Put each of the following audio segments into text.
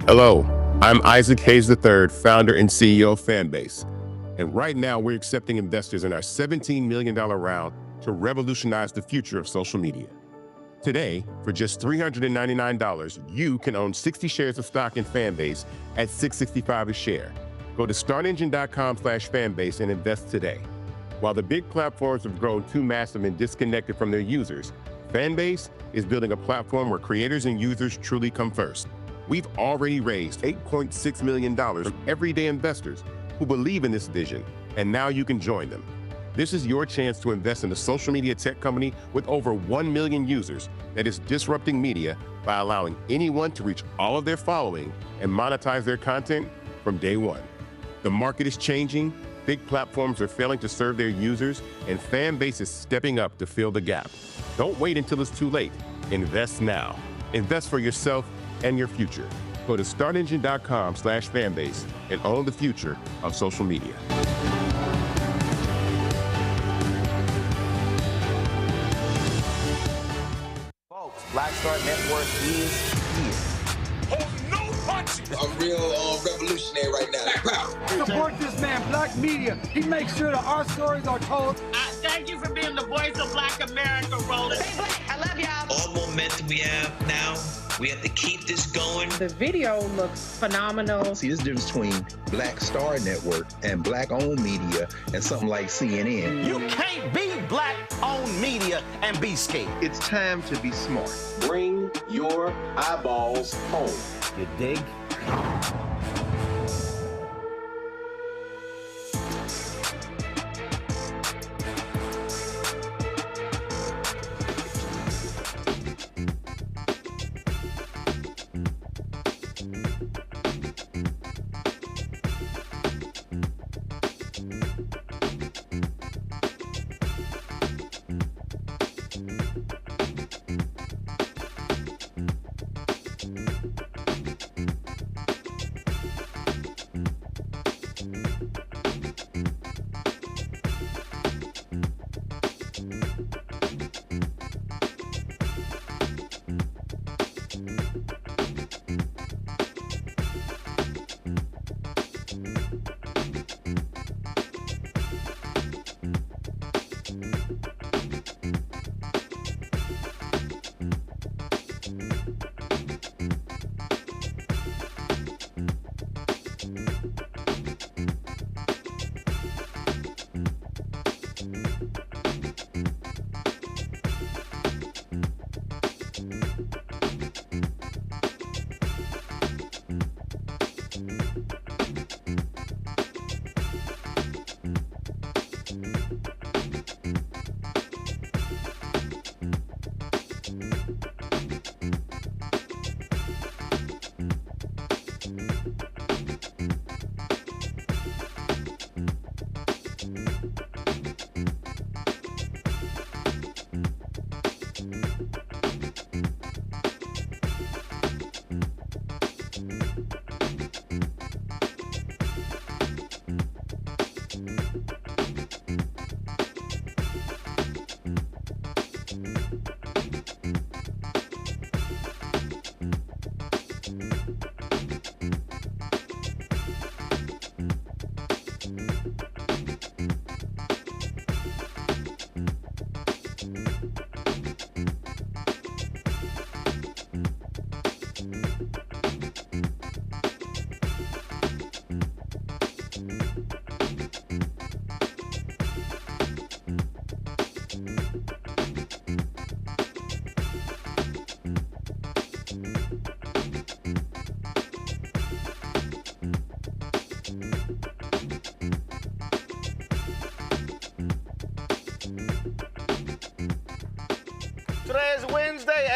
Hello, I'm Isaac Hayes III, founder and CEO of Fanbase. And right now we're accepting investors in our $17 million round to revolutionize the future of social media. Today, for just $399, you can own 60 shares of stock in Fanbase at $665 a share. Go to startengine.com/fanbase and invest today. While the big platforms have grown too massive and disconnected from their users, Fanbase is building a platform where creators and users truly come first. We've already raised $8.6 million from everyday investors who believe in this vision, and now you can join them. This is your chance to invest in a social media tech company with over 1 million users that is disrupting media by allowing anyone to reach all of their following and monetize their content from day one. The market is changing, big platforms are failing to serve their users, and Fanbase is stepping up to fill the gap. Don't wait until it's too late. Invest now. Invest for yourself and your future. Go to startengine.com/fanbase and own the future of social media. Folks, Black Star Network is here. Oh, no punches! I'm real revolutionary right now. Support this man, Black Media. He makes sure that our stories are told. Thank you for being the voice of Black America, Roland. Stay black. I love y'all. All momentum we have now, we have to keep this going. The video looks phenomenal. See, there's a difference between Black Star Network and Black-owned media and something like CNN. You can't be Black-owned media and be scared. It's time to be smart. Bring your eyeballs home. You dig?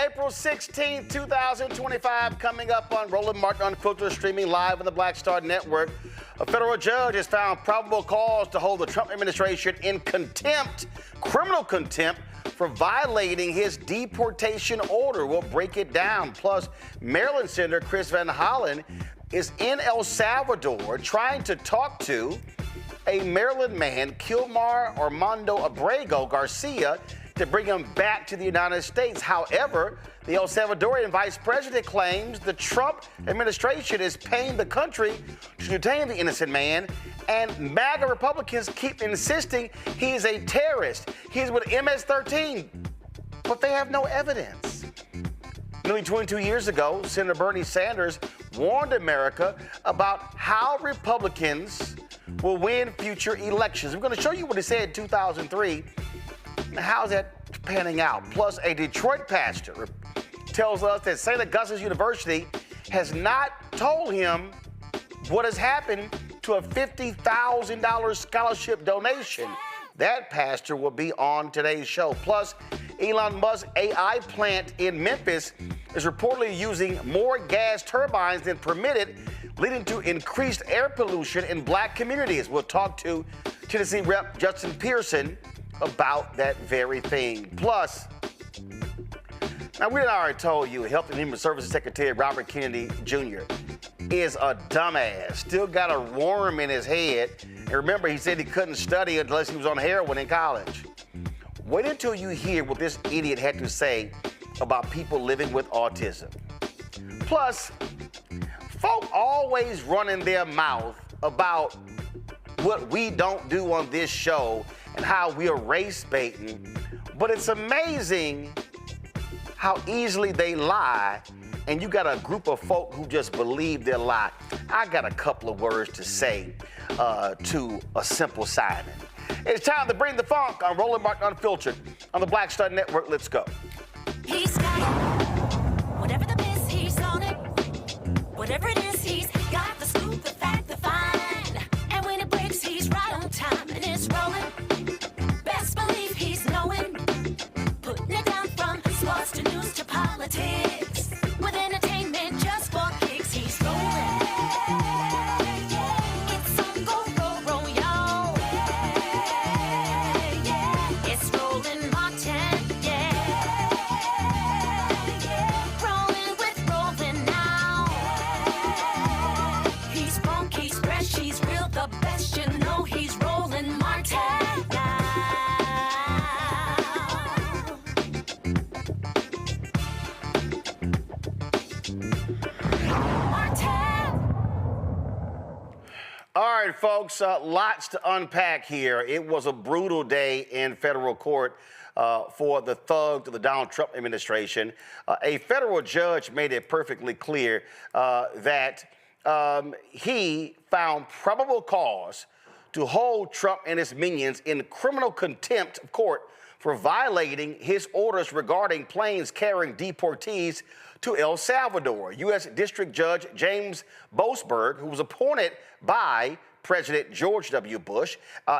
April 16, 2025, coming up on Roland Martin Unfiltered, streaming live on the Black Star Network. A federal judge has found probable cause to hold the Trump administration in contempt, criminal contempt, for violating his deportation order. We'll break it down. Plus, Maryland Senator Chris Van Hollen is in El Salvador trying to talk to a Maryland man, Kilmar Armando Abrego Garcia, to bring him back to the United States. However, the El Salvadorian Vice President claims the Trump administration is paying the country to detain the innocent man, and MAGA Republicans keep insisting he is a terrorist. He's with MS-13, but they have no evidence. Nearly 22 years ago, Senator Bernie Sanders warned America about how Republicans will win future elections. We're going to show you what he said in 2003. How's that panning out? Plus, a Detroit pastor tells us that St. Augustine's University has not told him what has happened to a $50,000 scholarship donation. That pastor will be on today's show. Plus, Elon Musk AI plant in Memphis is reportedly using more gas turbines than permitted, leading to increased air pollution in black communities. We'll talk to Tennessee Rep. Justin Pearson about that very thing. Plus, now we already told you Health and Human Services Secretary Robert Kennedy Jr. is a dumbass, still got a worm in his head. And remember, he said he couldn't study unless he was on heroin in college. Wait until you hear what this idiot had to say about people living with autism. Plus, folk always running their mouth about what we don't do on this show and how we are race baiting, but it's amazing how easily they lie, and you got a group of folk who just believe their lie. I got a couple of words to say to a simple Simon. It's time to bring the funk on Roland Martin Unfiltered on the Black Star Network. Let's go. He's got it. Whatever the miss, he's on it. Whatever it is, he's got the scoop, the fact, the find. And when it breaks, he's right on time and it's rolling. Best believe he's knowing. Putting it down from sports to news to politics. With entertainment just for kicks, he's rolling. It's on go, roll, y'all. It's Roland Martin, rolling with Roland now. He's funky, he's fresh, he's real, the best, you know he's Roland Martin now. All right, folks, lots to unpack here. It was a brutal day in federal court for the thugs of the Donald Trump administration. A federal judge made it perfectly clear that he found probable cause to hold Trump and his minions in criminal contempt of court for violating his orders regarding planes carrying deportees to El Salvador. U.S. District Judge James Boasberg, who was appointed by President George W. Bush,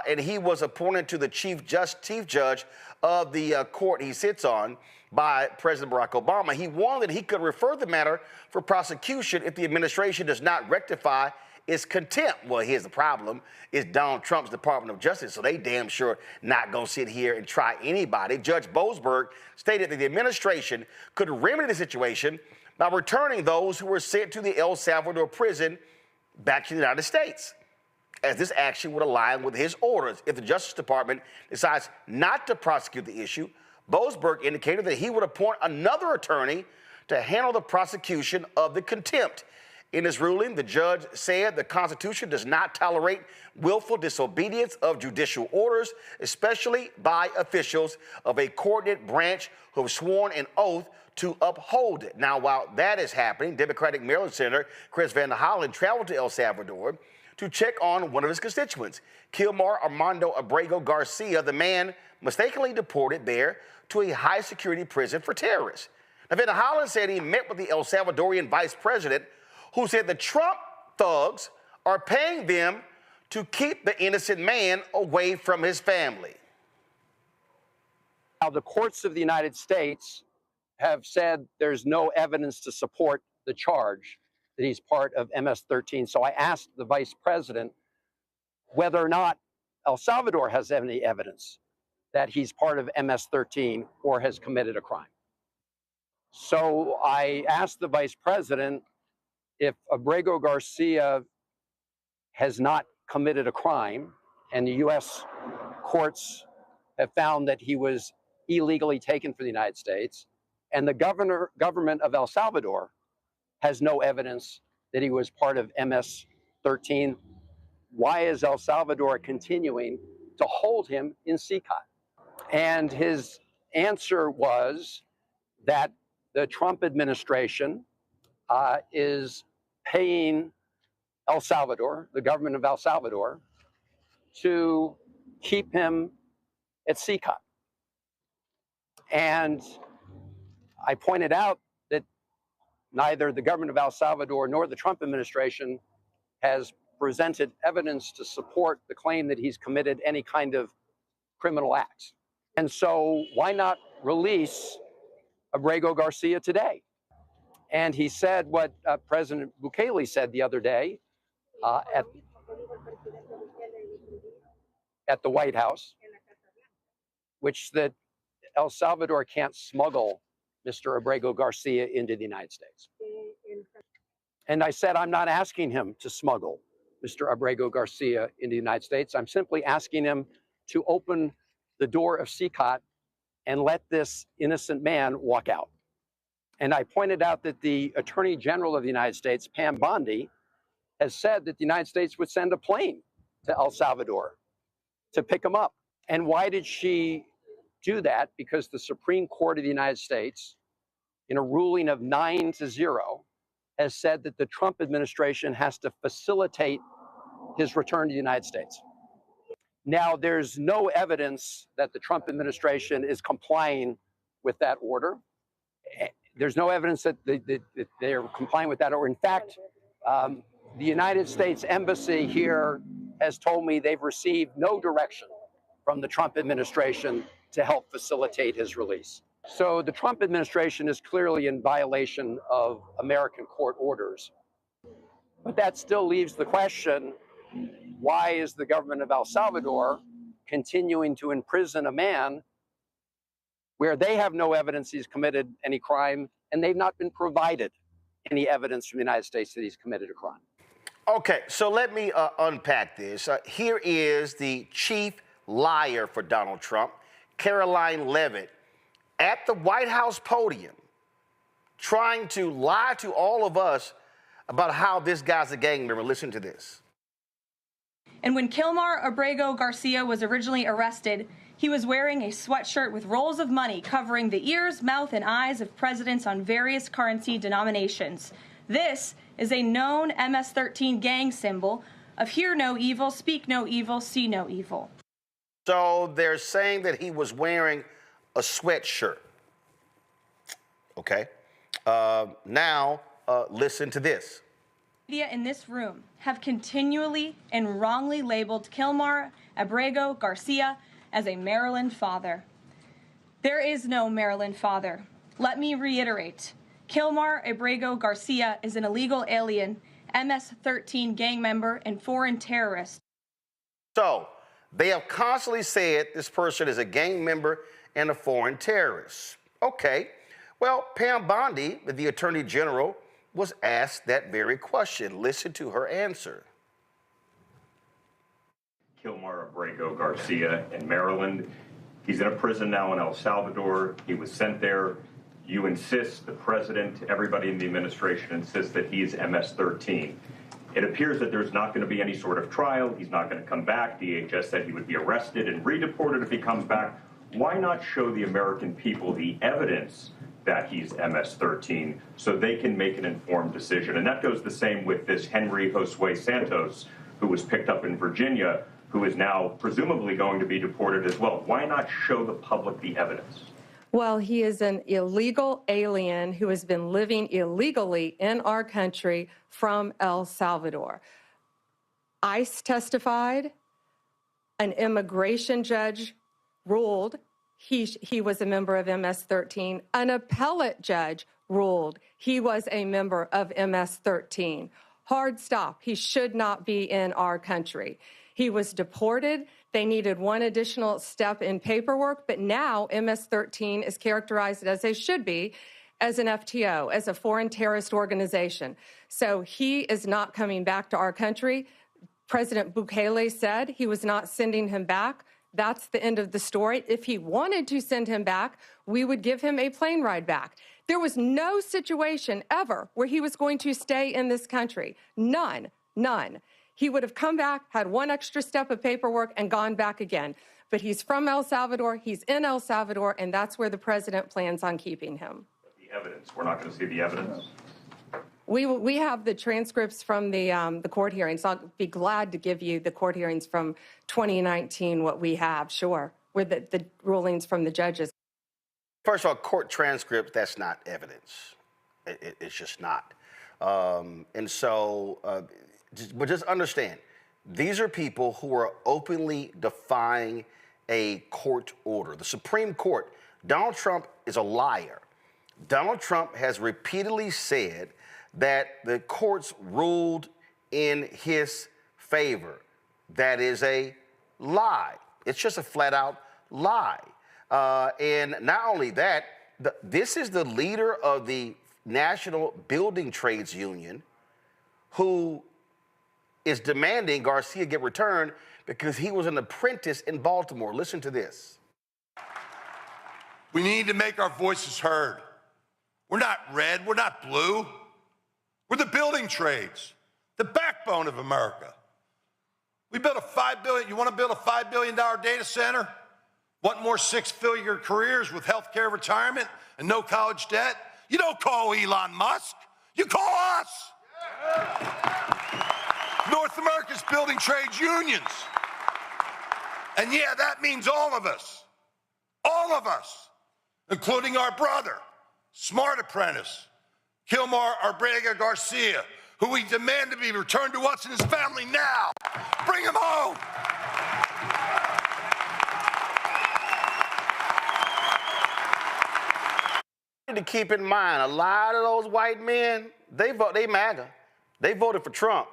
and he was appointed to the chief judge of the court he sits on by President Barack Obama. He warned that he could refer the matter for prosecution if the administration does not rectify its contempt. Well, here's the problem. It's Donald Trump's Department of Justice, so they damn sure not going to sit here and try anybody. Judge Boasberg stated that the administration could remedy the situation by returning those who were sent to the El Salvador prison back to the United States, as this action would align with his orders. If the Justice Department decides not to prosecute the issue, Boasberg indicated that he would appoint another attorney to handle the prosecution of the contempt. In his ruling, the judge said the Constitution does not tolerate willful disobedience of judicial orders, especially by officials of a coordinated branch who have sworn an oath to uphold it. Now, while that is happening, Democratic Maryland Senator Chris Van Hollen traveled to El Salvador to check on one of his constituents, Kilmar Armando Abrego Garcia, the man mistakenly deported there to a high-security prison for terrorists. Now, Van Hollen said he met with the El Salvadorian Vice President, who said the Trump thugs are paying them to keep the innocent man away from his family. Now, the courts of the United States have said there's no evidence to support the charge that he's part of MS-13. So I asked the vice president whether or not El Salvador has any evidence that he's part of MS-13 or has committed a crime. So I asked the vice president if Abrego Garcia has not committed a crime, and the U.S. courts have found that he was illegally taken from the United States, and the government of El Salvador has no evidence that he was part of MS-13. Why is El Salvador continuing to hold him in CCOT? And his answer was that the Trump administration is paying El Salvador, the government of El Salvador, to keep him at CCOT. And I pointed out that neither the government of El Salvador nor the Trump administration has presented evidence to support the claim that he's committed any kind of criminal acts. And so why not release Abrego Garcia today? And he said what President Bukele said the other day at the White House, which that El Salvador can't smuggle Mr. Abrego Garcia into the United States. And I said, I'm not asking him to smuggle Mr. Abrego Garcia into the United States. I'm simply asking him to open the door of CCOT and let this innocent man walk out. And I pointed out that the Attorney General of the United States, Pam Bondi, has said that the United States would send a plane to El Salvador to pick him up. And why did she do that? Because the Supreme Court of the United States, in a ruling of 9-0, has said that the Trump administration has to facilitate his return to the United States. Now, there's no evidence that the Trump administration is complying with that order. There's no evidence that they're complying with that order. In fact, the United States Embassy here has told me they've received no direction from the Trump administration to help facilitate his release. So the Trump administration is clearly in violation of American court orders. But that still leaves the question, why is the government of El Salvador continuing to imprison a man where they have no evidence he's committed any crime and they've not been provided any evidence from the United States that he's committed a crime? Okay, so let me unpack this. Here is the chief liar for Donald Trump, Caroline Leavitt, at the White House podium, trying to lie to all of us about how this guy's a gang member. Listen to this. And when Kilmar Armando Garcia was originally arrested, he was wearing a sweatshirt with rolls of money covering the ears, mouth, and eyes of presidents on various currency denominations. This is a known MS-13 gang symbol of hear no evil, speak no evil, see no evil. So they're saying that he was wearing a sweatshirt. Okay. Now, listen to this. Media in this room have continually and wrongly labeled Kilmar Abrego Garcia as a Maryland father. There is no Maryland father. Let me reiterate. Kilmar Armando Garcia is an illegal alien, MS-13 gang member, and foreign terrorist. So they have constantly said this person is a gang member and a foreign terrorist. Okay. Well, Pam Bondi, the Attorney General, was asked that very question. Listen to her answer. Kilmar Armando Garcia in Maryland. He's in a prison now in El Salvador. He was sent there. You insist, the president, everybody in the administration insists that he's MS-13. It appears that there's not going to be any sort of trial. He's not going to come back. DHS said he would be arrested and redeported if he comes back. Why not show the American people the evidence that he's MS-13 so they can make an informed decision? And that goes the same with this Henry Josue Santos, who was picked up in Virginia, who is now presumably going to be deported as well. Why not show the public the evidence? Well, he is an illegal alien who has been living illegally in our country from El Salvador. ICE testified, an immigration judge ruled he was a member of MS-13. An appellate judge ruled he was a member of MS-13. Hard stop. He should not be in our country. He was deported. They needed one additional step in paperwork, but now MS-13 is characterized as they should be, as an FTO, as a foreign terrorist organization. So he is not coming back to our country. President Bukele said he was not sending him back. That's the end of the story. If he wanted to send him back, we would give him a plane ride back. There was no situation ever where he was going to stay in this country. None. He would have come back, had one extra step of paperwork, and gone back again. But he's from El Salvador, he's in El Salvador, and that's where the president plans on keeping him. The evidence, we're not going to see the evidence? We have the transcripts from the court hearings. I'll be glad to give you the court hearings from 2019, what we have, sure, with the rulings from the judges. First of all, court transcripts, that's not evidence. It's just not. And so, but just understand, these are people who are openly defying a court order. The Supreme Court, Donald Trump is a liar. Donald Trump has repeatedly said that the courts ruled in his favor. That is a lie. It's just a flat-out lie. And not only that, this is the leader of the National Building Trades Union who is demanding Garcia get returned because he was an apprentice in Baltimore. Listen to this. We need to make our voices heard. We're not red, we're not blue. We're the building trades, the backbone of America. We built a $5 billion, you want to build a $5 billion data center? Want more six-figure careers with health care retirement and no college debt? You don't call Elon Musk, you call us. North America's building trades unions. And yeah, that means all of us, including our brother, smart apprentice, Kilmar Armando Garcia, who we demand to be returned to us and his family now. Bring him home. To keep in mind, a lot of those white men, they MAGA. They voted for Trump.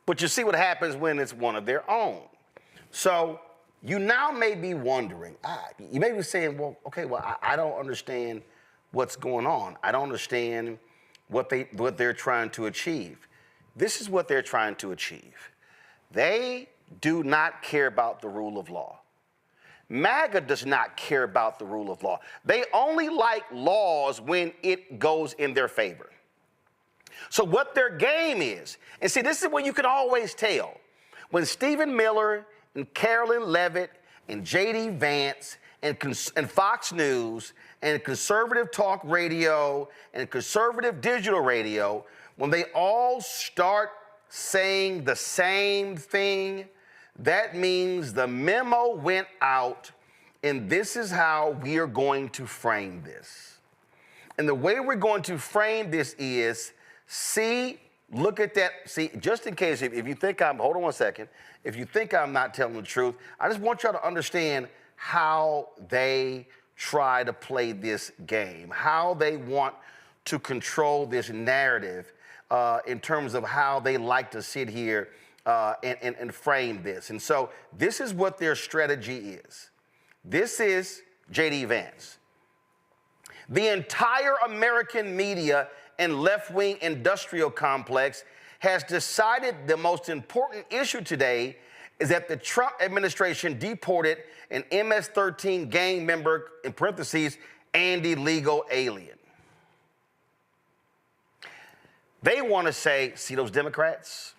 But you see what happens when it's one of their own. So you now may be wondering, you may be saying, well, okay, I don't understand what's going on. I don't understand what they're trying to achieve. This is what they're trying to achieve. They do not care about the rule of law. MAGA does not care about the rule of law. They only like laws when it goes in their favor. So what their game is, and see, this is what you can always tell. When Stephen Miller and Carolyn Levitt and J.D. Vance and Fox News and conservative talk radio and conservative digital radio, when they all start saying the same thing, that means the memo went out, and this is how we are going to frame this. And the way we're going to frame this is, look at that. See, just in case, if you think hold on one second. If you think I'm not telling the truth, I just want y'all to understand how they try to play this game, how they want to control this narrative in terms of how they like to sit here and frame this. And so this is what their strategy is. This is J.D. Vance. The entire American media and left-wing industrial complex has decided the most important issue today is that the Trump administration deported an MS-13 gang member, in parentheses, and illegal alien. They want to say, see those Democrats?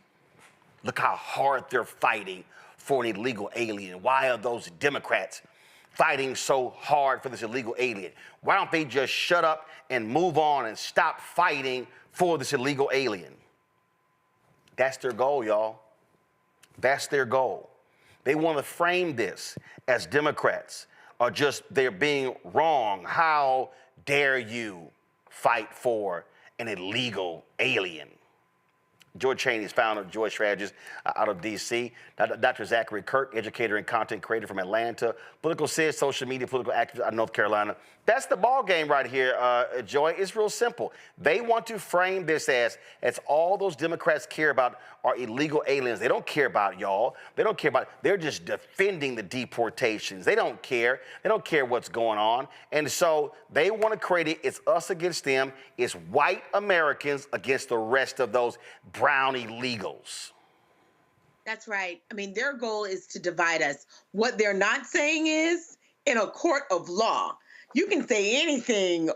Look how hard they're fighting for an illegal alien. Why are those Democrats fighting so hard for this illegal alien? Why don't they just shut up and move on and stop fighting for this illegal alien? That's their goal, y'all. That's their goal. They want to frame this as Democrats are just, they're being wrong. How dare you fight for an illegal alien? George Cheney's founder of Joy Strategies out of D.C. Dr. Zachary Kirk, educator and content creator from Atlanta. Political sis, social media, political activist out of North Carolina. That's the ball game right here, Joy. It's real simple. They want to frame this as all those Democrats care about are illegal aliens. They don't care about y'all. They don't care about, they're just defending the deportations. They don't care. They don't care what's going on. And so they want to create it. It's us against them. It's white Americans against the rest of those brown illegals. That's right. I mean, their goal is to divide us. What they're not saying is, in a court of law, you can say anything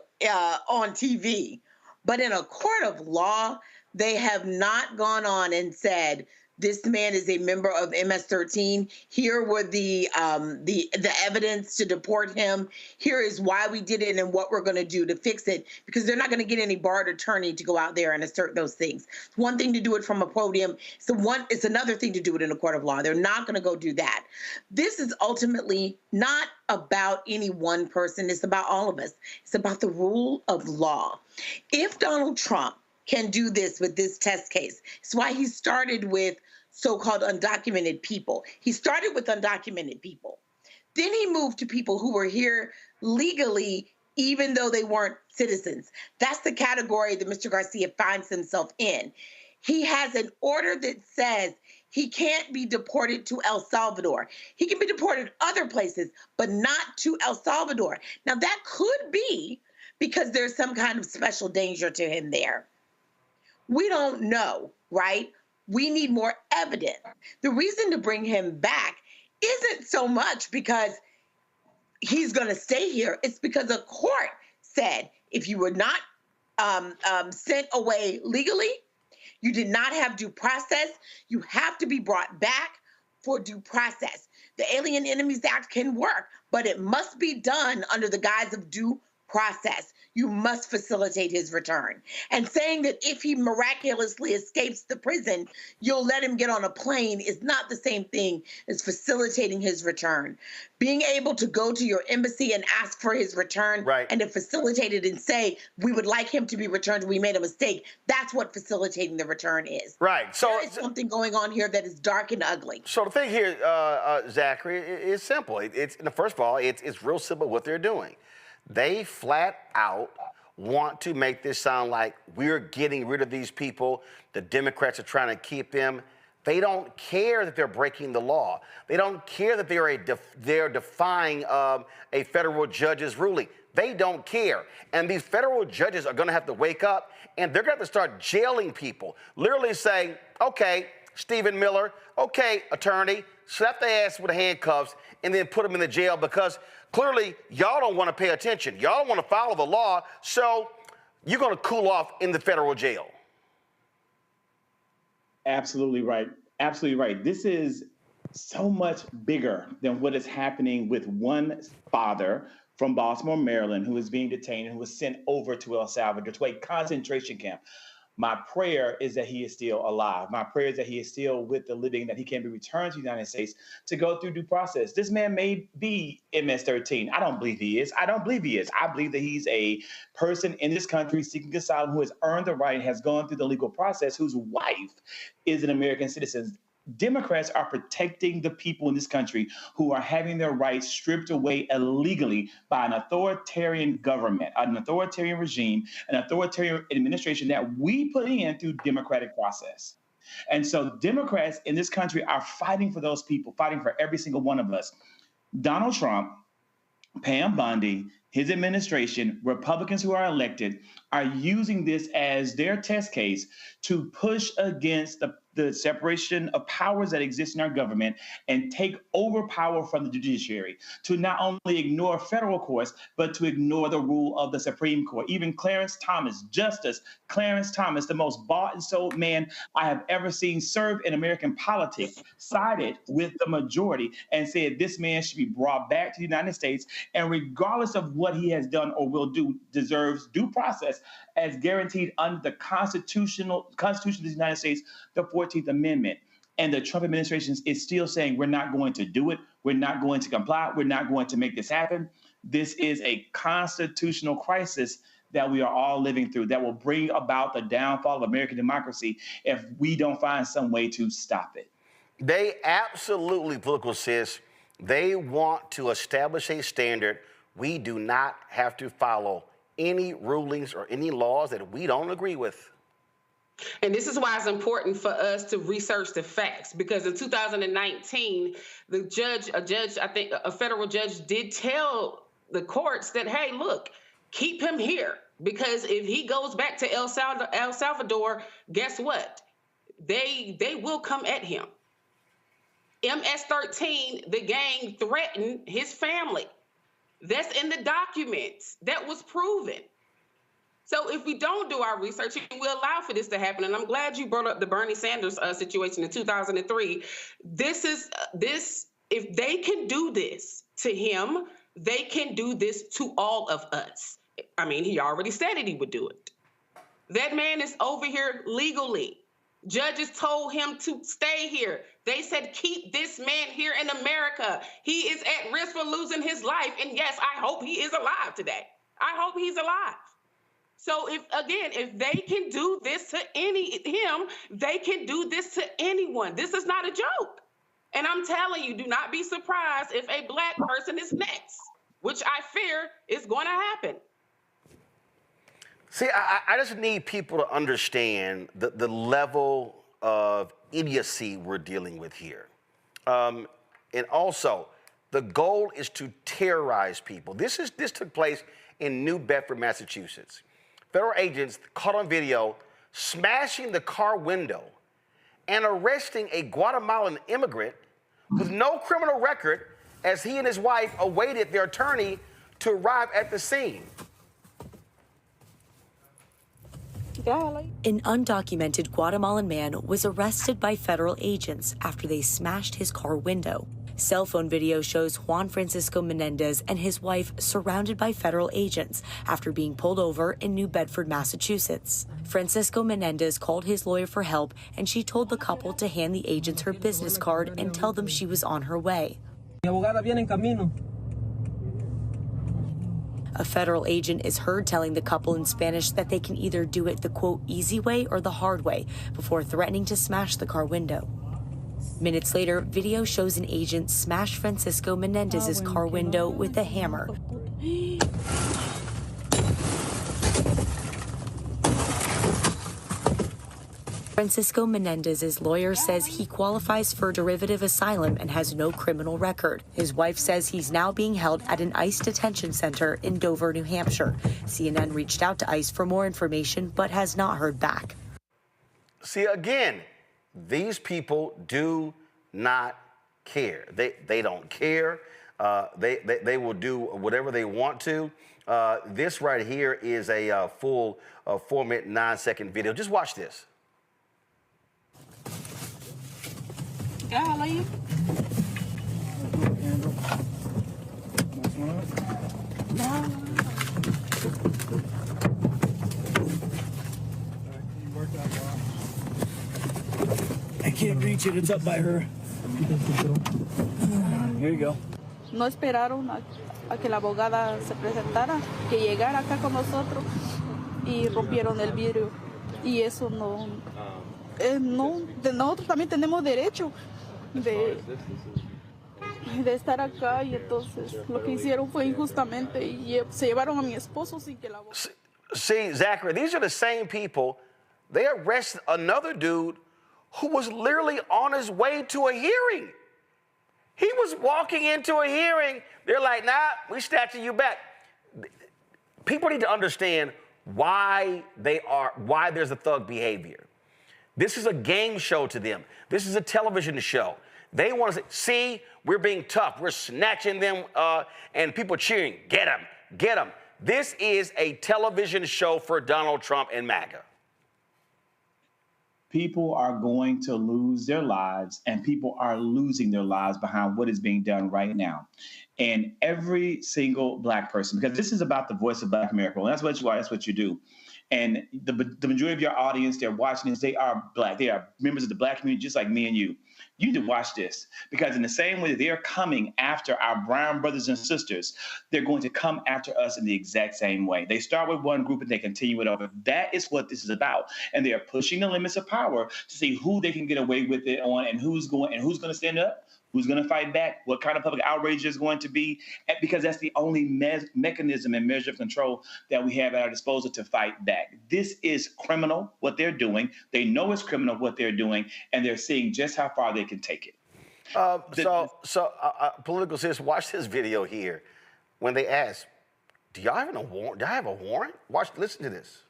on TV, but in a court of law, they have not gone on and said, this man is a member of MS-13. Here were the evidence to deport him. Here is why we did it and what we're going to do to fix it, because they're not going to get any barred attorney to go out there and assert those things. It's one thing to do it from a podium. It's another thing to do it in a court of law. They're not going to go do that. This is ultimately not about any one person. It's about all of us. It's about the rule of law. If Donald Trump can do this with this test case, it's why he started with so-called undocumented people. He started with undocumented people. Then he moved to people who were here legally, even though they weren't citizens. That's the category that Mr. Garcia finds himself in. He has an order that says he can't be deported to El Salvador. He can be deported other places, but not to El Salvador. Now, that could be because there's some kind of special danger to him there. We don't know, right? We need more evidence. The reason to bring him back isn't so much because he's going to stay here. It's because a court said if you were not sent away legally, you did not have due process, you have to be brought back for due process. The Alien Enemies Act can work, but it must be done under the guise of due process. You must facilitate his return. And saying that if he miraculously escapes the prison, you'll let him get on a plane is not the same thing as facilitating his return. Being able to go to your embassy and ask for his return, right, and to facilitate it and say, we would like him to be returned, we made a mistake, that's what facilitating the return is. Right. So there is something going on here that is dark and ugly. So the thing here, Zachary, is simple. First of all, it's real simple what they're doing. They flat out want to make this sound like we're getting rid of these people. The Democrats are trying to keep them. They don't care that they're breaking the law. They don't care that they're defying a federal judge's ruling. They don't care. And these federal judges are going to have to wake up, and they're going to have to start jailing people. Literally saying, okay, Stephen Miller, okay, attorney, slap their ass with the handcuffs and then put them in the jail because clearly y'all don't want to pay attention. Y'all don't want to follow the law, so you're going to cool off in the federal jail. Absolutely right. Absolutely right. This is so much bigger than what is happening with one father from Baltimore, Maryland, who is being detained and who was sent over to El Salvador to a concentration camp. My prayer is that he is still alive. My prayer is that he is still with the living, that he can be returned to the United States to go through due process. This man may be MS-13. I don't believe he is. I don't believe he is. I believe that he's a person in this country seeking asylum who has earned the right, has gone through the legal process, whose wife is an American citizen. Democrats are protecting the people in this country who are having their rights stripped away illegally by an authoritarian government, an authoritarian regime, an authoritarian administration that we put in through democratic process. And so Democrats in this country are fighting for those people, fighting for every single one of us. Donald Trump, Pam Bondi, his administration, Republicans who are elected, are using this as their test case to push against the separation of powers that exist in our government and take over power from the judiciary, to not only ignore federal courts, but to ignore the rule of the Supreme Court. Even Clarence Thomas, Justice Clarence Thomas, the most bought and sold man I have ever seen serve in American politics, sided with the majority and said this man should be brought back to the United States, and regardless of what he has done or will do, deserves due process as guaranteed under the Constitution of the United States, the 14th Amendment. And the Trump administration is still saying, we're not going to do it. We're not going to comply. We're not going to make this happen. This is a constitutional crisis that we are all living through that will bring about the downfall of American democracy if we don't find some way to stop it. They absolutely, political sis, they want to establish a standard. We do not have to follow any rulings or any laws that we don't agree with. And this is why it's important for us to research the facts, because in 2019, a federal judge did tell the courts that, hey, look, keep him here, because if he goes back to El Salvador, guess what? They will come at him. MS-13, the gang threatened his family. That's in the documents. That was proven. So if we don't do our research and we allow for this to happen, and I'm glad you brought up the Bernie Sanders situation in 2003, if they can do this to him, they can do this to all of us. I mean, he already said it, he would do it. That man is over here legally. Judges told him to stay here. They said, keep this man here in America. He is at risk for losing his life. And yes, I hope he is alive today. I hope he's alive. So if they can do this to him, they can do this to anyone. This is not a joke. And I'm telling you, do not be surprised if a Black person is next, which I fear is going to happen. See, I just need people to understand the level of idiocy we're dealing with here. And also, the goal is to terrorize people. This took place in New Bedford, Massachusetts. Federal agents caught on video smashing the car window and arresting a Guatemalan immigrant with no criminal record as he and his wife awaited their attorney to arrive at the scene. An undocumented Guatemalan man was arrested by federal agents after they smashed his car window. Cell phone video shows Juan Francisco Menendez and his wife surrounded by federal agents after being pulled over in New Bedford, Massachusetts. Francisco Menendez called his lawyer for help, and she told the couple to hand the agents her business card and tell them she was on her way. A federal agent is heard telling the couple in Spanish that they can either do it the, quote, easy way or the hard way before threatening to smash the car window. Minutes later, video shows an agent smash Francisco Menendez's car window with a hammer. Francisco Menendez's lawyer says he qualifies for derivative asylum and has no criminal record. His wife says he's now being held at an ICE detention center in Dover, New Hampshire. CNN reached out to ICE for more information, but has not heard back. See, again, these people do not care. They don't care. They will do whatever they want to. This right here is a full 4-minute, 9-second video. Just watch this. Golly. I can't reach it. It's up by her. Here you go. No esperaron a que la abogada se presentara, que llegara acá con nosotros y rompieron el vidrio. Y eso no, nosotros también tenemos derecho de estar acá, y entonces lo que hicieron fue injustamente y se llevaron a mi esposo sin que la abogada. See, Zachary, these are the same people. They arrested another dude who was literally on his way to a hearing. He was walking into a hearing. They're like, nah, we snatching you back. People need to understand why there's a thug behavior. This is a game show to them. This is a television show. They want to say, see, we're being tough. We're snatching them, and people cheering, get him, get him. This is a television show for Donald Trump and MAGA. People are going to lose their lives, and people are losing their lives behind what is being done right now. And every single Black person, because this is about the voice of Black America, and that's what you do. And the majority of your audience, they're watching this, they are Black. They are members of the Black community, just like me and you. You need to watch this, because in the same way that they're coming after our brown brothers and sisters, they're going to come after us in the exact same way. They start with one group and they continue it over. That is what this is about. And they are pushing the limits of power to see who they can get away with it on, and who's going to stand up, who's going to fight back, what kind of public outrage is going to be, because that's the only mechanism and measure of control that we have at our disposal to fight back. This is criminal, what they're doing. They know it's criminal, what they're doing, and they're seeing just how far they can take it. Political sis, watch this video here. When they ask, do y'all have a warrant? Do I have a warrant? Listen to this.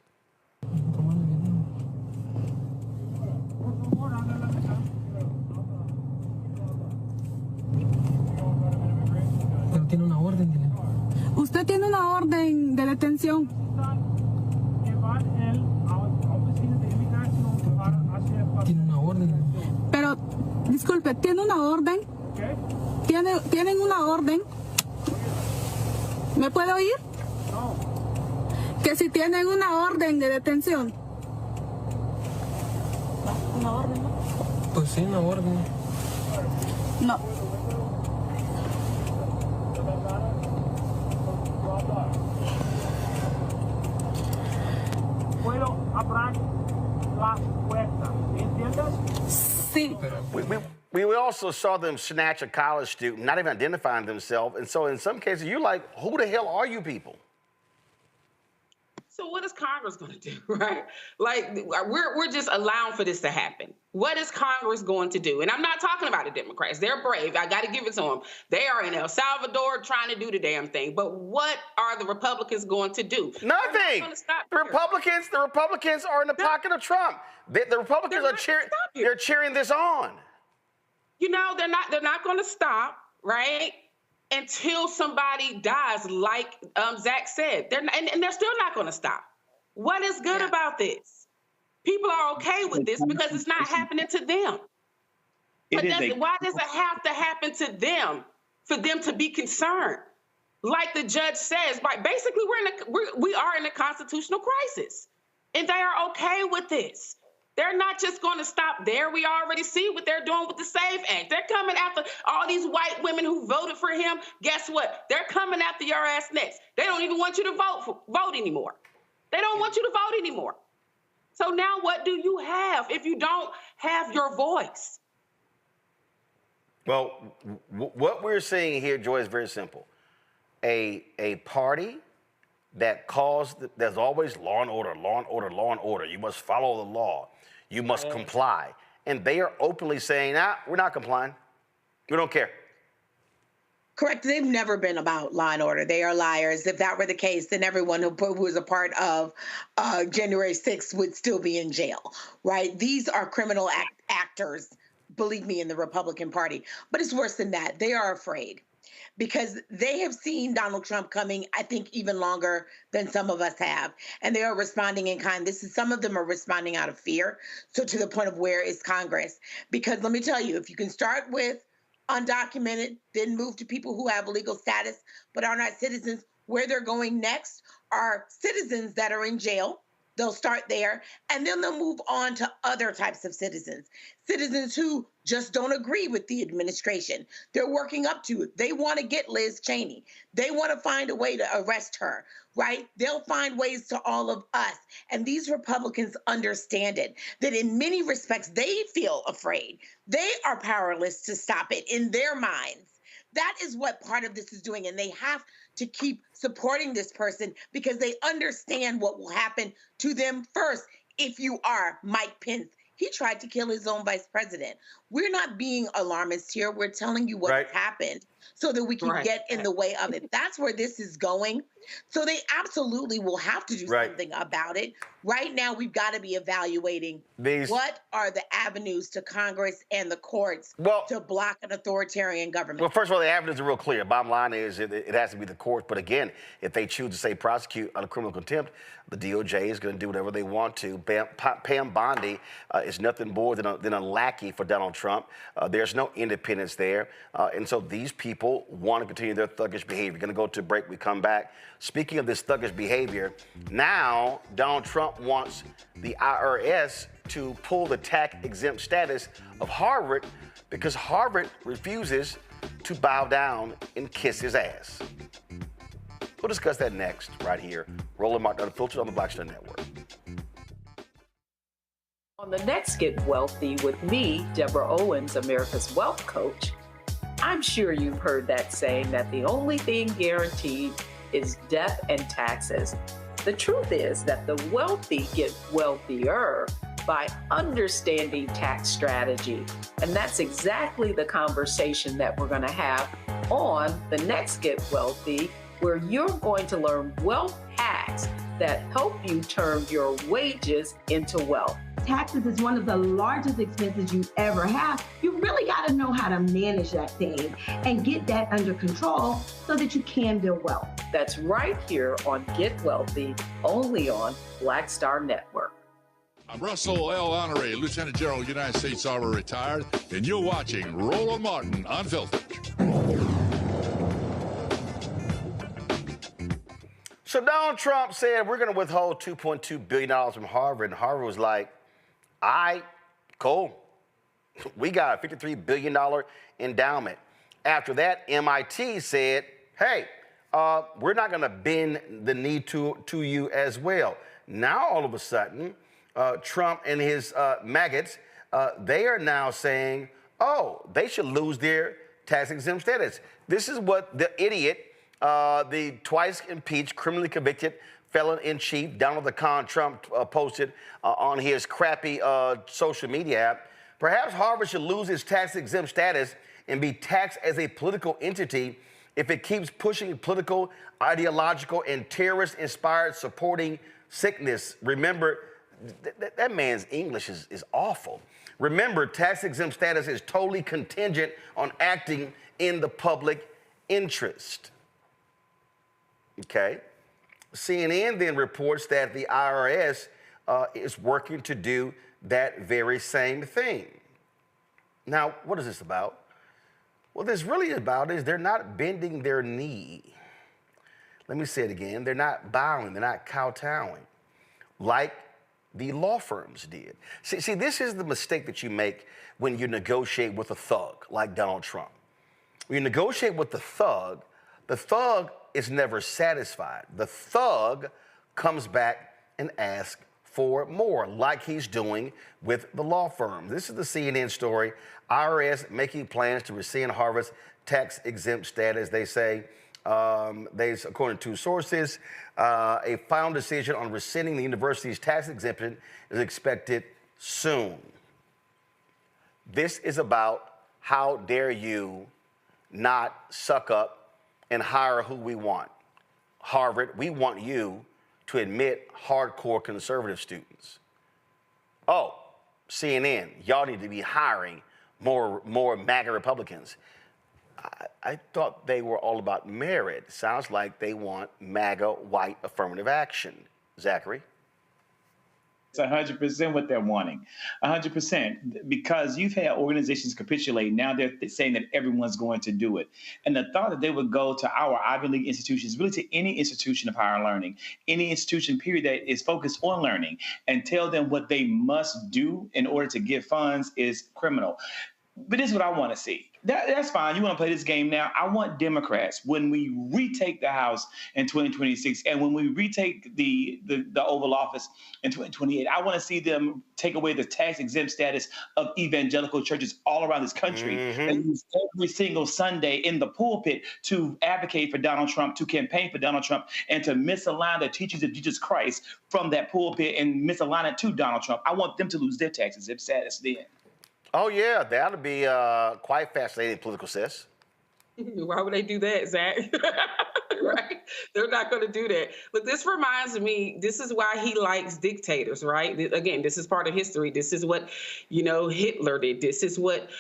Tiene una orden. Usted tiene una orden de detención. Tiene una orden. Pero, disculpe, ¿tiene una orden? ¿Tienen una orden? ¿Me puede oír? No. Que si tienen una orden de detención. ¿Una orden? Pues sí, una orden. No. Puedo abrir las puertas, ¿entiendes? Sí. We also saw them snatch a college student, not even identifying themselves. And so in some cases, you're like, who the hell are you people? So what is Congress going to do, right? Like, we're just allowing for this to happen. What is Congress going to do? And I'm not talking about the Democrats. They're brave. I got to give it to them. They are in El Salvador trying to do the damn thing. But what are the Republicans going to do? Nothing. The Republicans are in the pocket of Trump. The Republicans are cheering. They're cheering this on. You know, they're not going to stop, right? Until somebody dies, like Zach said. And they're still not going to stop. What is good about this? People are okay with this because it's not happening to them. But why does it have to happen to them for them to be concerned? Like the judge says, basically we are in a constitutional crisis, and they are okay with this. They're not just going to stop there. We already see what they're doing with the SAVE Act. They're coming after all these white women who voted for him. Guess what? They're coming after your ass next. They don't even want you to vote anymore. They don't want you to vote anymore. So now what do you have if you don't have your voice? Well, what we're seeing here, Joy, is very simple. A party that there's always law and order, law and order, law and order. You must follow the law. You must comply. And they are openly saying, we're not complying. We don't care. Correct. They've never been about law and order. They are liars. If that were the case, then everyone who was a part of January 6th would still be in jail, right? These are criminal actors, believe me, in the Republican Party. But it's worse than that. They are afraid, because they have seen Donald Trump coming, I think, even longer than some of us have. And they are responding in kind. Some of them are responding out of fear. So to the point of, where is Congress? Because let me tell you, if you can start with undocumented, then move to people who have legal status but are not citizens, where they're going next are citizens that are in jail. They'll start there, and then they'll move on to other types of citizens who just don't agree with the administration. They're working up to it. They want to get Liz Cheney. They want to find a way to arrest her, right? They'll find ways to all of us. And these Republicans understand it, that in many respects, they feel afraid. They are powerless to stop it in their minds. That is what part of this is doing. And they have to keep supporting this person because they understand what will happen to them first. If you are Mike Pence, he tried to kill his own vice president. We're not being alarmist here. We're telling you what happened so that we can get in the way of it. That's where this is going. So they absolutely will have to do something about it. Right now, we've got to be evaluating what are the avenues to Congress and the courts to block an authoritarian government. Well, first of all, the avenues are real clear. Bottom line is it has to be the courts. But again, if they choose to say prosecute under criminal contempt, the DOJ is going to do whatever they want to. Pam Bondi is nothing more than a lackey for Donald Trump. There's no independence there. And so these people people want to continue their thuggish behavior. We're going to go to a break. We come back. Speaking of this thuggish behavior, now Donald Trump wants the IRS to pull the tax-exempt status of Harvard because Harvard refuses to bow down and kiss his ass. We'll discuss that next, right here. Roland Martin Unfiltered on the Black Star Network. On the next Get Wealthy with me, Deborah Owens, America's Wealth Coach, I'm sure you've heard that saying that the only thing guaranteed is death and taxes. The truth is that the wealthy get wealthier by understanding tax strategy. And that's exactly the conversation that we're going to have on the next Get Wealthy, where you're going to learn wealth hacks that help you turn your wages into wealth. Taxes is one of the largest expenses you ever have. You really got to know how to manage that thing and get that under control so that you can build wealth. That's right here on Get Wealthy, only on Black Star Network. I'm Russell L. Honoré, Lieutenant General, United States Army, retired, and you're watching Roland Martin Unfiltered. So Donald Trump said we're going to withhold $2.2 billion from Harvard, and Harvard was like, all right, cool. We got a $53 billion endowment. After that, MIT said, hey, we're not going to bend the knee to you as well. Now, all of a sudden, Trump and his maggots, they are now saying, oh, they should lose their tax-exempt status. This is what the idiot, the twice impeached, criminally convicted felon-in-chief, Donald the Con Trump, posted on his crappy social media app. Perhaps Harvard should lose its tax-exempt status and be taxed as a political entity if it keeps pushing political, ideological, and terrorist-inspired supporting sickness. Remember, that man's English is awful. Remember, tax-exempt status is totally contingent on acting in the public interest. Okay? CNN then reports that the IRS is working to do that very same thing. Now, what is this about? What this really is about is they're not bending their knee. Let me say it again. They're not bowing. They're not kowtowing like the law firms did. See, this is the mistake that you make when you negotiate with a thug like Donald Trump. When you negotiate with the thug is never satisfied. The thug comes back and asks for more, like he's doing with the law firm. This is the CNN story. IRS making plans to rescind Harvard's tax-exempt status. They say, according to sources, a final decision on rescinding the university's tax exemption is expected soon. This is about how dare you not suck up and hire who we want. Harvard, we want you to admit hardcore conservative students. Oh, CNN, y'all need to be hiring more MAGA Republicans. I thought they were all about merit. Sounds like they want MAGA white affirmative action. Zachary? It's 100% what they're wanting, 100%, because you've had organizations capitulate. Now they're saying that everyone's going to do it. And the thought that they would go to our Ivy League institutions, really to any institution of higher learning, any institution, period, that is focused on learning, and tell them what they must do in order to get funds is criminal. But this is what I want to see. That's fine. You want to play this game now? I want Democrats, when we retake the House in 2026 and when we retake the Oval Office in 2028, I want to see them take away the tax-exempt status of evangelical churches all around this country that use every single Sunday in the pulpit to advocate for Donald Trump, to campaign for Donald Trump, and to misalign the teachings of Jesus Christ from that pulpit and misalign it to Donald Trump. I want them to lose their tax-exempt status then. Oh, yeah, that'll be quite fascinating, political sis. Why would they do that, Zach? Right? They're not going to do that. Look, this reminds me, this is why he likes dictators, right? Again, this is part of history. This is what, Hitler did. This is what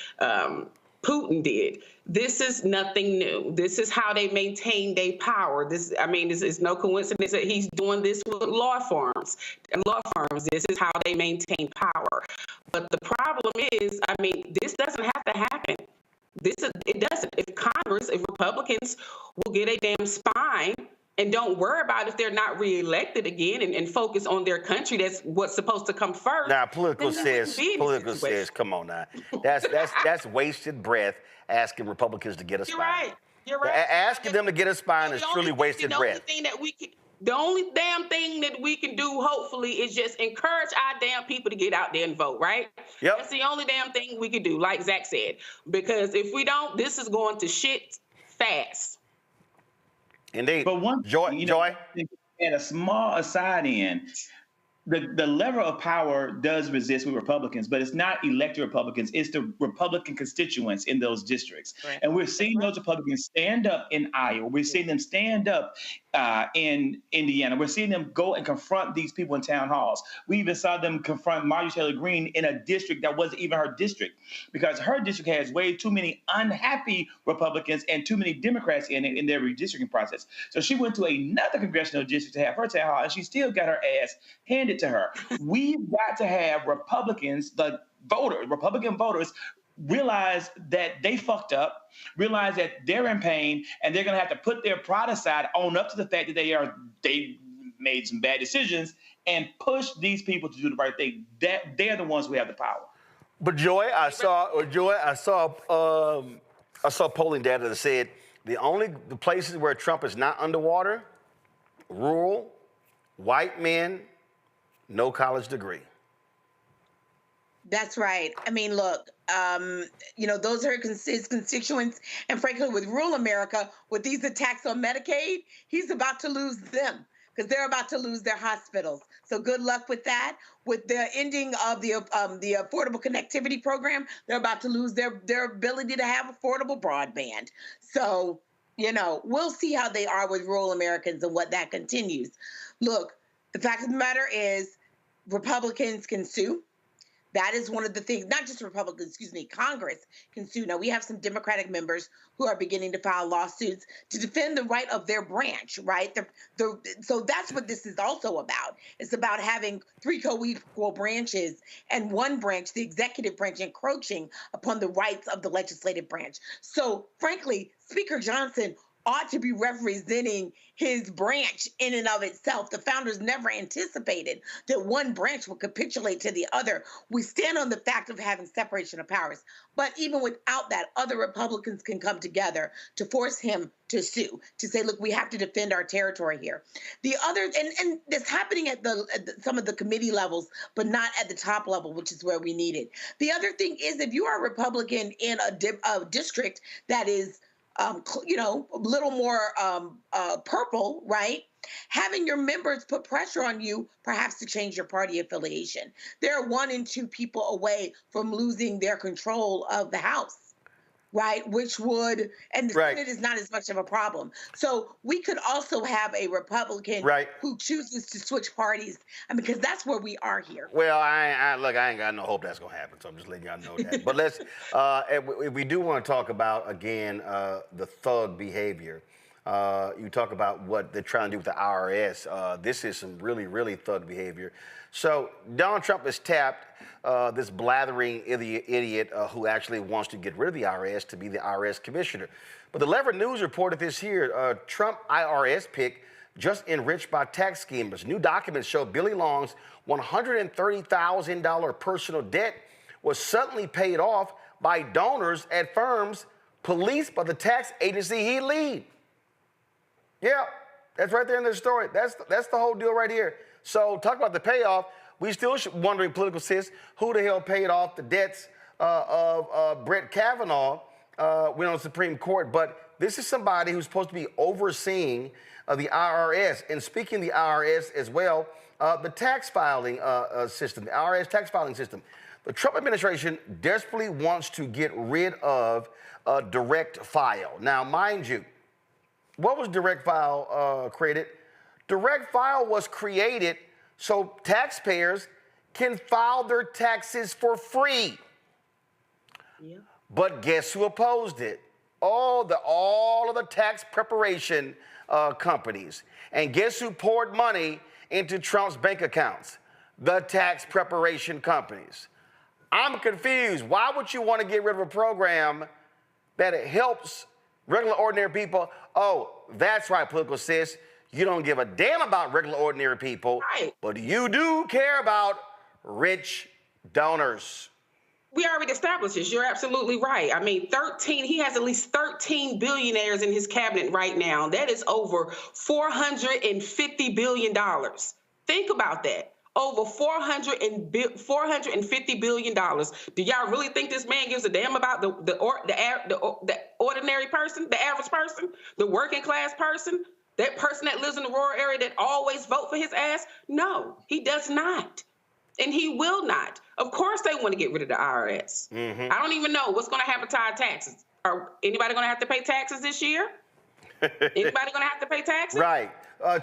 Putin did. This is nothing new. This is how they maintain their power. This is no coincidence that he's doing this with law firms. This is how they maintain power. But the problem is, this doesn't have to happen. It doesn't. If Congress, if Republicans will get a damn spine and don't worry about if they're not reelected again and focus on their country, that's what's supposed to come first. Now, political says, come on now. That's wasted breath asking Republicans to get a spine. You're right. Asking them to get a spine is truly wasted breath. The only damn thing that we can do, hopefully, is just encourage our damn people to get out there and vote, right? Yep. That's the only damn thing we can do, like Zach said. Because if we don't, this is going to shit fast. Indeed. But one Joy? And a small aside the lever of power does resist with Republicans, but it's not elected Republicans. It's the Republican constituents in those districts. Right. And we're seeing those Republicans stand up in Iowa. We're seeing them stand up in Indiana. We're seeing them go and confront these people in town halls. We even saw them confront Marjorie Taylor Greene in a district that wasn't even her district, because her district has way too many unhappy Republicans and too many Democrats in it in their redistricting process. So she went to another congressional district to have her town hall, and she still got her ass handed to her. We've got to have Republicans, Republican voters, realize that they fucked up, realize that they're in pain, and they're going to have to put their pride aside, own up to the fact that they made some bad decisions, and push these people to do the right thing. That they're the ones who have the power. But Joy, I saw polling data that said the places where Trump is not underwater, rural, white men, no college degree. That's right. I mean, look, those are his constituents. And frankly, with rural America, with these attacks on Medicaid, he's about to lose them because they're about to lose their hospitals. So good luck with that. With the ending of the Affordable Connectivity Program, they're about to lose their ability to have affordable broadband. So, we'll see how they are with rural Americans and what that continues. Look, the fact of the matter is Republicans can sue. That is one of the things, not just Republicans, Congress can sue. Now, we have some Democratic members who are beginning to file lawsuits to defend the right of their branch, right? So that's what this is also about. It's about having three co-equal branches and one branch, the executive branch, encroaching upon the rights of the legislative branch. So, frankly, Speaker Johnson ought to be representing his branch in and of itself. The founders never anticipated that one branch would capitulate to the other. We stand on the fact of having separation of powers. But even without that, other Republicans can come together to force him to sue, to say, look, we have to defend our territory here. The other, and this happening at some of the committee levels, but not at the top level, which is where we need it. The other thing is, if you are a Republican in a district that is a little more purple, right? Having your members put pressure on you, perhaps to change your party affiliation. They're 1 and 2 people away from losing their control of the House, right? Which would, and the Senate is not as much of a problem. So we could also have a Republican who chooses to switch parties. I mean, because that's where we are here. Well, I ain't got no hope that's gonna happen. So I'm just letting y'all know that. But let's, we do want to talk about again the thug behavior. You talk about what they're trying to do with the IRS. This is some really, really thug behavior. So Donald Trump has tapped this blathering idiot who actually wants to get rid of the IRS to be the IRS commissioner. But the Lever News reported this here, Trump IRS pick just enriched by tax schemers. New documents show Billy Long's $130,000 personal debt was suddenly paid off by donors at firms policed by the tax agency he lead. Yeah, that's right there in the story. That's the whole deal right here. So talk about the payoff. We still wondering, political sis, who the hell paid off the debts of Brett Kavanaugh went on the Supreme Court. But this is somebody who's supposed to be overseeing the IRS. And speaking of the IRS as well, the tax filing system, the IRS tax filing system. The Trump administration desperately wants to get rid of direct file. Now, mind you, what was direct file created? Direct file was created so taxpayers can file their taxes for free. Yeah. But guess who opposed it? All of the tax preparation companies. And guess who poured money into Trump's bank accounts? The tax preparation companies. I'm confused. Why would you want to get rid of a program that it helps regular, ordinary people. Oh, that's right, political sis. You don't give a damn about regular, ordinary people, right, but you do care about rich donors. We already established this. You're absolutely right. I mean, he has at least 13 billionaires in his cabinet right now. That is over $450 billion. Think about that. Over $450 billion. Do y'all really think this man gives a damn about the ordinary person, the average person, the working class person, that person that lives in the rural area that always vote for his ass? No, he does not. And he will not. Of course they want to get rid of the IRS. I don't even know what's going to happen to our taxes. Are anybody going to have to pay taxes this year? Anybody going to have to pay taxes? Right.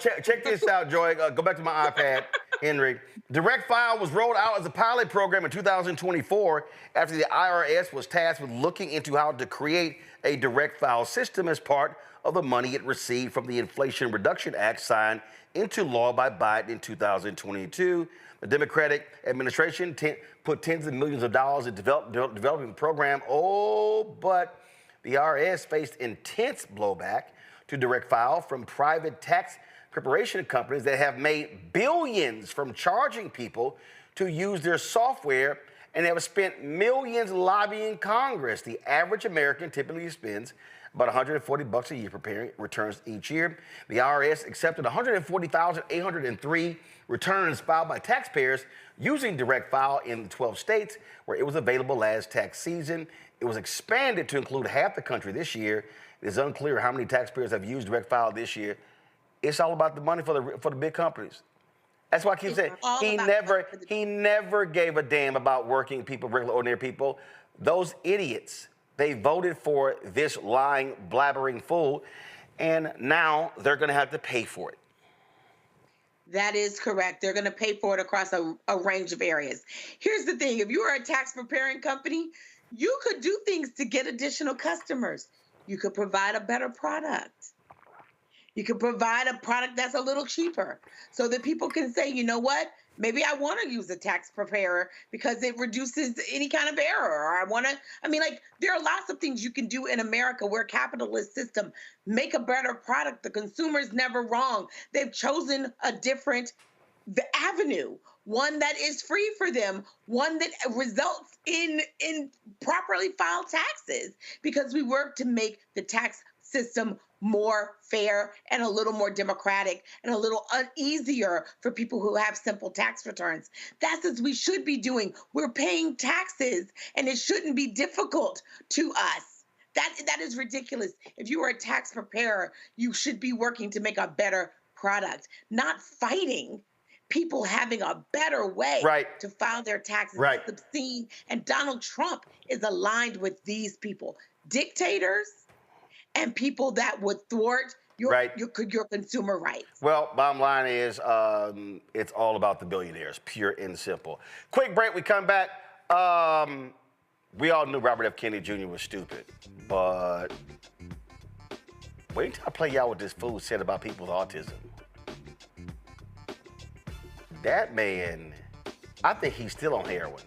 Check this out, Joy. Go back to my iPad, Henry. Direct File was rolled out as a pilot program in 2024 after the IRS was tasked with looking into how to create a direct file system as part of the money it received from the Inflation Reduction Act signed into law by Biden in 2022. The Democratic administration put tens of millions of dollars in developing the program. But the IRS faced intense blowback to direct file from private tax preparation companies that have made billions from charging people to use their software and have spent millions lobbying Congress. The average American typically spends about $140 a year preparing returns each year. The IRS accepted 140,803 returns filed by taxpayers using direct file in the 12 states where it was available last tax season. It was expanded to include half the country this year. It is unclear how many taxpayers have used direct file this year. It's all about the money for the big companies. That's why I keep saying he never gave a damn about working people, regular, ordinary people. Those idiots, they voted for this lying, blabbering fool, and now they're going to have to pay for it. That is correct. They're going to pay for it across a range of areas. Here's the thing. If you are a tax preparing company, you could do things to get additional customers. You could provide a better product. You could provide a product that's a little cheaper so that people can say, you know what? Maybe I want to use a tax preparer because it reduces any kind of error. Or there are lots of things you can do in America. We're a capitalist system. Make a better product. The consumer's never wrong. They've chosen a different avenue, one that is free for them, one that results in properly filed taxes, because we work to make the tax system more fair and a little more democratic and a little easier for people who have simple tax returns. That's as we should be doing. We're paying taxes and it shouldn't be difficult to us. That is ridiculous. If you are a tax preparer, you should be working to make a better product, not fighting people having a better way to file their taxes. It's obscene. And Donald Trump is aligned with these people, dictators and people that would thwart your consumer rights. Well, bottom line is it's all about the billionaires, pure and simple. Quick break, we come back. We all knew Robert F. Kennedy Jr. was stupid, but wait until I play y'all what this fool said about people with autism. That man, I think he's still on heroin.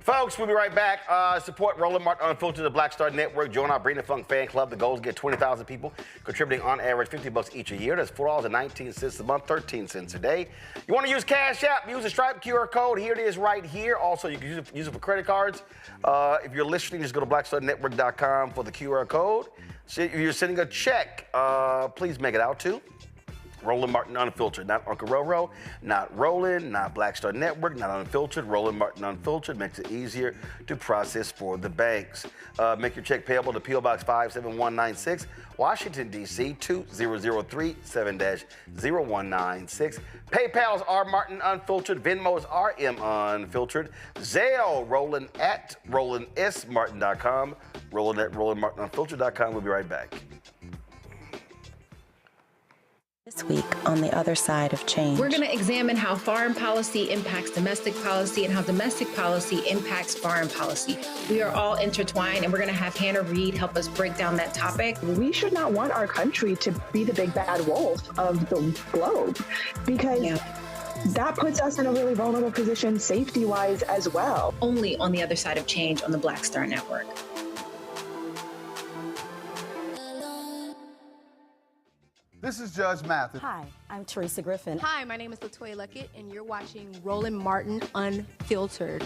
Folks, we'll be right back. Support Roland Martin Unfiltered, the Black Star Network. Join our Bring the Funk fan club. The goal is to get 20,000 people contributing on average $50 each a year. That's $4.19 a month, 13 cents a day. You want to use Cash App? Use the Stripe QR code. Here it is right here. Also, you can use it for credit cards. If you're listening, just go to blackstarnetwork.com for the QR code. So if you're sending a check, please make it out to Roland Martin Unfiltered, not Uncle Roro, not Roland, not Black Star Network, not Unfiltered. Roland Martin Unfiltered makes it easier to process for the banks. Make your check payable to P.O. Box 57196, Washington, D.C. 20037 7-0196. PayPal's R Martin Unfiltered. Venmo's RM Unfiltered. Zelle, Roland at RolandSMartin.com. Roland at RolandMartinUnfiltered.com. We'll be right back. This week on The Other Side of Change. We're going to examine how foreign policy impacts domestic policy and how domestic policy impacts foreign policy. We are all intertwined, and we're going to have Hannah Reid help us break down that topic. We should not want our country to be the big bad wolf of the globe, because that puts us in a really vulnerable position safety-wise as well. Only on The Other Side of Change on the Black Star Network. this is Judge Mathis. Hi, I'm Teresa Griffin. Hi, my name is Latoya Luckett, and you're watching Roland Martin Unfiltered.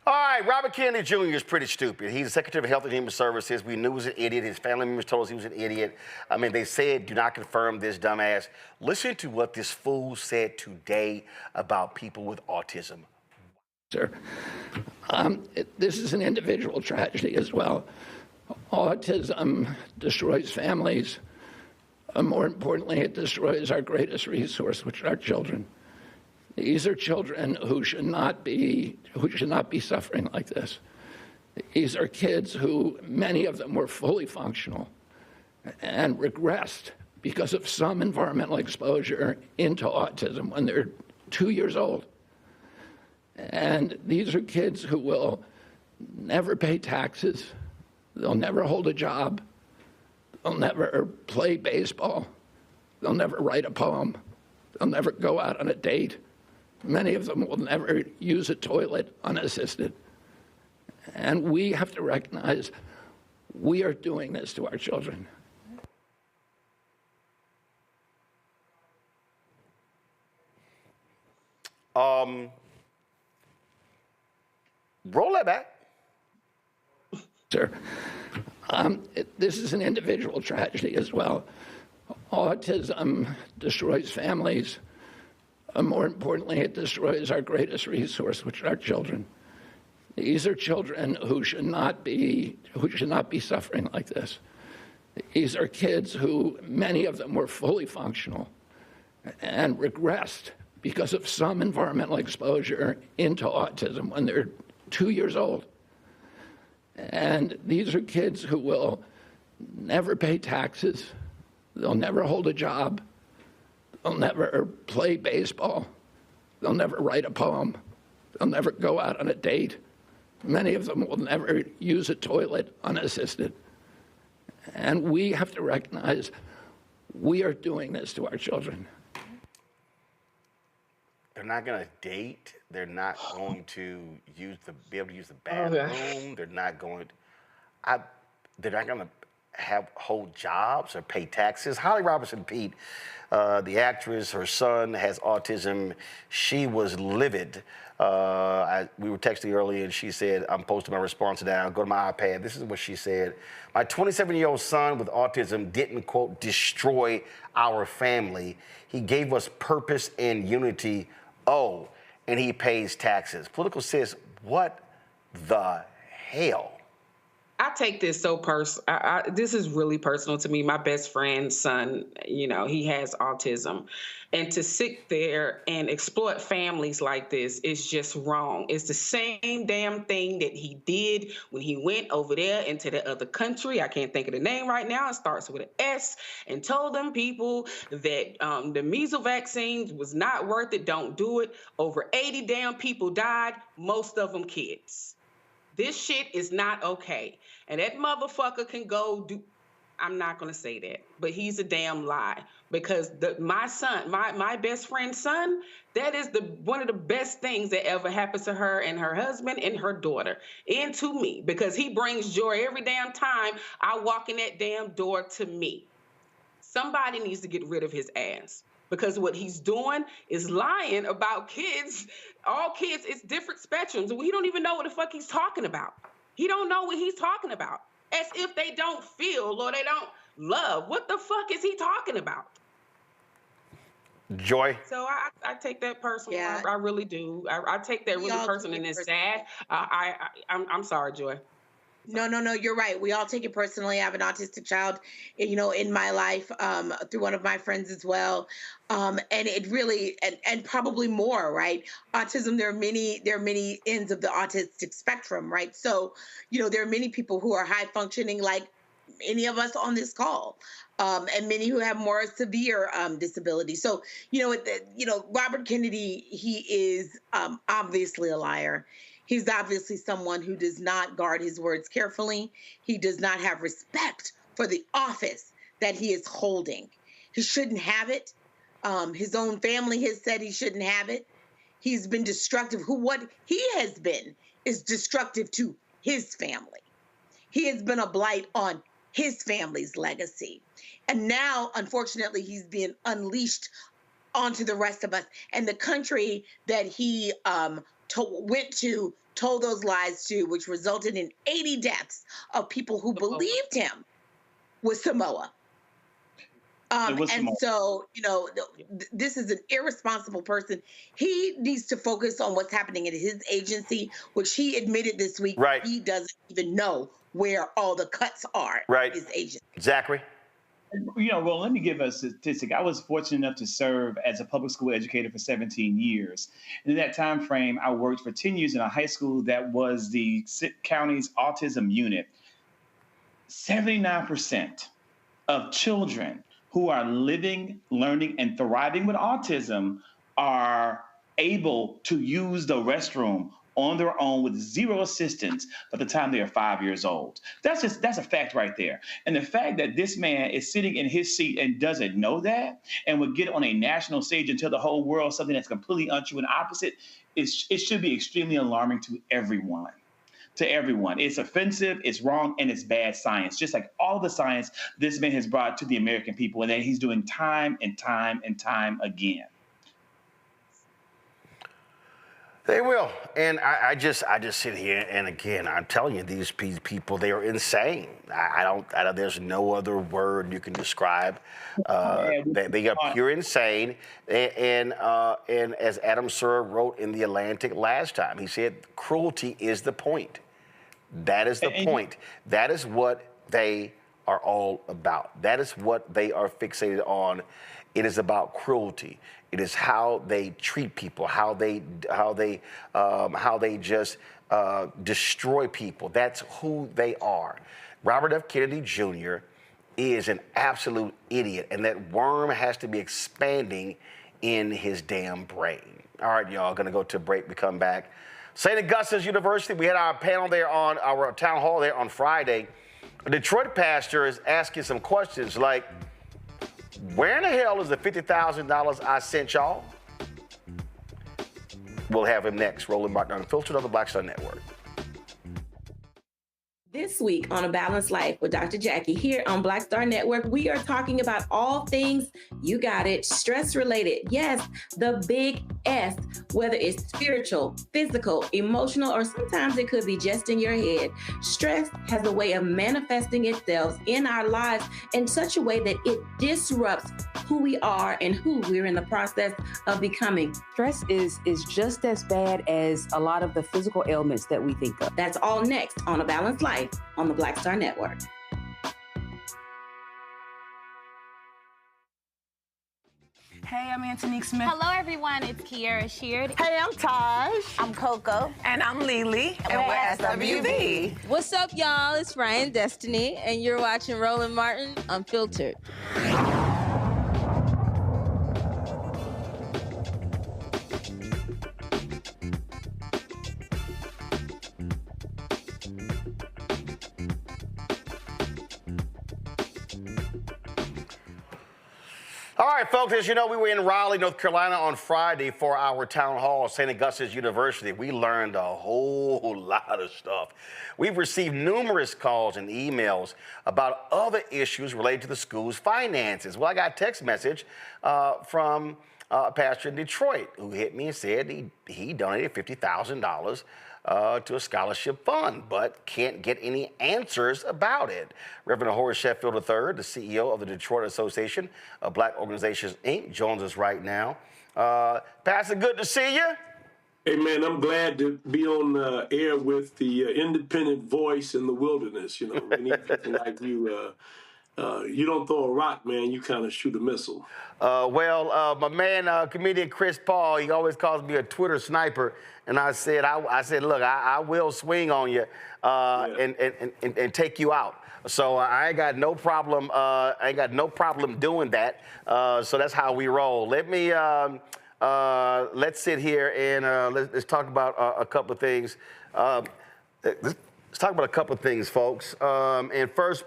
All right, Robert Kennedy Jr. is pretty stupid. He's the Secretary of Health and Human Services. We knew he was an idiot. His family members told us he was an idiot. I mean, they said, do not confirm this dumbass. Listen to what this fool said today about people with autism. Sir, this is an individual tragedy as well. Autism destroys families. More importantly, it destroys our greatest resource, which are our children. These are children who should not be suffering like this. These are kids who, many of them were fully functional and regressed because of some environmental exposure into autism when they're 2 years old. And these are kids who will never pay taxes. They'll never hold a job. They'll never play baseball. They'll never write a poem. They'll never go out on a date. Many of them will never use a toilet unassisted. And we have to recognize we are doing this to our children. Roll that back. Sir, this is an individual tragedy as well. Autism destroys families. More importantly, it destroys our greatest resource, which are our children. These are children who should not be suffering like this. These are kids who, many of them were fully functional and regressed because of some environmental exposure into autism when they're 2 years old. And these are kids who will never pay taxes. They'll never hold a job. They'll never play baseball. They'll never write a poem. They'll never go out on a date. Many of them will never use a toilet unassisted. And we have to recognize we are doing this to our children. They're not going to date. They're not going to be able to use the bathroom. They're not going to hold jobs or pay taxes. Holly Robinson Pete, the actress, her son has autism. She was livid. We were texting earlier, and she said, I'm posting my response now. Go to my iPad. This is what she said. My 27-year-old son with autism didn't, quote, destroy our family. He gave us purpose and unity. Oh, and he pays taxes. Political says, what the hell? I take this so personal. This is really personal to me. My best friend's son, he has autism. And to sit there and exploit families like this is just wrong. It's the same damn thing that he did when he went over there into the other country. I can't think of the name right now. It starts with an S. And told them people that the measles vaccine was not worth it. Don't do it. Over 80 damn people died, most of them kids. This shit is not okay. And that motherfucker can go do, I'm not going to say that, but he's a damn lie. Because my son, my best friend's son, that is one of the best things that ever happens to her and her husband and her daughter. And to me, because he brings joy every damn time I walk in that damn door to me. Somebody needs to get rid of his ass. Because what he's doing is lying about kids. All kids, it's different spectrums. We don't even know what the fuck he's talking about. He don't know what he's talking about. As if they don't feel or they don't love. What the fuck is he talking about? Joy. So I take that personal. Yeah. I really do. I take that really personal, and it's sad. I'm sorry, Joy. No, you're right. We all take it personally. I have an autistic child, in my life, through one of my friends as well. And it really, and probably more, right? Autism, there are many ends of the autistic spectrum, right? So, there are many people who are high functioning, like any of us on this call, and many who have more severe disability. So, Robert Kennedy, he is obviously a liar. He's obviously someone who does not guard his words carefully. He does not have respect for the office that he is holding. He shouldn't have it. His own family has said he shouldn't have it. He's been destructive. What he has been is destructive to his family. He has been a blight on his family's legacy. And now, unfortunately, he's being unleashed onto the rest of us. And the country that he told those lies to, which resulted in 80 deaths of people who believed him, was Samoa. So, this is an irresponsible person. He needs to focus on what's happening in his agency, which he admitted this week. Right. He doesn't even know where all the cuts are. Right. In his agency. Zachary? Well, let me give a statistic. I was fortunate enough to serve as a public school educator for 17 years. And in that time frame, I worked for 10 years in a high school that was the county's autism unit. 79% of children who are living, learning, and thriving with autism are able to use the restroom on their own with zero assistance by the time they are 5 years old. That's a fact right there. And the fact that this man is sitting in his seat and doesn't know that and would get on a national stage and tell the whole world something that's completely untrue and opposite, it should be extremely alarming to everyone. It's offensive, it's wrong, and it's bad science. Just like all the science this man has brought to the American people, and that he's doing time and time and time again. They will. And I just sit here, and again, I'm telling you, these people, they are insane. I don't there's no other word you can describe. They are pure insane. And as Adam Sir wrote in The Atlantic last time, he said, cruelty is the point. That is the point. That is what they are all about. That is what they are fixated on. It is about cruelty. It is how they treat people, how they just destroy people. That's who they are. Robert F. Kennedy Jr. is an absolute idiot, and that worm has to be expanding in his damn brain. All right, y'all, gonna go to a break. We come back. St. Augustine's University, we had our panel there on our town hall there on Friday. A Detroit pastor is asking some questions like, where in the hell is the $50,000 I sent y'all? We'll have him next. Roland Martin Unfiltered on the Black Star Network. This week on A Balanced Life with Dr. Jackie here on Black Star Network, we are talking about all things, you got it, stress related. Yes, the big S, whether it's spiritual, physical, emotional, or sometimes it could be just in your head. Stress has a way of manifesting itself in our lives in such a way that it disrupts who we are and who we're in the process of becoming. Stress is just as bad as a lot of the physical ailments that we think of. That's all next on A Balanced Life on the Black Star Network. Hey, I'm Antonique Smith. Hello, everyone. It's Kiara Sheard. Hey, I'm Taj. I'm Coco. And I'm Lily. And we're SWV. What's up, y'all? It's Ryan Destiny, and you're watching Roland Martin Unfiltered. All right, folks, as you know, we were in Raleigh, North Carolina on Friday for our town hall at St. Augustine's University. We learned a whole lot of stuff. We've received numerous calls and emails about other issues related to the school's finances. Well, I got a text message from a pastor in Detroit who hit me and said he donated $50,000 to a scholarship fund, but can't get any answers about it. Reverend Horace Sheffield III, the CEO of the Detroit Association of Black Organizations, Inc., joins us right now. Pastor, good to see you. Hey, man, I'm glad to be on air with the independent voice in the wilderness. You know, we need people like you. You don't throw a rock, man. You kind of shoot a missile. My man, comedian Chris Paul, he always calls me a Twitter sniper. And I said, look, I will swing on you and take you out. So I ain't got no problem. Doing that. So that's how we roll. Let me Let's sit here and let's talk about a couple of things. Let's talk about a couple of things, folks. And first,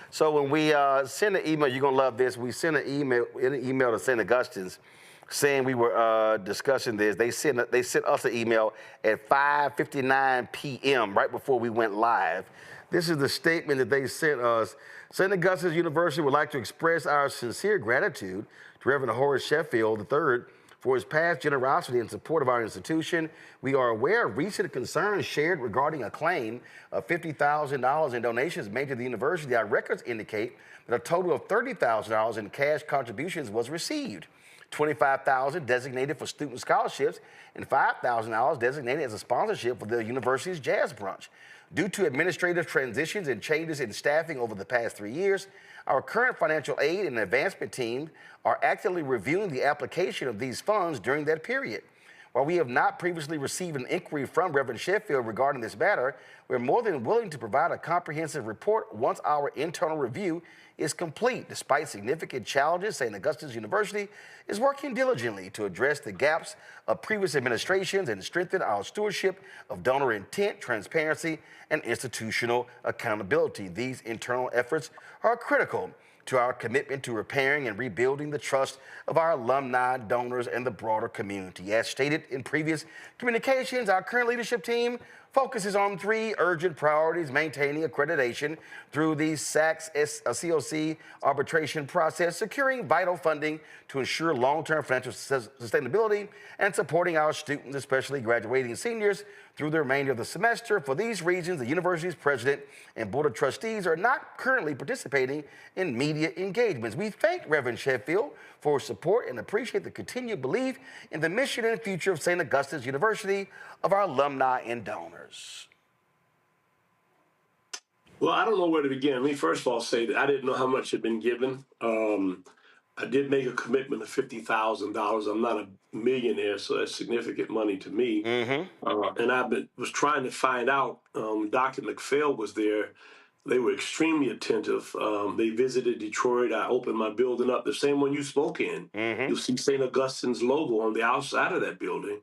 so when we send an email, you're gonna love this. We sent an email to St. Augustine's saying we were discussing this. They sent us an email at 5:59 p.m. right before we went live. This is the statement that they sent us. St. Augustine's University would like to express our sincere gratitude to Reverend Horace Sheffield III for his past generosity in support of our institution. We are aware of recent concerns shared regarding a claim of $50,000 in donations made to the university. Our records indicate that a total of $30,000 in cash contributions was received. $25,000 designated for student scholarships and $5,000 designated as a sponsorship for the university's jazz brunch. Due to administrative transitions and changes in staffing over the past 3 years, our current financial aid and advancement team are actively reviewing the application of these funds during that period. While we have not previously received an inquiry from Reverend Sheffield regarding this matter, we're more than willing to provide a comprehensive report once our internal review is complete. Despite significant challenges, St. Augustine's University is working diligently to address the gaps of previous administrations and strengthen our stewardship of donor intent, transparency, and institutional accountability. These internal efforts are critical to our commitment to repairing and rebuilding the trust of our alumni, donors, and the broader community. As stated in previous communications, our current leadership team focuses on 3 urgent priorities: maintaining accreditation through the SACS COC arbitration process, securing vital funding to ensure long-term financial sustainability, and supporting our students, especially graduating seniors, through the remainder of the semester. For these reasons, the university's president and board of trustees are not currently participating in media engagements. We thank Reverend Sheffield for his support and appreciate the continued belief in the mission and future of St. Augustine's University, of our alumni and donors. Well, I don't know where to begin. Let me first of all say that I didn't know how much had been given. I did make a commitment of $50,000. I'm not a millionaire, so that's significant money to me. And I was trying to find out. Dr. McPhail was there. They were extremely attentive. They visited Detroit. I opened my building up, the same one you spoke in. You'll see St. Augustine's logo on the outside of that building,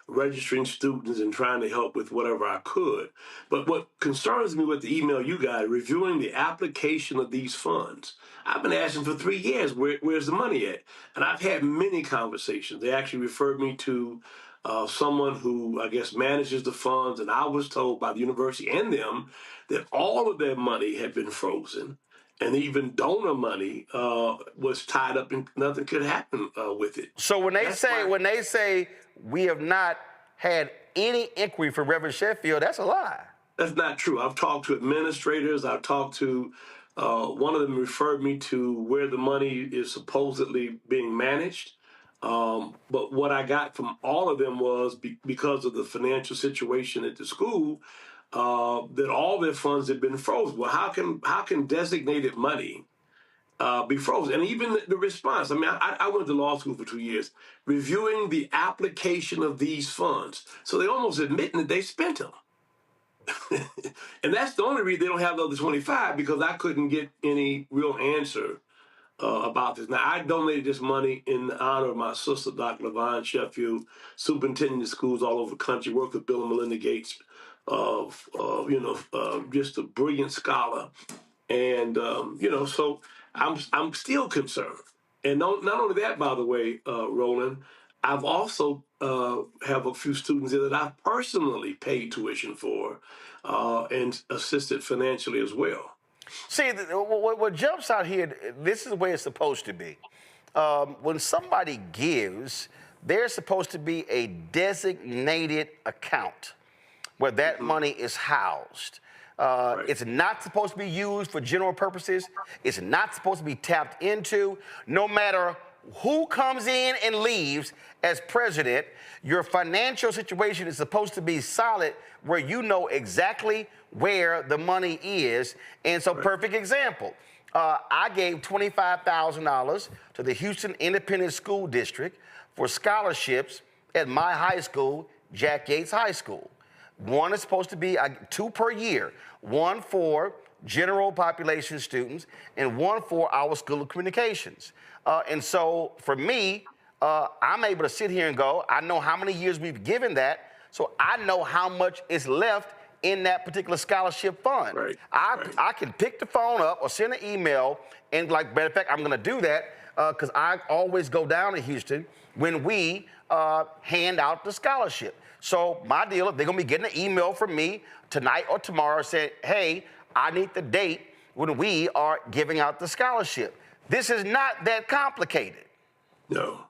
registering students and trying to help with whatever I could. But what concerns me with the email you got, reviewing the application of these funds, I've been asking for 3 years, where's the money at? And I've had many conversations. They actually referred me to someone who, I guess, manages the funds, and I was told by the university and them that all of their money had been frozen, and even donor money was tied up and nothing could happen with it. So when they say we have not had any inquiry for Reverend Sheffield, that's a lie. That's not true. I've talked to administrators. I've talked to one of them referred me to where the money is supposedly being managed. But what I got from all of them was because of the financial situation at the school, that all their funds had been frozen. Well, how can designated money be frozen? And even the response, I mean, I went to law school for 2 years, reviewing the application of these funds. So they almost admitting that they spent them. And that's the only reason they don't have the other 25, because I couldn't get any real answer about this. Now, I donated this money in honor of my sister, Dr. LaVon Sheffield, superintendent of schools all over the country, worked with Bill and Melinda Gates, just a brilliant scholar. And, so I'm still concerned. And not only that, by the way, Roland, I've also have a few students there that I've personally paid tuition for and assisted financially as well. See, what jumps out here, this is the way it's supposed to be. When somebody gives, there's supposed to be a designated account where that money is housed. It's not supposed to be used for general purposes. It's not supposed to be tapped into. No matter who comes in and leaves as president, your financial situation is supposed to be solid, where you know exactly where the money is. And so, perfect example, I gave $25,000 to the Houston Independent School District for scholarships at my high school, Jack Yates High School. One is supposed to be 2 per year, one for general population students and one for our School of Communications. And so for me, I'm able to sit here and go, I know how many years we've given that, so I know how much is left in that particular scholarship fund. Right. I can pick the phone up or send an email, and like, matter of fact, I'm going to do that because I always go down to Houston when we hand out the scholarship. So my deal, they're going to be getting an email from me tonight or tomorrow saying, hey, I need the date when we are giving out the scholarship. This is not that complicated. No.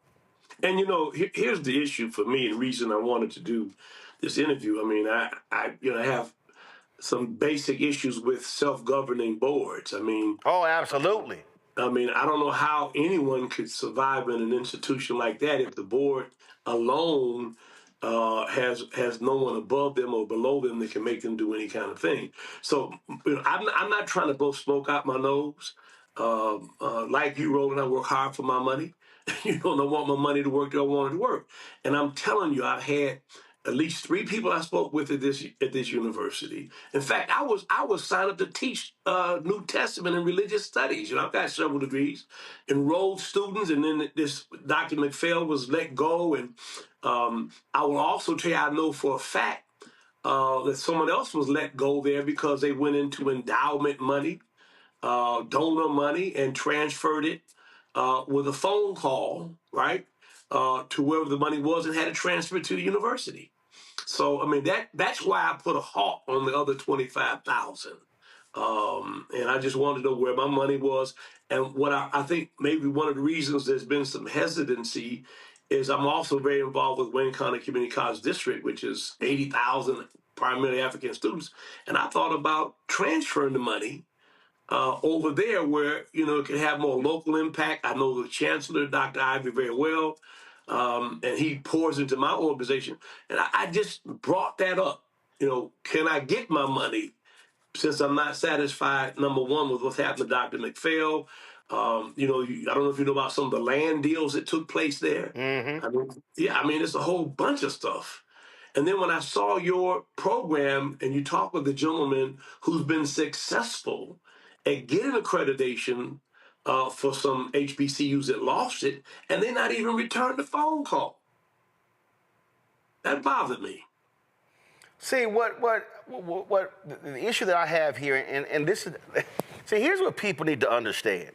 And, you know, here's the issue for me and reason I wanted to do this interview. I mean, I have some basic issues with self-governing boards. I mean. Oh, absolutely. I mean, I don't know how anyone could survive in an institution like that if the board alone has no one above them or below them that can make them do any kind of thing. So, you know, I'm not trying to blow smoke out my nose. Like you, Roland, I work hard for my money. You know, I want my money to work the way I want it to work. And I'm telling you, I've had at least 3 people I spoke with at this university. In fact, I was signed up to teach New Testament and religious studies. You know, I've got several degrees, enrolled students, and then this Dr. McPhail was let go. And I will also tell you, I know for a fact that someone else was let go there because they went into endowment money, donor money, and transferred it with a phone call, right? To wherever the money was and had it transferred to the university. So, I mean, that's why I put a halt on the other 25,000. And I just wanted to know where my money was. And what I think maybe one of the reasons there's been some hesitancy is I'm also very involved with Wayne County Community College District, which is 80,000 primarily African students. And I thought about transferring the money over there where, you know, it can have more local impact. I know the chancellor, Dr. Ivey, very well, and he pours into my organization. And I just brought that up. You know, can I get my money since I'm not satisfied, number one, with what's happened to Dr. McPhail? You know, I don't know if you know about some of the land deals that took place there. Mm-hmm. I mean, it's a whole bunch of stuff. And then when I saw your program and you talk with the gentleman who's been successful at getting accreditation for some HBCUs that lost it, and they not even returned the phone call. That bothered me. See, what the issue that I have here, and this is, see, here's what people need to understand.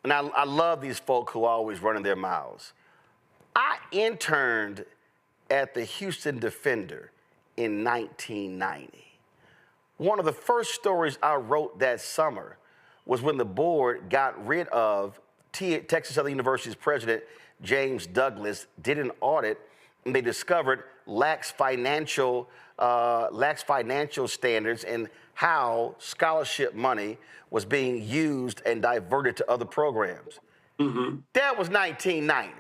And I love these folk who are always running their mouths. I interned at the Houston Defender in 1990. One of the first stories I wrote that summer was when the board got rid of Texas Southern University's president, James Douglas, did an audit, and they discovered lax financial standards and how scholarship money was being used and diverted to other programs. Mm-hmm. That was 1990.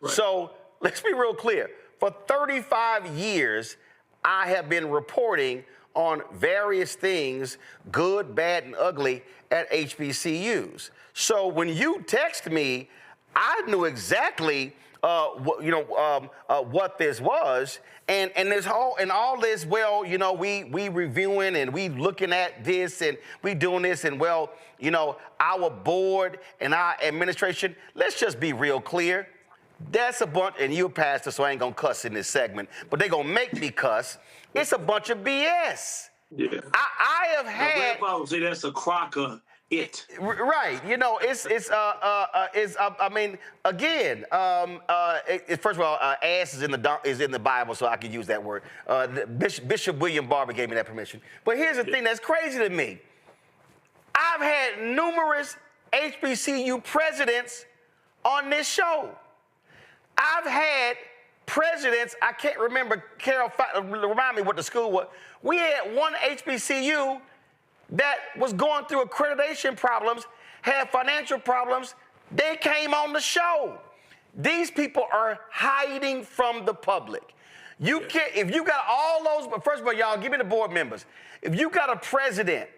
Right. So let's be real clear. For 35 years, I have been reporting on various things, good, bad, and ugly, at HBCUs. So when you text me, I knew exactly what this was, and all this. Well, you know, we reviewing and we looking at this and we doing this, and well, you know, our board and our administration. Let's just be real clear. That's a bunch, and you a pastor, so I ain't gonna cuss in this segment, but they gonna make me cuss. It's a bunch of BS. Yeah. I have had. I would say that's a crocker. Right. You know, I mean, again, first of all, ass is in the Bible, so I can use that word. Bishop William Barber gave me that permission. But here's the thing that's crazy to me. I've had numerous HBCU presidents on this show. I've had presidents, I can't remember, Carol, remind me what the school was. We had one HBCU that was going through accreditation problems, had financial problems. They came on the show. These people are hiding from the public. You can't, if you got all those, but first of all, y'all, give me the board members. If you got a president,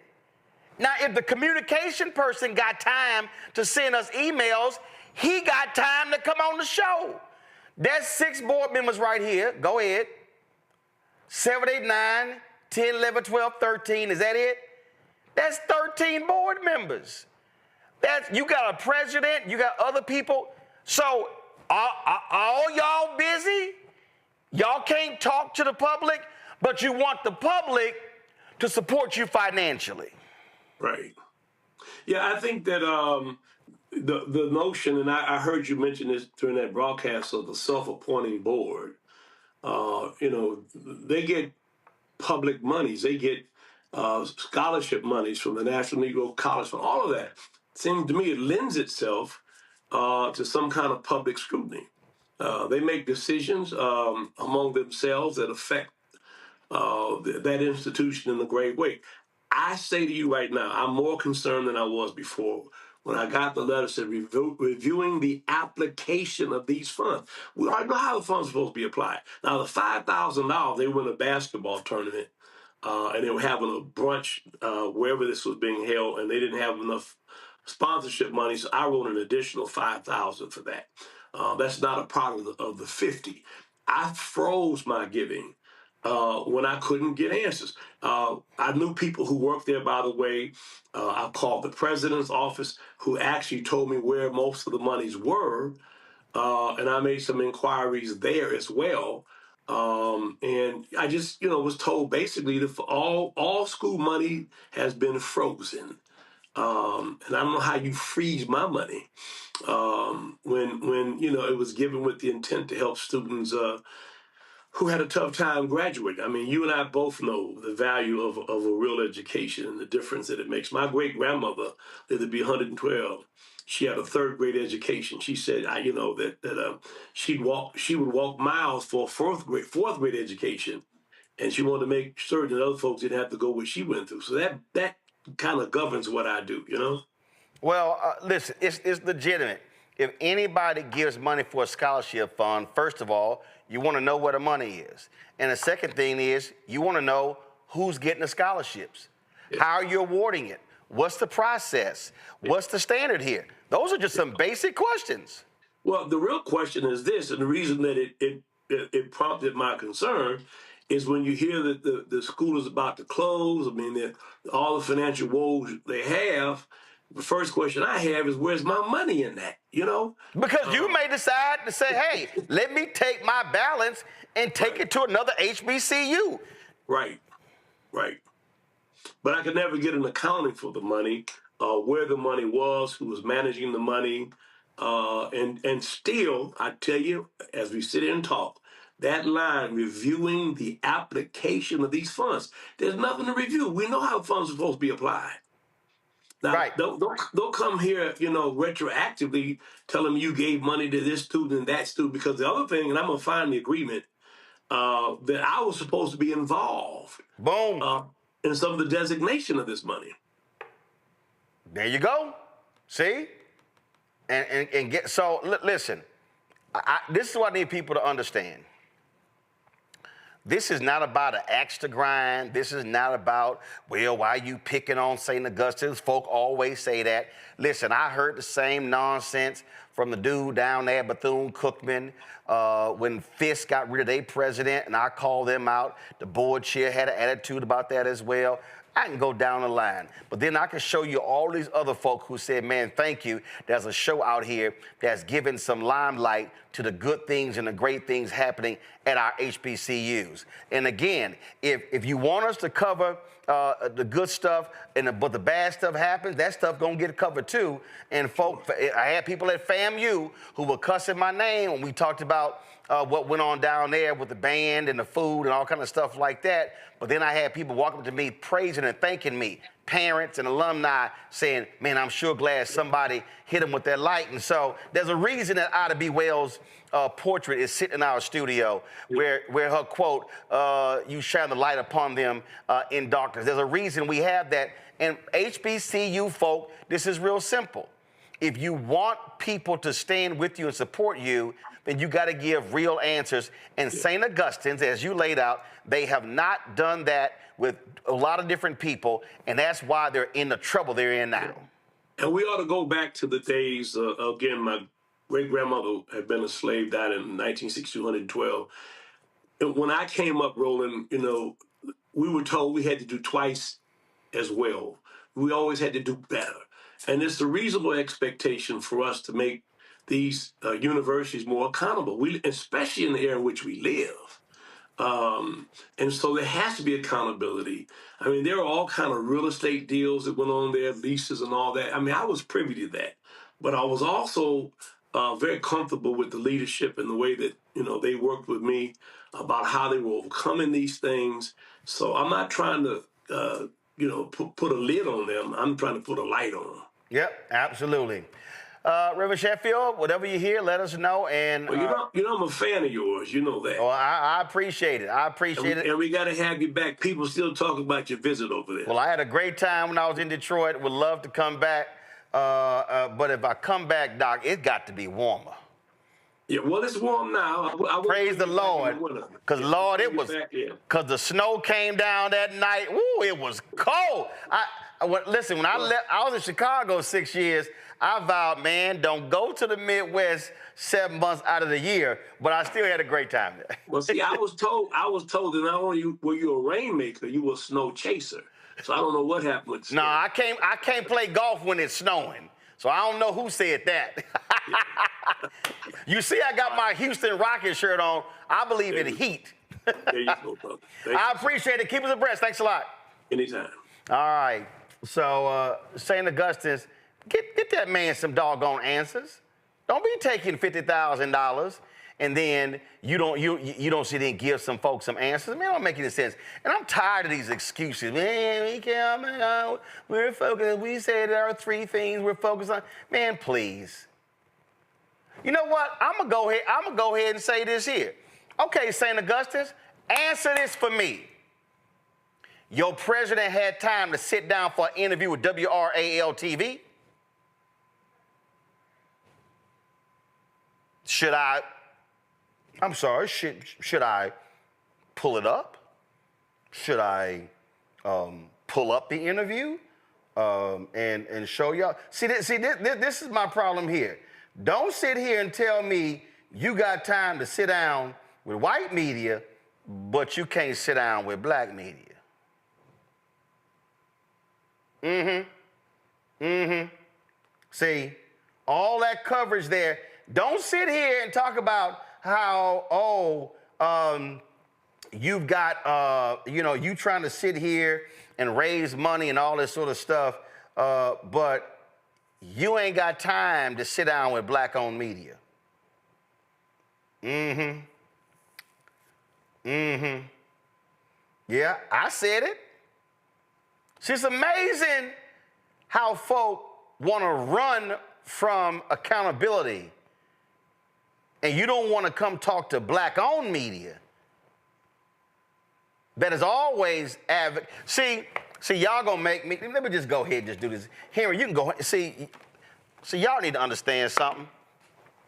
now if the communication person got time to send us emails, he got time to come on the show. That's 6 board members right here. Go ahead. 7, 8, 9, 10, 11, 12, 13. Is that it? That's 13 board members. You got a president, you got other people. So All y'all busy? Y'all can't talk to the public, but you want the public to support you financially. Right. Yeah, I think that the notion, and I heard you mention this during that broadcast of the self-appointing board. They get public monies. They get scholarship monies from the National Negro College Fund. All of that seems to me it lends itself to some kind of public scrutiny. They make decisions among themselves that affect that institution in a great way. I say to you right now, I'm more concerned than I was before when I got the letter said reviewing the application of these funds. We already know how the funds are supposed to be applied. Now, the $5,000, they won a basketball tournament, and they were having a brunch wherever this was being held, and they didn't have enough sponsorship money, so I wrote an additional $5,000 for that. That's not a part of the 50. I froze my giving when I couldn't get answers. I knew people who worked there, by the way. I called the president's office, who actually told me where most of the monies were, and I made some inquiries there as well. And I just, was told basically that all school money has been frozen. And I don't know how you freeze my money when it was given with the intent to help students who had a tough time graduating. I mean, you and I both know the value of a real education and the difference that it makes. My great-grandmother lived to be 112. She had a third-grade education. She said, that she would walk miles for a fourth grade education, and she wanted to make certain that other folks didn't have to go where she went through. So that kind of governs what I do, Well, listen, it's legitimate. If anybody gives money for a scholarship fund, first of all, you want to know where the money is. And the second thing is you want to know who's getting the scholarships. Yeah. How are you awarding it? What's the process? Yeah. What's the standard here? Those are just some basic questions. Well, the real question is this, and the reason that it prompted my concern is when you hear that the school is about to close. I mean, all the financial woes they have. The first question I have is, where's my money in that, Because you may decide to say, hey, let me take my balance and take it to another HBCU. Right. But I could never get an accounting for the money, where the money was, who was managing the money. And still, I tell you, as we sit here and talk, that line, reviewing the application of these funds, there's nothing to review. We know how funds are supposed to be applied. Now, right. Don't come here, retroactively tell them you gave money to this student and that student, because the other thing, and I'm going to find the agreement, that I was supposed to be involved. Boom. In some of the designation of this money. There you go. See? And get, so listen, this is what I need people to understand. This is not about an axe to grind. This is not about, well, why you picking on St. Augustine? Folk always say that. Listen, I heard the same nonsense from the dude down there, Bethune-Cookman, when Fisk got rid of their president, and I called them out. The board chair had an attitude about that as well. I can go down the line. But then I can show you all these other folk who said, man, thank you. There's a show out here that's giving some limelight to the good things and the great things happening at our HBCUs. And again, if you want us to cover the good stuff, but the bad stuff happens, that stuff gonna get covered too. And folk, I had people at FAMU who were cussing my name when we talked about what went on down there with the band and the food and all kind of stuff like that. But then I had people walking up to me praising and thanking me, parents and alumni saying, man, I'm sure glad somebody hit them with that light. And so there's a reason that Ida B. Wells' portrait is sitting in our studio where her quote, you shine the light upon them in darkness. There's a reason we have that. And HBCU folk, this is real simple. If you want people to stand with you and support you, then you got to give real answers. And St. Augustine's, as you laid out, they have not done that with a lot of different people, and that's why they're in the trouble they're in now. And we ought to go back to the days, again, my great-grandmother had been a slave, died in 1962, 112. And when I came up, Roland, we were told we had to do twice as well. We always had to do better. And it's a reasonable expectation for us to make these universities more accountable. Especially in the era in which we live. And so there has to be accountability. I mean, there are all kind of real estate deals that went on there, leases and all that. I mean, I was privy to that, but I was also very comfortable with the leadership and the way that, they worked with me about how they were overcoming these things. So I'm not trying to, put a lid on them. I'm trying to put a light on them. Yep, absolutely. Reverend Sheffield, whatever you hear, let us know. And well, I'm a fan of yours. You know that. Oh, I appreciate it. I appreciate it. And we got to have you back. People still talk about your visit over there. Well, I had a great time when I was in Detroit. Would love to come back. But if I come back, Doc, it's got to be warmer. Yeah, well, it's warm now. Praise the Lord. Because, Lord, it was, because the snow came down that night. Ooh, it was cold. Listen, when I was in Chicago 6 years, I vowed, man, don't go to the Midwest 7 months out of the year, but I still had a great time there. Well, see, I was told that not only were you a rainmaker, you were a snow chaser. So I don't know what happened with snow. No, I can't play golf when it's snowing. So I don't know who said that. You see, I got my Houston Rockets shirt on. I believe in heat. There you go, brother. I appreciate it. Keep us abreast. Thanks a lot. Anytime. All right. So, St. Augustine's, get that man some doggone answers. Don't be taking $50,000 and then you don't sit there and give some folks some answers. Man, it don't make any sense. And I'm tired of these excuses. Man, we're focused. We say there are 3 things we're focused on. Man, please. You know what? I'm gonna go ahead and say this here. Okay, St. Augustine's, answer this for me. Your president had time to sit down for an interview with WRAL-TV? Should I pull it up? Should I pull up the interview and show y'all? See, this is my problem here. Don't sit here and tell me you got time to sit down with white media, but you can't sit down with black media. See, all that coverage there. Don't sit here and talk about how, you've got, you trying to sit here and raise money and all this sort of stuff, but you ain't got time to sit down with black-owned media. Yeah, I said it. See, it's amazing how folk want to run from accountability and you don't want to come talk to black-owned media that is always See, y'all gonna make me, let me just go ahead and just do this. Henry, you can go, see, y'all need to understand something.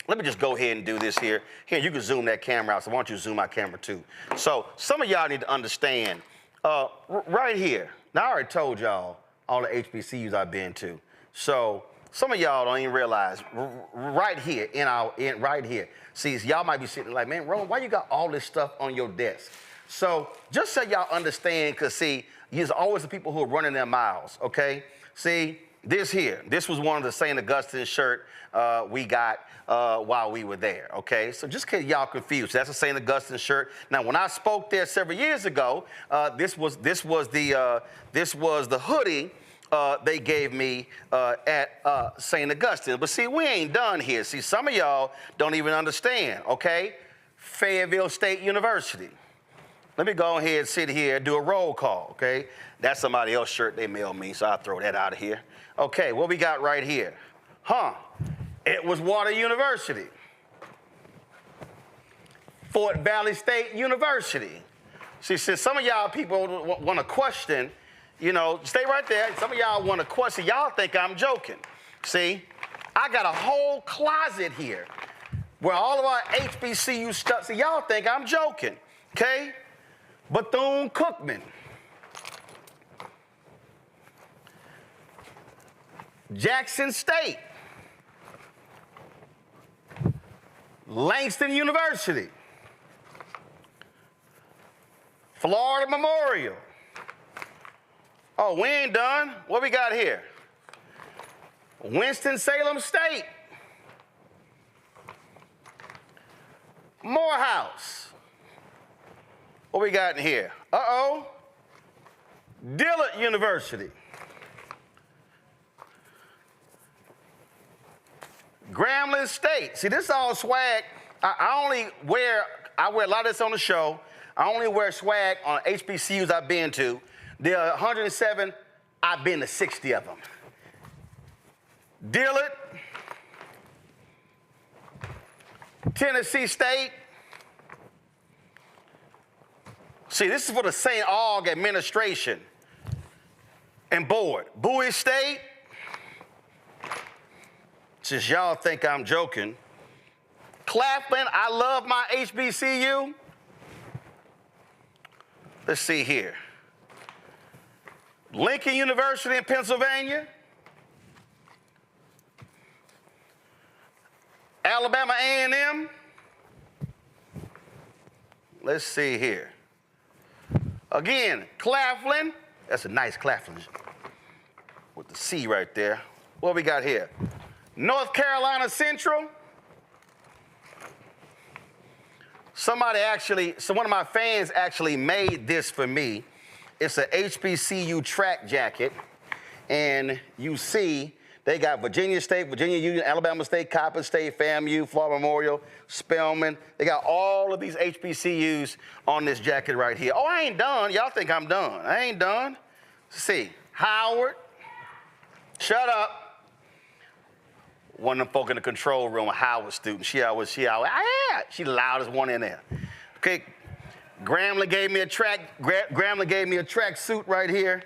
Let me just go ahead and do this here. Here, you can zoom that camera out, so why don't you zoom my camera too? So some of y'all need to understand, right here, now I already told y'all all the HBCUs I've been to. So some of y'all don't even realize, right here, right here. See, y'all might be sitting like, man, Roland, why you got all this stuff on your desk? So just so y'all understand, because see, there's always the people who are running their mouths, okay? See, this was one of the St. Augustine shirt we got while we were there, okay? So just in case y'all confused, that's a St. Augustine shirt. Now, when I spoke there several years ago, this was the hoodie they gave me at St. Augustine. But see, we ain't done here. See, some of y'all don't even understand, okay? Fayetteville State University. Let me go ahead and sit here and do a roll call, okay? That's somebody else's shirt they mailed me, so I'll throw that out of here. Okay, what we got right here? It was Water University. Fort Valley State University. See, since some of y'all people want to question, stay right there. Some of y'all want to question. Y'all think I'm joking. See, I got a whole closet here where all of our HBCU stuff. See, y'all think I'm joking, okay? Bethune-Cookman. Jackson State. Langston University. Florida Memorial. Oh, we ain't done. What we got here? Winston-Salem State. Morehouse. What we got in here? Uh-oh. Dillard University. Grambling State. See, this is all swag. I wear a lot of this on the show. I only wear swag on HBCUs I've been to. There are 107. I've been to 60 of them. Dillard. Tennessee State. See, this is for the St. Aug administration and board. Bowie State. Since y'all think I'm joking. Claflin, I love my HBCU. Let's see here. Lincoln University in Pennsylvania. Alabama A&M. Let's see here. Again, Claflin. That's a nice Claflin with the C right there. What we got here? North Carolina Central. One of my fans actually made this for me. It's a HBCU track jacket. And you see, they got Virginia State, Virginia Union, Alabama State, Coppin State, FAMU, Florida Memorial, Spelman. They got all of these HBCUs on this jacket right here. Oh, I ain't done. Y'all think I'm done. I ain't done. Let's see. Howard. Shut up. One of them folk in the control room, a Howard student. She the loudest one in there. Okay. Grambling gave me a track suit right here.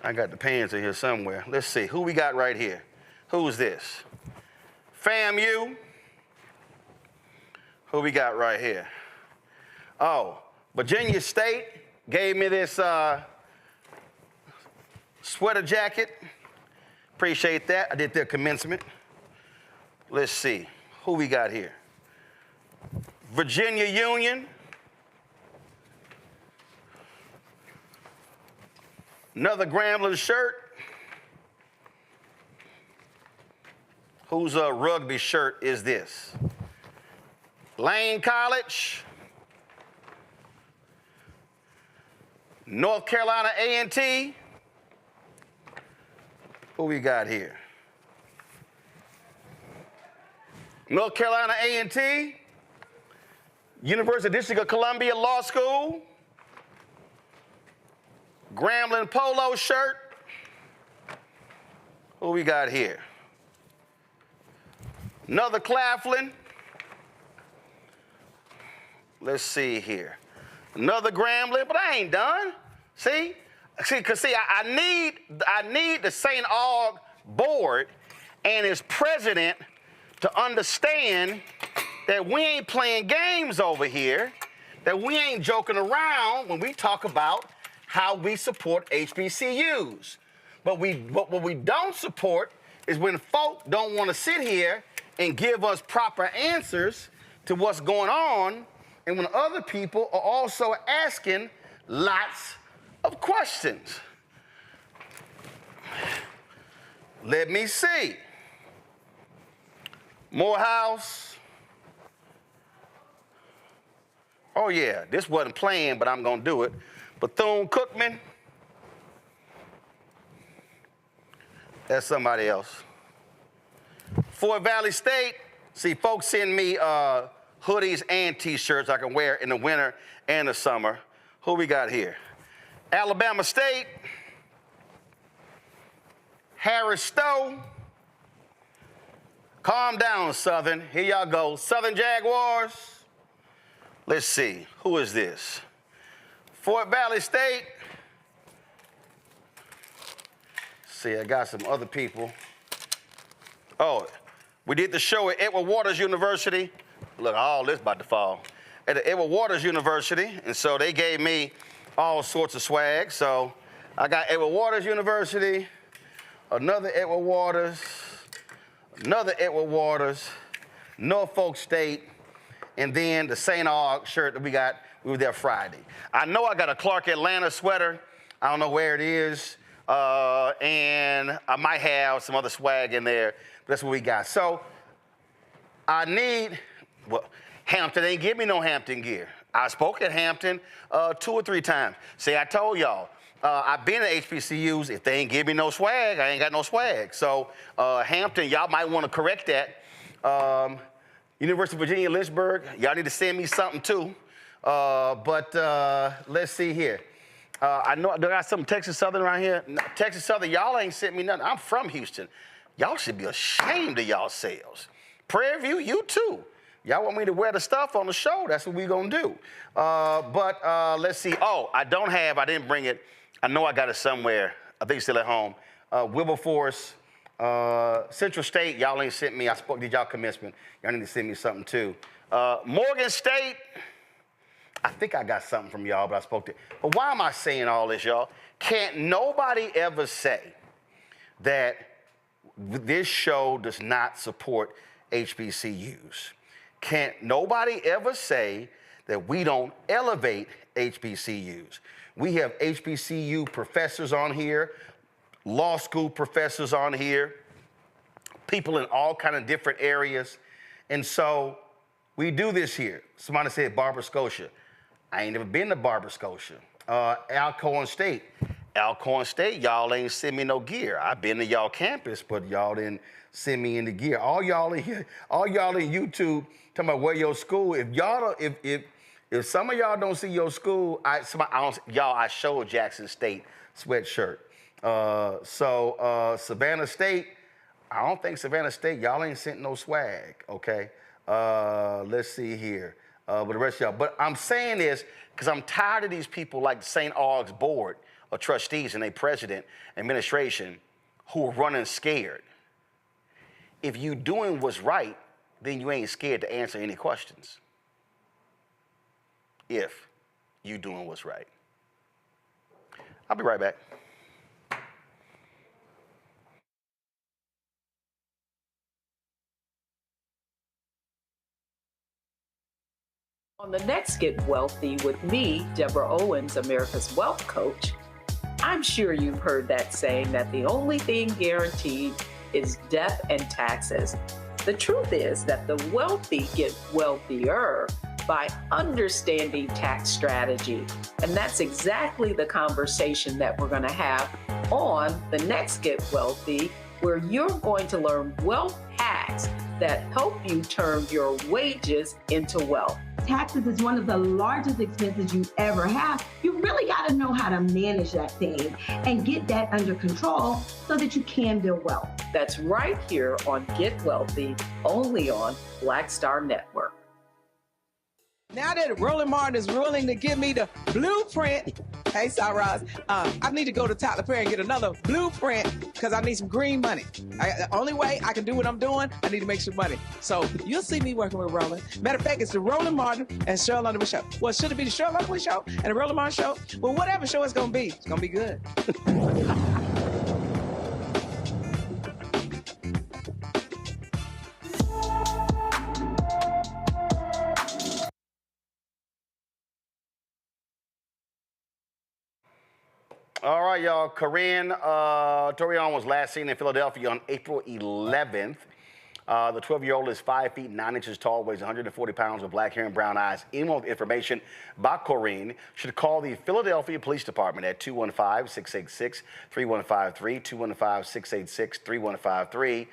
I got the pants in here somewhere. Let's see, who we got right here? Who's this? FAMU. Who we got right here? Oh, Virginia State gave me this sweater jacket. Appreciate that. I did their commencement. Let's see, who we got here? Virginia Union. Another Grambling shirt. Whose rugby shirt is this? Lane College. North Carolina A&T. Who we got here? North Carolina A&T. University District of Columbia Law School. Grambling polo shirt. Who we got here? Another Claflin. Let's see here. Another Grambling, but I ain't done. See, I need the St. Aug board and its president to understand that we ain't playing games over here, that we ain't joking around when we talk about how we support HBCUs. But what we don't support is when folk don't want to sit here and give us proper answers to what's going on, and when other people are also asking lots of questions. Let me see. Morehouse. Oh yeah, this wasn't planned, but I'm gonna do it. Bethune-Cookman. That's somebody else. Fort Valley State. See, folks send me hoodies and t-shirts I can wear in the winter and the summer. Who we got here? Alabama State. Harris Stowe. Calm down, Southern. Here y'all go. Southern Jaguars. Let's see. Who is this? Fort Valley State. See, I got some other people. Oh, we did the show at Edward Waters University. Look, all this about to fall. At the Edward Waters University, and so they gave me all sorts of swag. So I got Edward Waters University, another Edward Waters, another Edward Waters, Norfolk State, and then the St. Aug shirt that we got. We were there Friday. I know I got a Clark Atlanta sweater. I don't know where it is. And I might have some other swag in there. But that's what we got. So I need Well, Hampton ain't give me no Hampton gear. I spoke at Hampton 2 or 3 times. See, I told y'all, I've been at HBCUs. If they ain't give me no swag, I ain't got no swag. So Hampton, y'all might want to correct that. University of Virginia, Lynchburg, y'all need to send me something too. But let's see here. I know they got some Texas Southern around here. Texas Southern, y'all ain't sent me nothing. I'm from Houston. Y'all should be ashamed of y'allselves. Prairie View, you too. Y'all want me to wear the stuff on the show? That's what we gonna do. But let's see. Oh, I didn't bring it. I know I got it somewhere. I think it's still at home. Wilberforce, Central State, y'all ain't sent me. I spoke to y'all commencement. Y'all need to send me something too. Morgan State, I think I got something from y'all, but I spoke to. But why am I saying all this, y'all? Can't nobody ever say that this show does not support HBCUs. Can't nobody ever say that we don't elevate HBCUs. We have HBCU professors on here, law school professors on here, people in all kind of different areas. And so we do this here. Somebody said Barber Scotia. I ain't never been to Barber Scotia. Alcorn State. Alcorn State, y'all ain't send me no gear. I've been to y'all campus, but y'all didn't send me any gear. All y'all in here, all y'all in YouTube talking about where your school. If some of y'all don't see your school, I showed Jackson State sweatshirt. Savannah State, I don't think Savannah State, y'all ain't sent no swag, okay? Let's see here. But the rest of y'all. But I'm saying this because I'm tired of these people like the St. Aug's board of trustees and their president, administration, who are running scared. If you doing what's right, then you ain't scared to answer any questions. If you doing what's right. I'll be right back. On the next Get Wealthy with me, Deborah Owens, America's Wealth Coach, I'm sure you've heard that saying that the only thing guaranteed is death and taxes. The truth is that the wealthy get wealthier by understanding tax strategy. And that's exactly the conversation that we're going to have on the next Get Wealthy, where you're going to learn wealth hacks that help you turn your wages into wealth. Taxes is one of the largest expenses you ever have. You really got to know how to manage that thing and get that under control so that you can build wealth. That's right here on Get Wealthy, only on Black Star Network. Now that Roland Martin is willing to give me the blueprint, hey, Cyrus, I need to go to Tyler Perry and get another blueprint because I need some green money. The only way I can do what I'm doing, I need to make some money. So you'll see me working with Roland. Matter of fact, it's the Roland Martin and Cheryl Underwood show. Well, should it be the Cheryl Underwood show and the Roland Martin show? Well, whatever show it's going to be good. All right, y'all. Corinne Torion was last seen in Philadelphia on April 11th. The 12-year-old is 5 feet 9 inches tall, weighs 140 pounds, with black hair and brown eyes. Anyone with information about Corinne should call the Philadelphia Police Department at 215-686-3153, 215-686-3153.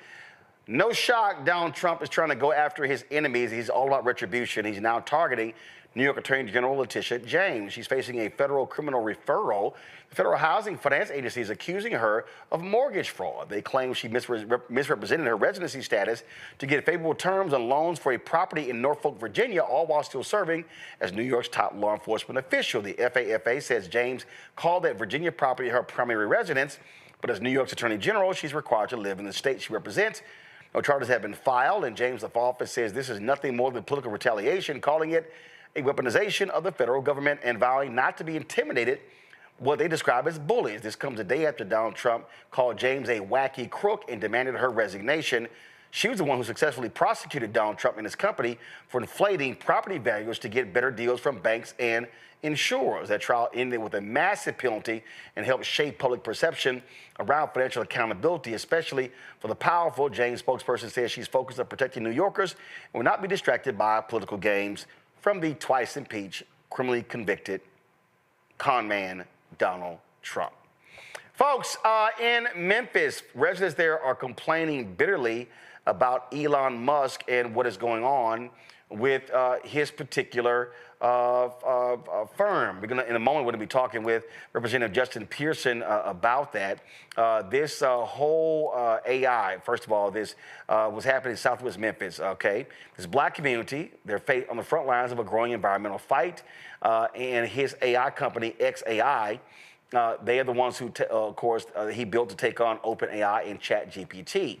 No shock, Donald Trump is trying to go after his enemies. He's all about retribution. He's now targeting New York Attorney General Letitia James. She's facing a federal criminal referral. The Federal Housing Finance Agency is accusing her of mortgage fraud. They claim she misrepresented her residency status to get favorable terms on loans for a property in Norfolk, Virginia, all while still serving as New York's top law enforcement official. The FAFA says James called that Virginia property her primary residence, but as New York's Attorney General, she's required to live in the state she represents. No charges have been filed, and James' office says this is nothing more than political retaliation, calling it a weaponization of the federal government and vowing not to be intimidated, what they describe as bullies. This comes a day after Donald Trump called James a wacky crook and demanded her resignation. She was the one who successfully prosecuted Donald Trump and his company for inflating property values to get better deals from banks and insurers. That trial ended with a massive penalty and helped shape public perception around financial accountability, especially for the powerful. Jane's spokesperson says she's focused on protecting New Yorkers and will not be distracted by political games from the twice impeached, criminally convicted con man Donald Trump. Folks, in Memphis, residents there are complaining bitterly about Elon Musk and what is going on with his particular firm. We're gonna, in a moment, we're gonna be talking with Representative Justin Pearson about that. This whole AI, first of all, this was happening in Southwest Memphis, okay? This black community, they're on the front lines of a growing environmental fight, and his AI company, XAI, they are the ones who, of course, he built to take on OpenAI and ChatGPT.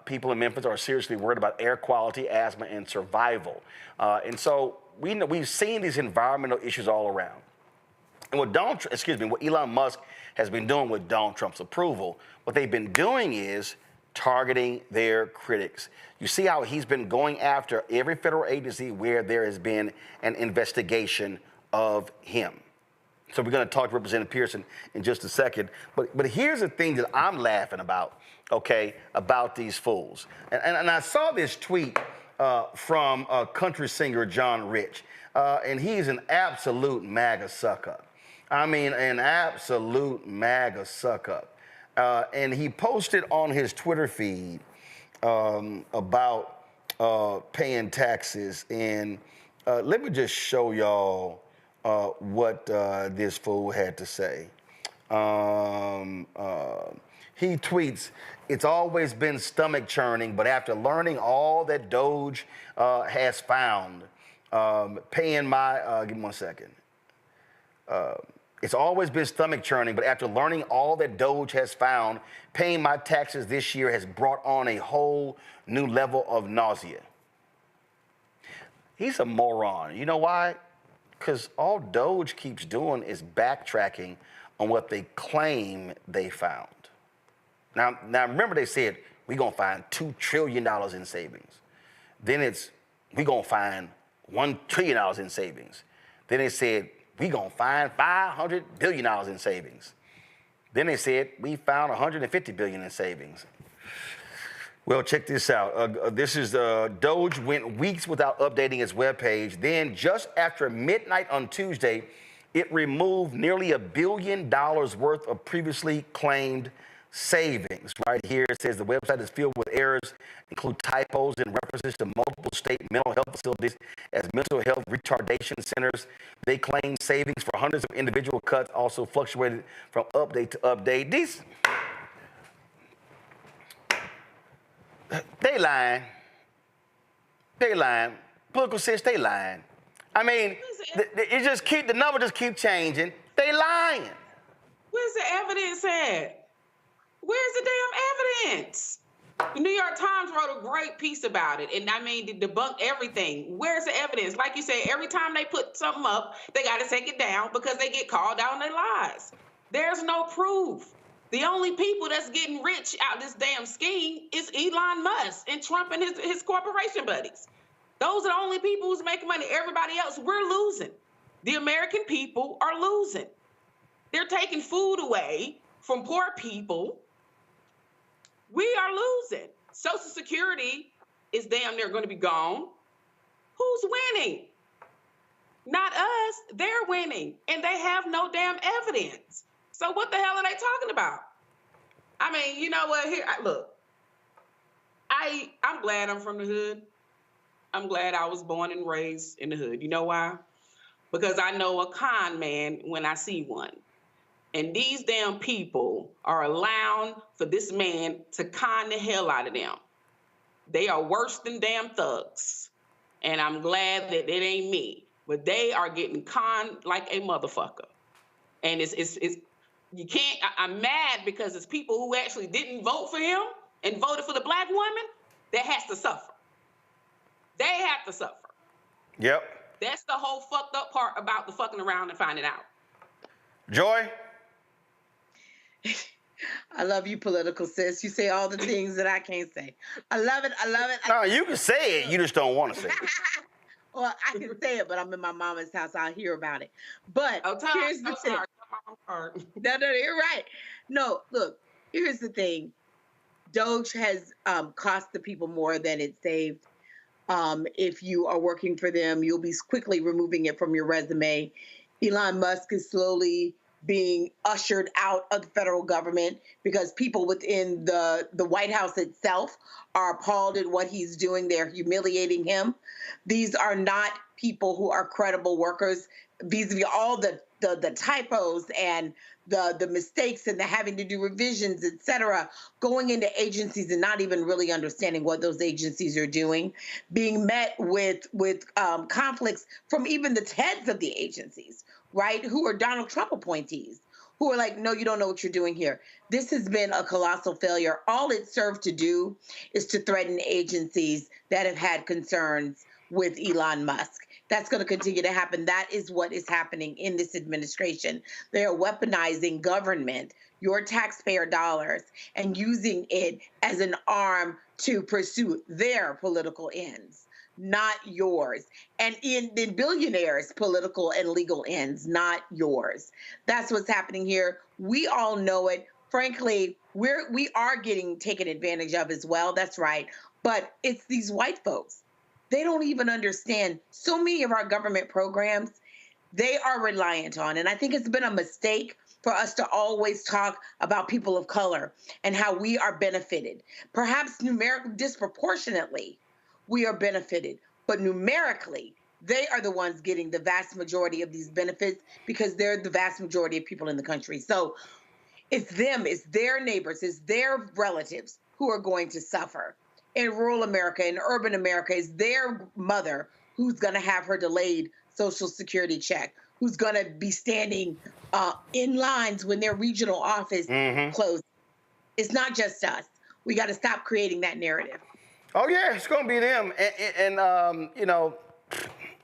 People in Memphis are seriously worried about air quality, asthma, and survival. And so we've seen these environmental issues all around. And what Elon Musk has been doing with Donald Trump's approval, what they've been doing is targeting their critics. You see how he's been going after every federal agency where there has been an investigation of him. So we're going to talk to Representative Pearson in just a second. But here's the thing that I'm laughing about, okay, about these fools. And I saw this tweet from country singer John Rich, and he's an absolute MAGA suck-up. I mean, an absolute MAGA suck-up. And he posted on his Twitter feed about paying taxes. And let me just show y'all what this fool had to say. He tweets, "It's always been stomach churning, but after learning all that Doge has found, paying my, give me 1 second. It's always been stomach churning, but after learning all that Doge has found, paying my taxes this year has brought on a whole new level of nausea." He's a moron. You know why? Because all Doge keeps doing is backtracking on what they claim they found. Now remember they said, we're going to find $2 trillion in savings. Then it's, we're going to find $1 trillion in savings. Then they said, we're going to find $500 billion in savings. Then they said, we found $150 billion in savings. Well, check this out. This is Doge went weeks without updating its webpage. Then, just after midnight on Tuesday, it removed nearly $1 billion worth of previously claimed savings. Right here, it says the website is filled with errors, include typos and references to multiple state mental health facilities as mental health retardation centers. They claim savings for hundreds of individual cuts also fluctuated from update to update. They lying. They lying. Political sense, they lying. I mean, the number just keep changing. They lying. Where's the evidence at? Where's the damn evidence? The New York Times wrote a great piece about it, and I mean, to debunk everything. Where's the evidence? Like you said, every time they put something up, they got to take it down because they get called out on their lies. There's no proof. The only people that's getting rich out of this damn scheme is Elon Musk and Trump and his corporation buddies. Those are the only people who's making money. Everybody else, we're losing. The American people are losing. They're taking food away from poor people. We are losing. Social Security is damn near going to be gone. Who's winning? Not us. They're winning, and they have no damn evidence. So what the hell are they talking about? I mean, you know what? Here, look. I'm glad I'm from the hood. I'm glad I was born and raised in the hood. You know why? Because I know a con man when I see one. And these damn people are allowing for this man to con the hell out of them. They are worse than damn thugs. And I'm glad that it ain't me. But they are getting conned like a motherfucker. And it's you can't, I'm mad because it's people who actually didn't vote for him and voted for the black woman that has to suffer. They have to suffer. Yep. That's the whole fucked up part about the fucking around and finding out. Joy? I love you, political sis. You say all the things that I can't say. I love it. I love it. No, you can say it. You just don't want to say it. Well, I can say it, but I'm in my mama's house. I'll hear about it. But here's the thing. No, you're right. No, look, here's the thing. Doge has cost the people more than it saved. If you are working for them, you'll be quickly removing it from your resume. Elon Musk is slowly being ushered out of the federal government because people within the White House itself are appalled at what he's doing. They're humiliating him. These are not people who are credible workers vis-a-vis all the typos and the mistakes and the having to do revisions, et cetera, going into agencies and not even really understanding what those agencies are doing, being met with conflicts from even the heads of the agencies, right, who are Donald Trump appointees, who are like, no, you don't know what you're doing here. This has been a colossal failure. All it served to do is to threaten agencies that have had concerns with Elon Musk. That's going to continue to happen. That is what is happening in this administration. They are weaponizing government, your taxpayer dollars, and using it as an arm to pursue their political ends, not yours. And in billionaires' political and legal ends, not yours. That's what's happening here. We all know it. Frankly, we are getting taken advantage of as well. That's right. But it's these white folks. They don't even understand so many of our government programs they are reliant on. And I think it's been a mistake for us to always talk about people of color and how we are benefited. Perhaps numerically, disproportionately, we are benefited. But numerically, they are the ones getting the vast majority of these benefits because they're the vast majority of people in the country. So it's them, it's their neighbors, it's their relatives who are going to suffer. In rural America, in urban America, is their mother who's going to have her delayed Social Security check, who's going to be standing in lines when their regional office closes. It's not just us. We got to stop creating that narrative. Oh, yeah, it's going to be them. And you know,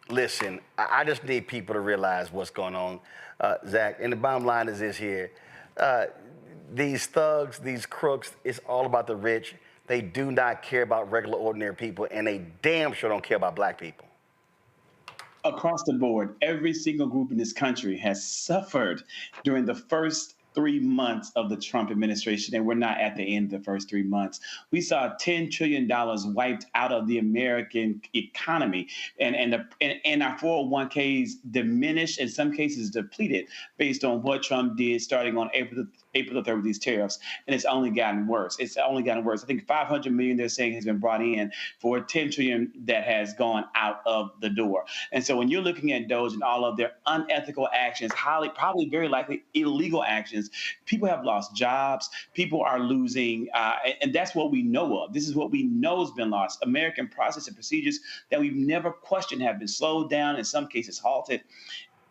listen, I just need people to realize what's going on, Zach. And the bottom line is this here. These thugs, these crooks, it's all about the rich. They do not care about regular, ordinary people, and they damn sure don't care about black people. Across the board, every single group in this country has suffered during the first 3 months of the Trump administration, and we're not at the end of the first 3 months. We saw $10 trillion wiped out of the American economy, and our 401ks diminished, in some cases depleted, based on what Trump did starting on April the 3rd with these tariffs, and it's only gotten worse. It's only gotten worse. I think $500 million they're saying has been brought in for $10 trillion that has gone out of the door. And so when you're looking at Doge and all of their unethical actions, probably very likely illegal actions, people have lost jobs. People are losing, and that's what we know of. This is what we know has been lost. American process and procedures that we've never questioned have been slowed down, in some cases halted.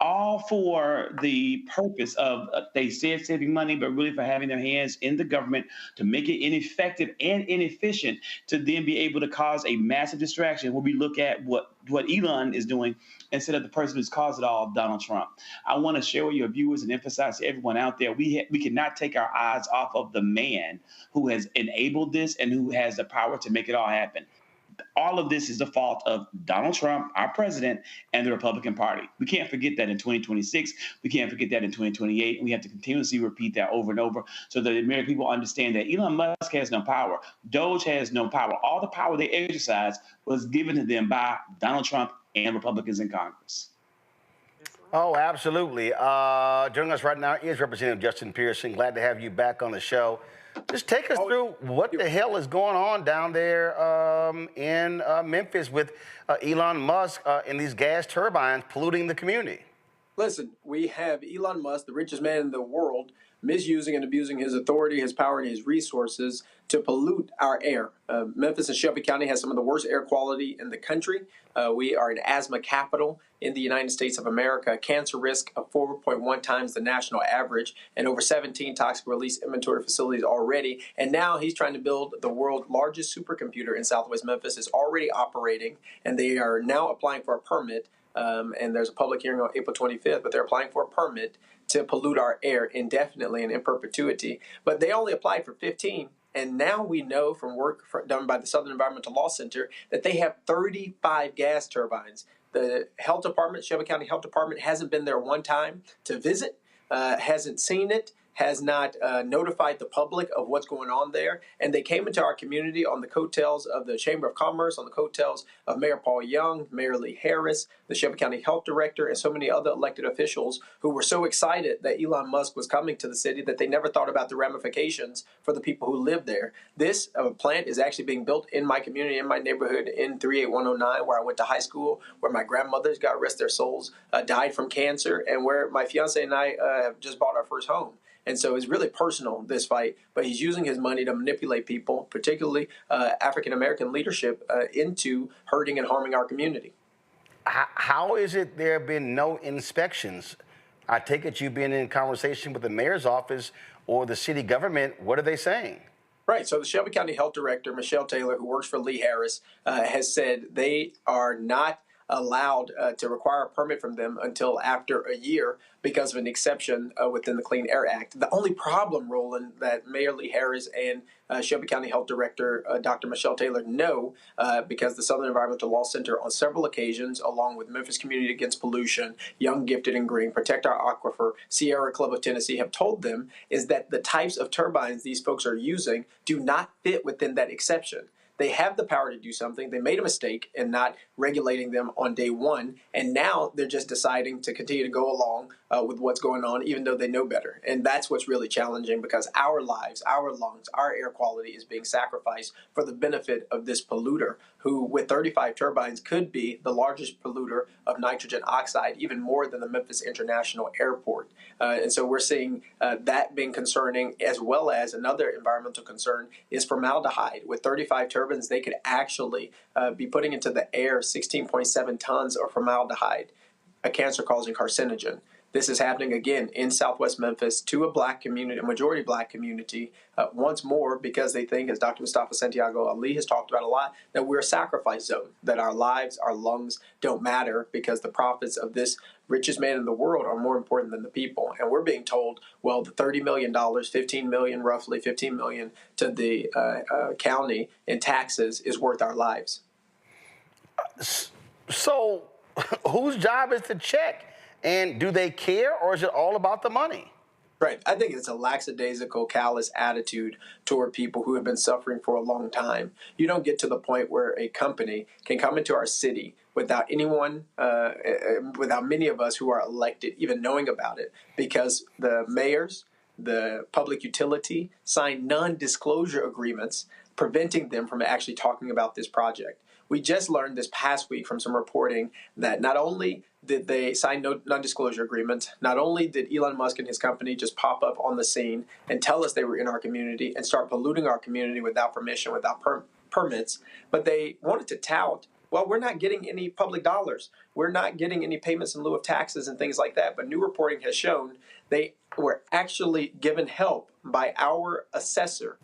All for the purpose of, they said saving money, but really for having their hands in the government to make it ineffective and inefficient to then be able to cause a massive distraction when we look at what Elon is doing instead of the person who's caused it all, Donald Trump. I want to share with your viewers and emphasize to everyone out there, we cannot take our eyes off of the man who has enabled this and who has the power to make it all happen. All of this is the fault of Donald Trump, our president, and the Republican Party. We can't forget that in 2026. We can't forget that in 2028. We have to continuously repeat that over and over so that the American people understand that Elon Musk has no power. Doge has no power. All the power they exercise was given to them by Donald Trump and Republicans in Congress. Oh, absolutely. Joining us right now is Representative Justin Pearson. Glad to have you back on the show. Just take us through what the hell is going on down there in Memphis with Elon Musk and these gas turbines polluting the community. Listen, we have Elon Musk, the richest man in the world, misusing and abusing his authority, his power, and his resources to pollute our air. Memphis and Shelby County has some of the worst air quality in the country. We are an asthma capital in the United States of America, a cancer risk of 4.1 times the national average, and over 17 toxic release inventory facilities already. And now he's trying to build the world's largest supercomputer in Southwest Memphis. It's already operating, and they are now applying for a permit. And there's a public hearing on April 25th, but they're applying for a permit to pollute our air indefinitely and in perpetuity. But they only applied for 15. And now we know from work done by the Southern Environmental Law Center that they have 35 gas turbines. The health department, Shelby County Health Department, hasn't been there one time to visit, hasn't seen it, has not notified the public of what's going on there. And they came into our community on the coattails of the Chamber of Commerce, on the coattails of Mayor Paul Young, Mayor Lee Harris, the Shelby County Health Director, and so many other elected officials who were so excited that Elon Musk was coming to the city that they never thought about the ramifications for the people who live there. This plant is actually being built in my community, in my neighborhood, in 38109, where I went to high school, where my grandmothers, God rest their souls, died from cancer, and where my fiance and I have just bought our first home. And so it's really personal, this fight, but he's using his money to manipulate people, particularly African-American leadership, into hurting and harming our community. How is it there have been no inspections? I take it you've been in conversation with the mayor's office or the city government. What are they saying? Right. So the Shelby County Health Director, Michelle Taylor, who works for Lee Harris, has said they are not allowed to require a permit from them until after a year because of an exception within the Clean Air Act. The only problem, Roland, that Mayor Lee Harris and Shelby County Health Director Dr. Michelle Taylor know, because the Southern Environmental Law Center on several occasions, along with Memphis Community Against Pollution, Young, Gifted, and Green, Protect Our Aquifer, Sierra Club of Tennessee, have told them is that the types of turbines these folks are using do not fit within that exception. They have the power to do something. They made a mistake in not regulating them on day one, and now they're just deciding to continue to go along with what's going on, even though they know better. And that's what's really challenging, because our lives, our lungs, our air quality is being sacrificed for the benefit of this polluter, who with 35 turbines could be the largest polluter of nitrogen oxide, even more than the Memphis International Airport. And so we're seeing that being concerning, as well as another environmental concern is formaldehyde. With 35 turbines, they could actually be putting into the air 16.7 tons of formaldehyde, a cancer-causing carcinogen. This is happening again in Southwest Memphis to a black community, a majority black community, once more, because they think, as Dr. Mustafa Santiago Ali has talked about a lot, that we're a sacrifice zone, that our lives, our lungs don't matter because the profits of this richest man in the world are more important than the people. And we're being told, well, the $30 million, $15 million, roughly $15 million to the county in taxes is worth our lives. So whose job is to check? And do they care, or is it all about the money? Right. I think it's a lackadaisical, callous attitude toward people who have been suffering for a long time. You don't get to the point where a company can come into our city without anyone, without many of us who are elected even knowing about it, because the mayors, the public utility signed non-disclosure agreements preventing them from actually talking about this project. We just learned this past week from some reporting that not only did they sign non-disclosure agreements, not only did Elon Musk and his company just pop up on the scene and tell us they were in our community and start polluting our community without permission, without permits, but they wanted to tout, well, we're not getting any public dollars. We're not getting any payments in lieu of taxes and things like that. But new reporting has shown they were actually given help by our assessor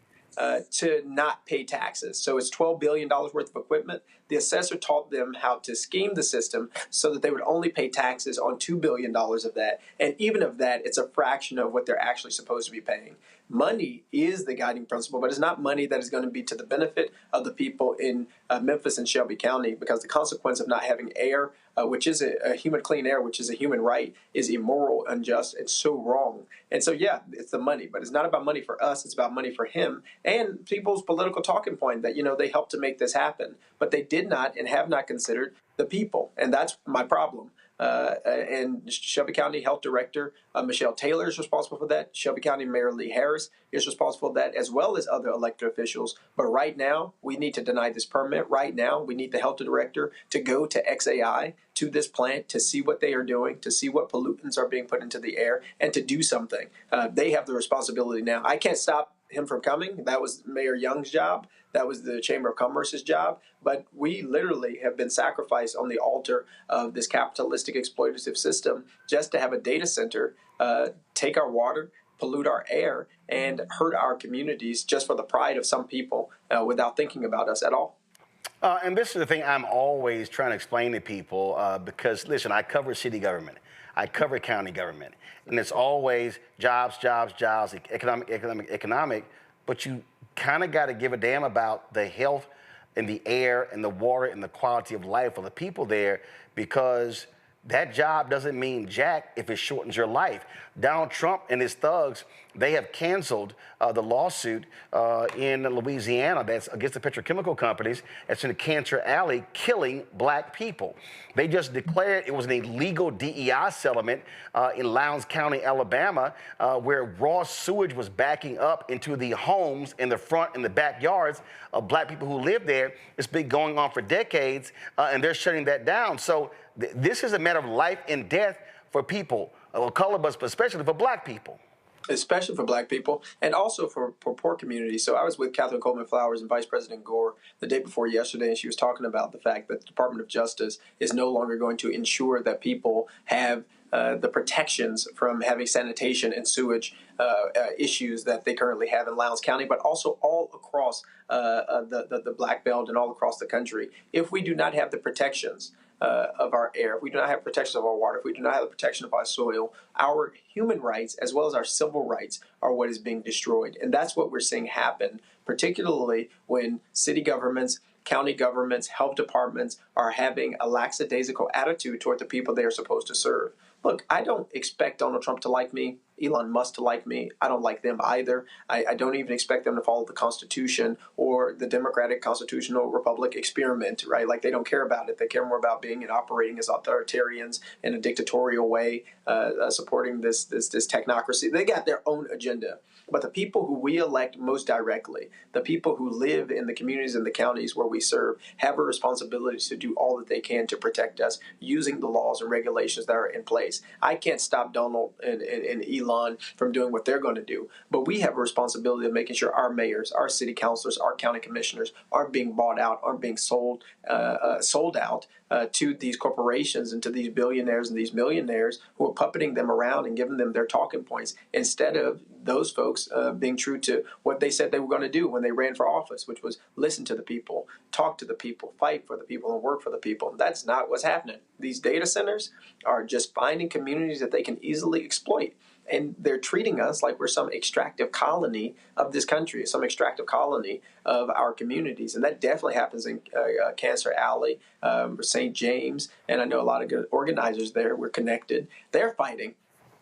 to not pay taxes. So it's $12 billion worth of equipment. The assessor taught them how to scheme the system so that they would only pay taxes on $2 billion of that. And even of that, it's a fraction of what they're actually supposed to be paying. Money is the guiding principle, but it's not money that is going to be to the benefit of the people in Memphis and Shelby County, because the consequence of not having air, which is a human clean air, which is a human right, is immoral, unjust, and so wrong. And so, yeah, it's the money, but it's not about money for us. It's about money for him and people's political talking point that, they helped to make this happen. But they did not and have not considered the people. And that's my problem. And Shelby County Health Director Michelle Taylor is responsible for that. Shelby County Mayor Lee Harris is responsible for that, as well as other elected officials. But right now, we need to deny this permit. Right now, we need the health director to go to XAI, to this plant, to see what they are doing, to see what pollutants are being put into the air, and to do something. They have the responsibility now. I can't stop him from coming. That was Mayor Young's job. That was the Chamber of Commerce's job. But we literally have been sacrificed on the altar of this capitalistic exploitative system just to have a data center take our water, pollute our air, and hurt our communities just for the pride of some people without thinking about us at all. And this is the thing I'm always trying to explain to people because, listen, I cover city government. I cover county government. And it's always jobs, economic, but you kind of got to give a damn about the health and the air and the water and the quality of life of the people there, because that job doesn't mean jack if it shortens your life. Donald Trump and his thugs, they have canceled the lawsuit in Louisiana that's against the petrochemical companies. It's in a cancer alley killing black people. They just declared it was an illegal DEI settlement in Lowndes County, Alabama, where raw sewage was backing up into the homes in the front and the backyards of black people who live there. It's been going on for decades, and they're shutting that down. So this is a matter of life and death for people of color, but especially for black people. Especially for black people and also for poor communities. So I was with Catherine Coleman Flowers and Vice President Gore the day before yesterday, and she was talking about the fact that the Department of Justice is no longer going to ensure that people have the protections from having sanitation and sewage issues that they currently have in Lowndes County, but also all across the Black Belt and all across the country. If we do not have the protections of our air, if we do not have protection of our water, if we do not have the protection of our soil, our human rights as well as our civil rights are what is being destroyed. And that's what we're seeing happen, particularly when city governments, county governments, health departments are having a lackadaisical attitude toward the people they are supposed to serve. Look, I don't expect Donald Trump to like me, Elon Musk to like me. I don't like them either. I don't even expect them to follow the Constitution or the democratic constitutional republic experiment, right? Like, they don't care about it. They care more about being and operating as authoritarians in a dictatorial way, supporting this technocracy. They got their own agenda. But the people who we elect most directly, the people who live in the communities and the counties where we serve, have a responsibility to do all that they can to protect us using the laws and regulations that are in place. I can't stop Donald and Elon from doing what they're going to do, but we have a responsibility of making sure our mayors, our city councilors, our county commissioners aren't being bought out, aren't being sold out to these corporations and to these billionaires and these millionaires who are puppeting them around and giving them their talking points, instead of those folks being true to what they said they were going to do when they ran for office, which was listen to the people, talk to the people, fight for the people, and work for the people. And that's not what's happening. These data centers are just finding communities that they can easily exploit. And they're treating us like we're some extractive colony of this country, some extractive colony of our communities. And that definitely happens in Cancer Alley, St. James. And I know a lot of good organizers there. We're connected. They're fighting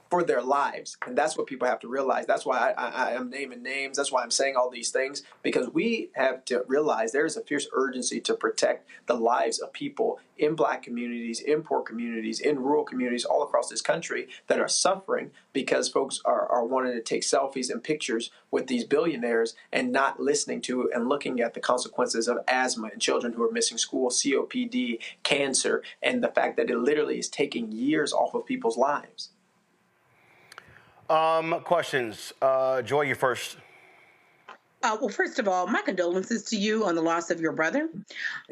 for their lives. And that's what people have to realize. That's why I am naming names. That's why I'm saying all these things, because we have to realize there is a fierce urgency to protect the lives of people in black communities, in poor communities, in rural communities all across this country that are suffering because folks are wanting to take selfies and pictures with these billionaires and not listening to and looking at the consequences of asthma and children who are missing school, COPD, cancer, and the fact that it literally is taking years off of people's lives. Questions. Joy, you first. Well, first of all, my condolences to you on the loss of your brother.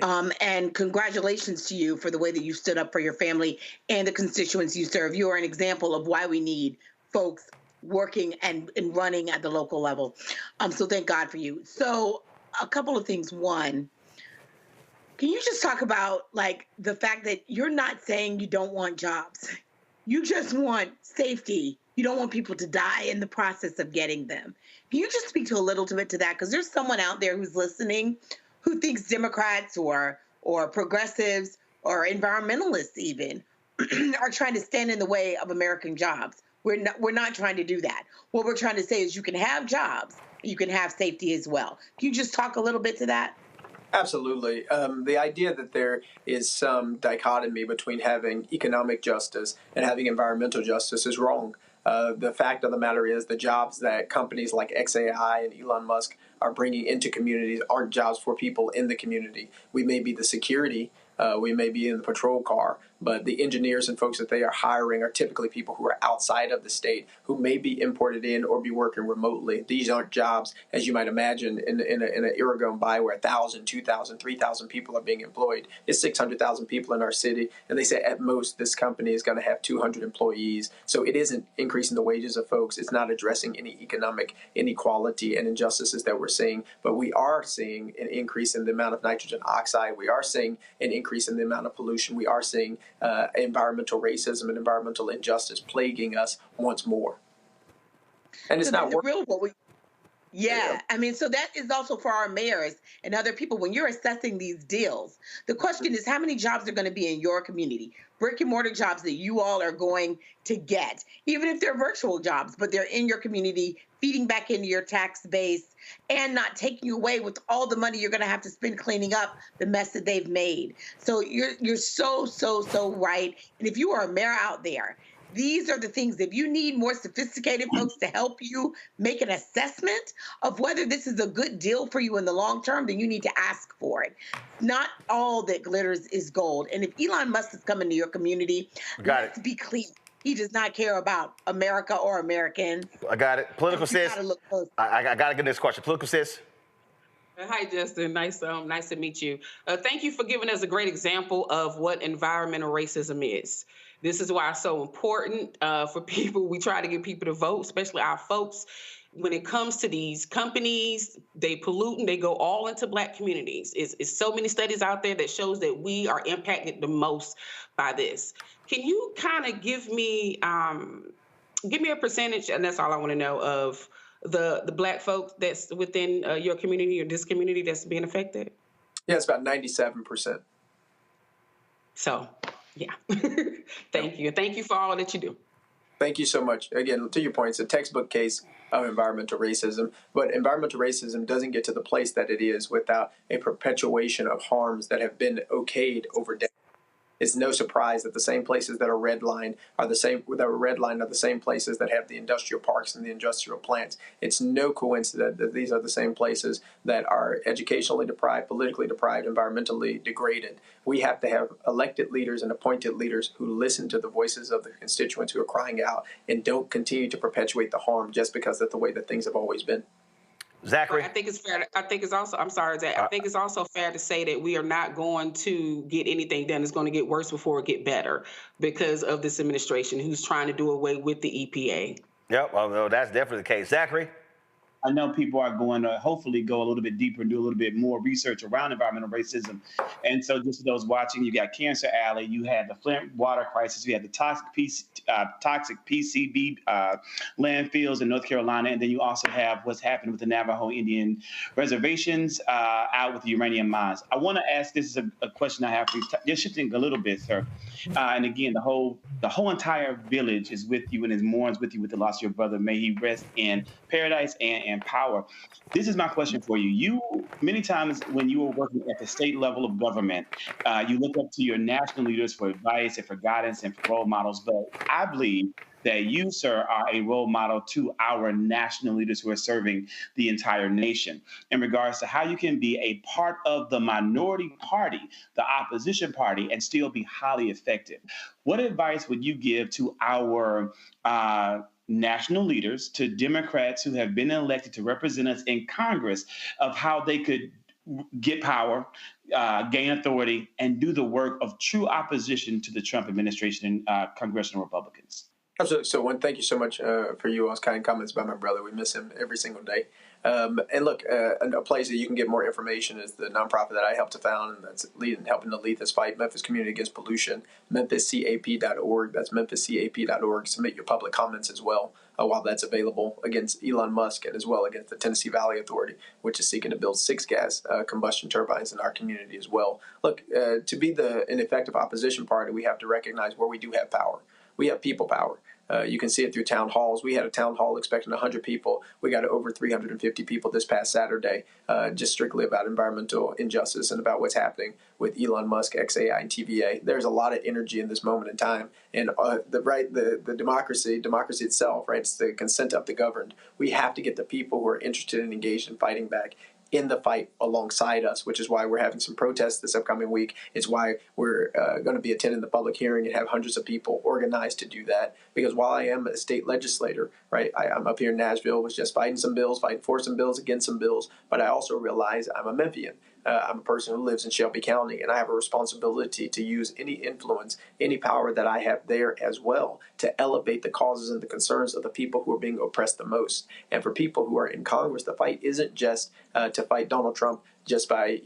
And congratulations to you for the way that you stood up for your family and the constituents you serve. You are an example of why we need folks working and running at the local level. So thank God for you. So a couple of things. One, can you just talk about like the fact that you're not saying you don't want jobs? You just want safety. You don't want people to die in the process of getting them. Can you just speak to a little bit to that? Because there's someone out there who's listening who thinks Democrats or progressives or environmentalists even are trying to stand in the way of American jobs. We're not trying to do that. What we're trying to say is you can have jobs, you can have safety as well. Can you just talk a little bit to that? Absolutely. The idea that there is some dichotomy between having economic justice and having environmental justice is wrong. The fact of the matter is the jobs that companies like XAI and Elon Musk are bringing into communities aren't jobs for people in the community. We may be the security, we may be in the patrol car, but the engineers and folks that they are hiring are typically people who are outside of the state, who may be imported in or be working remotely. These aren't jobs, as you might imagine, in an era gone by where 1,000, 2,000, 3,000 people are being employed. It's 600,000 people in our city, and they say at most this company is going to have 200 employees. So it isn't increasing the wages of folks. It's not addressing any economic inequality and injustices that we're seeing, but we are seeing an increase in the amount of nitrogen oxide. We are seeing an increase increase in the amount of pollution. We are seeing environmental racism and environmental injustice plaguing us once more. And it's not real what we. Yeah, I mean, so that is also for our mayors and other people. When you're assessing these deals, the question is how many jobs are going to be in your community, brick and mortar jobs that you all are going to get, even if they're virtual jobs, but they're in your community, feeding back into your tax base and not taking away with all the money you're going to have to spend cleaning up the mess that they've made. So you're so right. And if you are a mayor out there, these are the things. If you need more sophisticated folks to help you make an assessment of whether this is a good deal for you in the long term, then you need to ask for it. Not all that glitters is gold. And if Elon Musk is coming to your community, let's be clear. He does not care about America or Americans. I got it. Political sis. I got to get this question. Political sis. Hi, Justin. Nice to meet you. Thank you for giving us a great example of what environmental racism is. This is why it's so important for people. We try to get people to vote, especially our folks. When it comes to these companies, they pollute and they go all into Black communities. It's so many studies out there that shows that we are impacted the most by this. Can you kind of give me a percentage, and that's all I want to know, of the Black folks that's within your community or this community that's being affected? Yeah, it's about 97%. So, yeah. Thank you. Thank you for all that you do. Thank you so much. Again, to your point, it's a textbook case of environmental racism, but environmental racism doesn't get to the place that it is without a perpetuation of harms that have been okayed over decades. It's no surprise that the same places that are redlined are the same places that have the industrial parks and the industrial plants. It's no coincidence that these are the same places that are educationally deprived, politically deprived, environmentally degraded. We have to have elected leaders and appointed leaders who listen to the voices of the constituents who are crying out and don't continue to perpetuate the harm just because that's the way that things have always been. Zachary? I think it's fair. I think it's also, I'm sorry, Zach. I think it's also fair to say that we are not going to get anything done. It's going to get worse before it get better because of this administration who's trying to do away with the EPA. Yep, well, that's definitely the case. Zachary? I know people are going to hopefully go a little bit deeper and do a little bit more research around environmental racism. And so just for those watching, you got Cancer Alley, you had the Flint water crisis, you had the toxic PCB landfills in North Carolina, and then you also have what's happened with the Navajo Indian reservations out with the uranium mines. I want to ask, this is a question I have for you, just shifting a little bit, sir. And again, the whole entire village is with you and is mourns with you with the loss of your brother. May he rest in paradise and power. This is my question for you. You, many times when you were working at the state level of government, you look up to your national leaders for advice and for guidance and for role models. But I believe that you, sir, are a role model to our national leaders who are serving the entire nation in regards to how you can be a part of the minority party, the opposition party, and still be highly effective. What advice would you give to our national leaders, to Democrats who have been elected to represent us in Congress, of how they could get power, gain authority, and do the work of true opposition to the Trump administration and congressional Republicans? Absolutely. So, thank you so much for you all's kind comments about my brother. We miss him every single day. And look, a place that you can get more information is the nonprofit that I helped to found, and that's helping to lead this fight, Memphis Community Against Pollution, memphiscap.org. That's memphiscap.org. Submit your public comments as well while that's available against Elon Musk and as well against the Tennessee Valley Authority, which is seeking to build 6 gas combustion turbines in our community as well. Look, to be an effective opposition party, we have to recognize where we do have power. We have people power. You can see it through town halls. We had a town hall expecting 100 people. We got over 350 people this past Saturday, just strictly about environmental injustice and about what's happening with Elon Musk, XAI, and TVA. There's a lot of energy in this moment in time. And the democracy itself, right? It's the consent of the governed. We have to get the people who are interested and engaged in fighting back in the fight alongside us, which is why we're having some protests this upcoming week. It's why we're going to be attending the public hearing and have hundreds of people organized to do that. Because while I am a state legislator, right, I'm up here in Nashville, was just fighting for some bills, against some bills, but I also realize I'm a Memphian. I'm a person who lives in Shelby County, and I have a responsibility to use any influence, any power that I have there as well to elevate the causes and the concerns of the people who are being oppressed the most. And for people who are in Congress, the fight isn't just to fight Donald Trump just by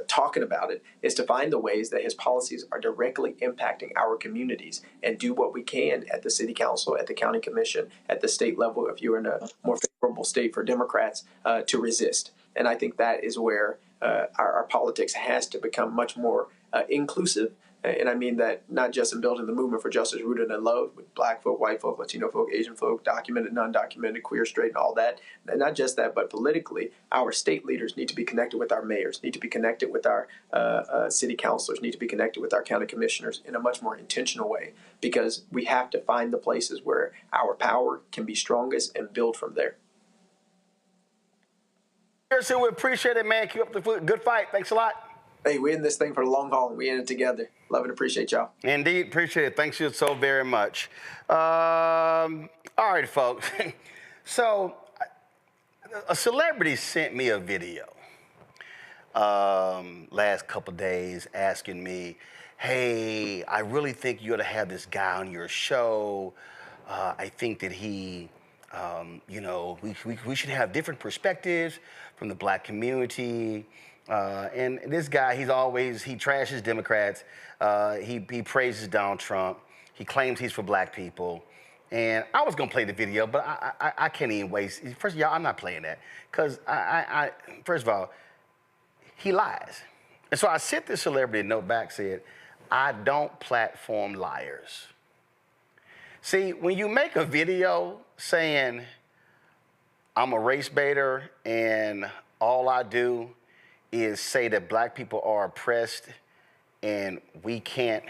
talking about it. Is to find the ways that his policies are directly impacting our communities and do what we can at the city council, at the county commission, at the state level, if you're in a more favorable state for Democrats, to resist. And I think that is where our politics has to become much more inclusive. And I mean that not just in building the movement for justice rooted in love with black folk, white folk, Latino folk, Asian folk, documented, non-documented, queer, straight, and all that. And not just that, but politically, our state leaders need to be connected with our mayors, need to be connected with our city councilors, need to be connected with our county commissioners in a much more intentional way, because we have to find the places where our power can be strongest and build from there. Pearson, we appreciate it, man. Keep up the good fight. Thanks a lot. Hey, we're in this thing for the long haul, and we in it together. Love and appreciate y'all. Indeed, appreciate it. Thanks you so very much. All right, folks. So, a celebrity sent me a video last couple of days asking me, hey, I really think you ought to have this guy on your show. I think that he, we should have different perspectives from the black community. And this guy, he trashes Democrats. He praises Donald Trump. He claims he's for black people. And I was going to play the video, but I can't even waste. First of all, I'm not playing that. Because, first of all, he lies. And so I sent this celebrity a note back, said, I don't platform liars. See, when you make a video saying, I'm a race baiter and all I do is say that black people are oppressed and we can't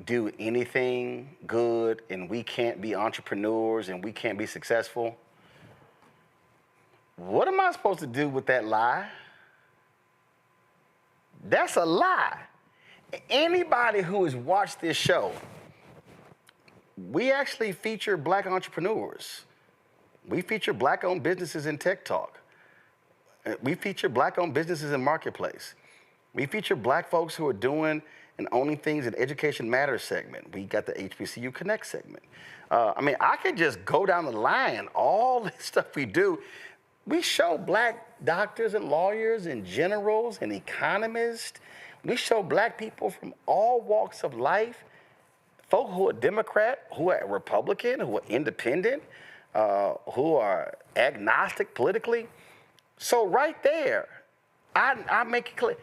do anything good and we can't be entrepreneurs and we can't be successful, what am I supposed to do with that lie? That's a lie. Anybody who has watched this show, we actually feature black entrepreneurs. We feature black-owned businesses in Tech Talk. We feature black-owned businesses in Marketplace. We feature black folks who are doing and owning things in Education Matters segment. We got the HBCU Connect segment. I could just go down the line, all the stuff we do. We show black doctors and lawyers and generals and economists. We show black people from all walks of life, folk who are Democrat, who are Republican, who are independent, who are agnostic politically. So right there, I make it clear,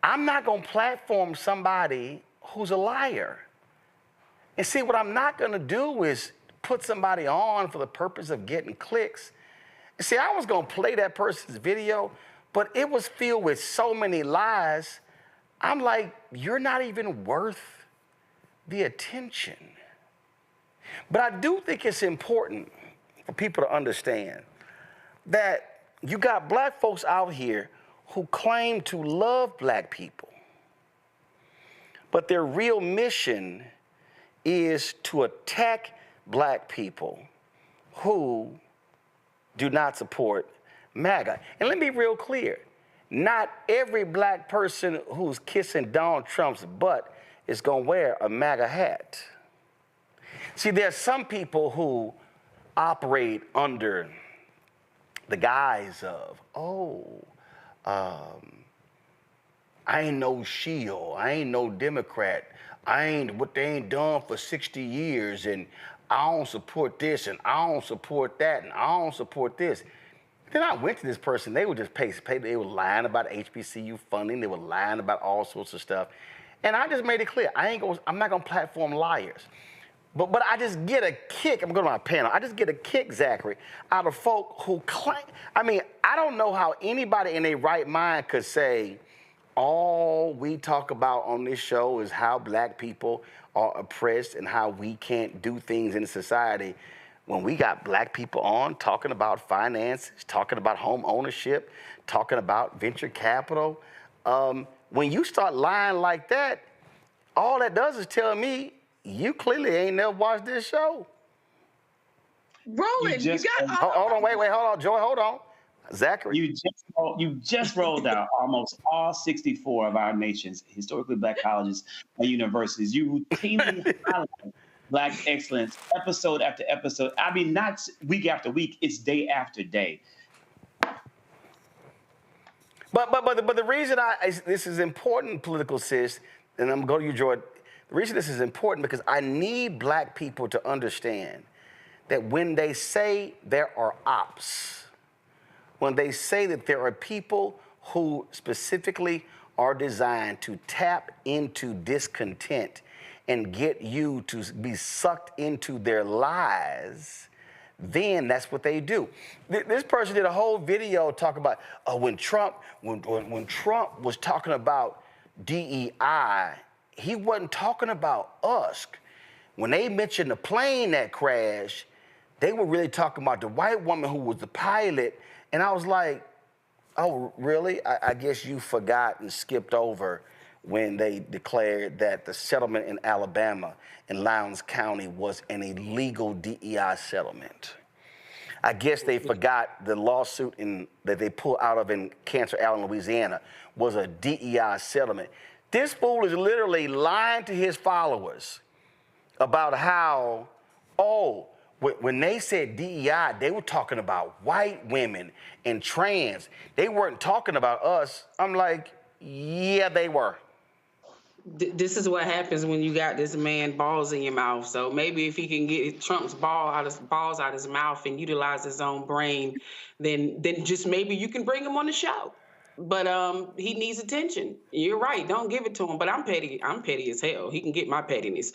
I'm not going to platform somebody who's a liar. And see, what I'm not going to do is put somebody on for the purpose of getting clicks. See, I was going to play that person's video, but it was filled with so many lies. I'm like, you're not even worth the attention. But I do think it's important for people to understand that you got black folks out here who claim to love black people, but their real mission is to attack black people who do not support MAGA. And let me be real clear. Not every black person who's kissing Donald Trump's butt is going to wear a MAGA hat. See, there's some people who operate under the guise of, I ain't no shield, I ain't no Democrat, I ain't what they ain't done for 60 years, and I don't support this, and I don't support that, and I don't support this. Then I went to this person, they would just pay, they were lying about HBCU funding, they were lying about all sorts of stuff. And I just made it clear, I'm not gonna platform liars. But I just get a kick, I'm going to my panel, I just get a kick, Zachary, out of folk who claim, I don't know how anybody in their right mind could say, all we talk about on this show is how black people are oppressed and how we can't do things in society, when we got black people on talking about finances, talking about home ownership, talking about venture capital. When you start lying like that, all that does is tell me you clearly ain't never watched this show. Roland, you got... Hold on, wait, hold on, Joy, hold on. Zachary? You just rolled out almost all 64 of our nation's historically Black colleges and universities. You routinely highlight Black excellence episode after episode. I mean, not week after week, it's day after day. But the reason this is important, political sis, and I'm going to you, Jordan. The reason this is important because I need Black people to understand that when they say there are ops, when they say that there are people who specifically are designed to tap into discontent and get you to be sucked into their lies, then that's what they do. This person did a whole video talking about when Trump was talking about DEI, he wasn't talking about us. When they mentioned the plane that crashed, they were really talking about the white woman who was the pilot. And I was like, oh, really? I guess you forgot and skipped over when they declared that the settlement in Alabama in Lowndes County was an illegal DEI settlement. I guess they forgot the lawsuit that they pulled out of in Cancer Island, Louisiana, was a DEI settlement. This fool is literally lying to his followers about how, when they said DEI, they were talking about white women and trans. They weren't talking about us. I'm like, yeah, they were. This is what happens when you got this man balls in your mouth. So maybe if he can get Trump's balls out his mouth and utilize his own brain, then just maybe you can bring him on the show. But he needs attention. You're right. Don't give it to him. But I'm petty. I'm petty as hell. He can get my pettiness.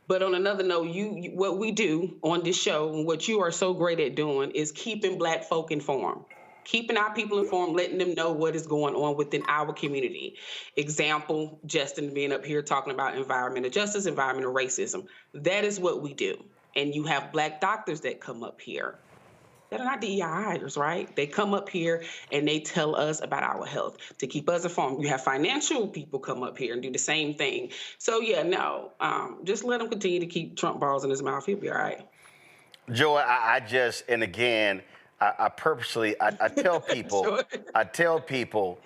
But on another note, what we do on this show and what you are so great at doing is keeping Black folk informed. Keeping our people informed, letting them know what is going on within our community. Example, Justin being up here talking about environmental justice, environmental racism. That is what we do. And you have Black doctors that come up here. That are not DEIers, right? They come up here and they tell us about our health to keep us informed. You have financial people come up here and do the same thing. So yeah, no, just let him continue to keep Trump balls in his mouth. He'll be all right. Joy, I purposely tell people, sure. I tell people,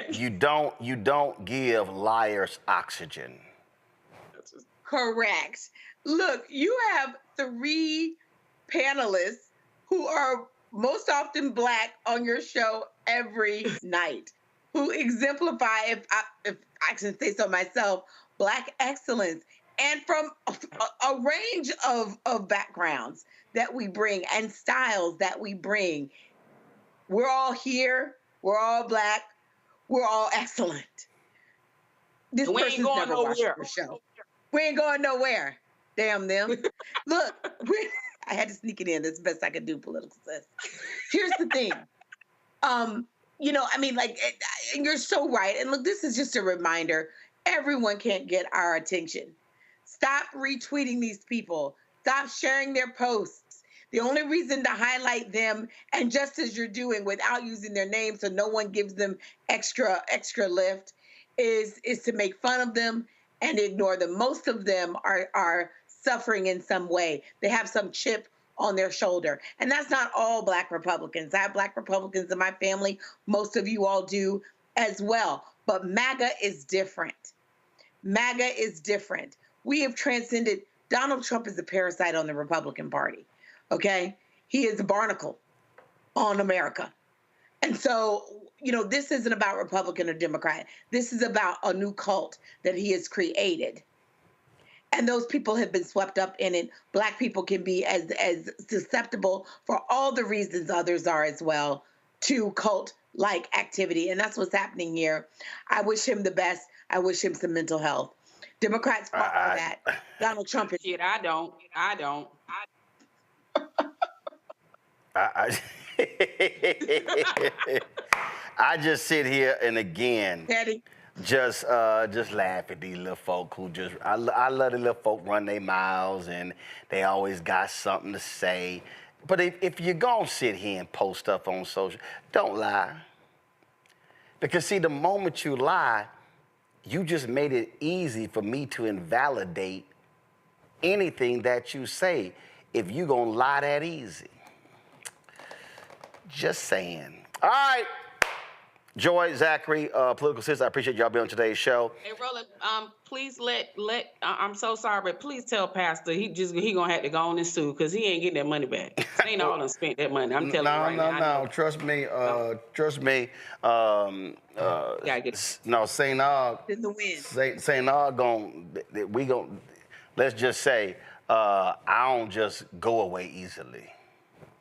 you don't give liars oxygen. Correct. Look, you have 3 panelists who are most often Black on your show every night, who exemplify, if I can say so myself, Black excellence, and from a range of backgrounds that we bring and styles that we bring. We're all here. We're all Black. We're all excellent. This person's never watched the show. We ain't going nowhere. Damn them. Look, I had to sneak it in. That's the best I could do, political sis. Here's the thing. And you're so right. And look, this is just a reminder. Everyone can't get our attention. Stop retweeting these people. Stop sharing their posts. The only reason to highlight them, and just as you're doing without using their name so no one gives them extra lift, is to make fun of them and ignore them. Most of them are suffering in some way. They have some chip on their shoulder. And that's not all Black Republicans. I have Black Republicans in my family. Most of you all do as well. But MAGA is different. MAGA is different. We have transcended. Donald Trump is a parasite on the Republican Party, okay? He is a barnacle on America. And so, this isn't about Republican or Democrat. This is about a new cult that he has created. And those people have been swept up in it. Black people can be as susceptible for all the reasons others are as well to cult-like activity. And that's what's happening here. I wish him the best. I wish him some mental health. Democrats fought for that. Donald Trump is... Shit, I don't. I just sit here and again... Daddy. Just laugh at these little folk who I love the little folk run their mouths and they always got something to say. But if you're going to sit here and post stuff on social, don't lie. Because see, the moment you lie, you just made it easy for me to invalidate anything that you say if you're going to lie that easy. Just saying. All right. Joy, Zachary, political sister, I appreciate y'all being on today's show. Hey, Roland, please I'm so sorry, but please tell Pastor he gonna have to go on and sue because he ain't getting that money back. Ain't all done spent that money. I'm telling you right now. No, trust me. Trust me. St. Og. In the wind. St. Og let's just say, I don't just go away easily.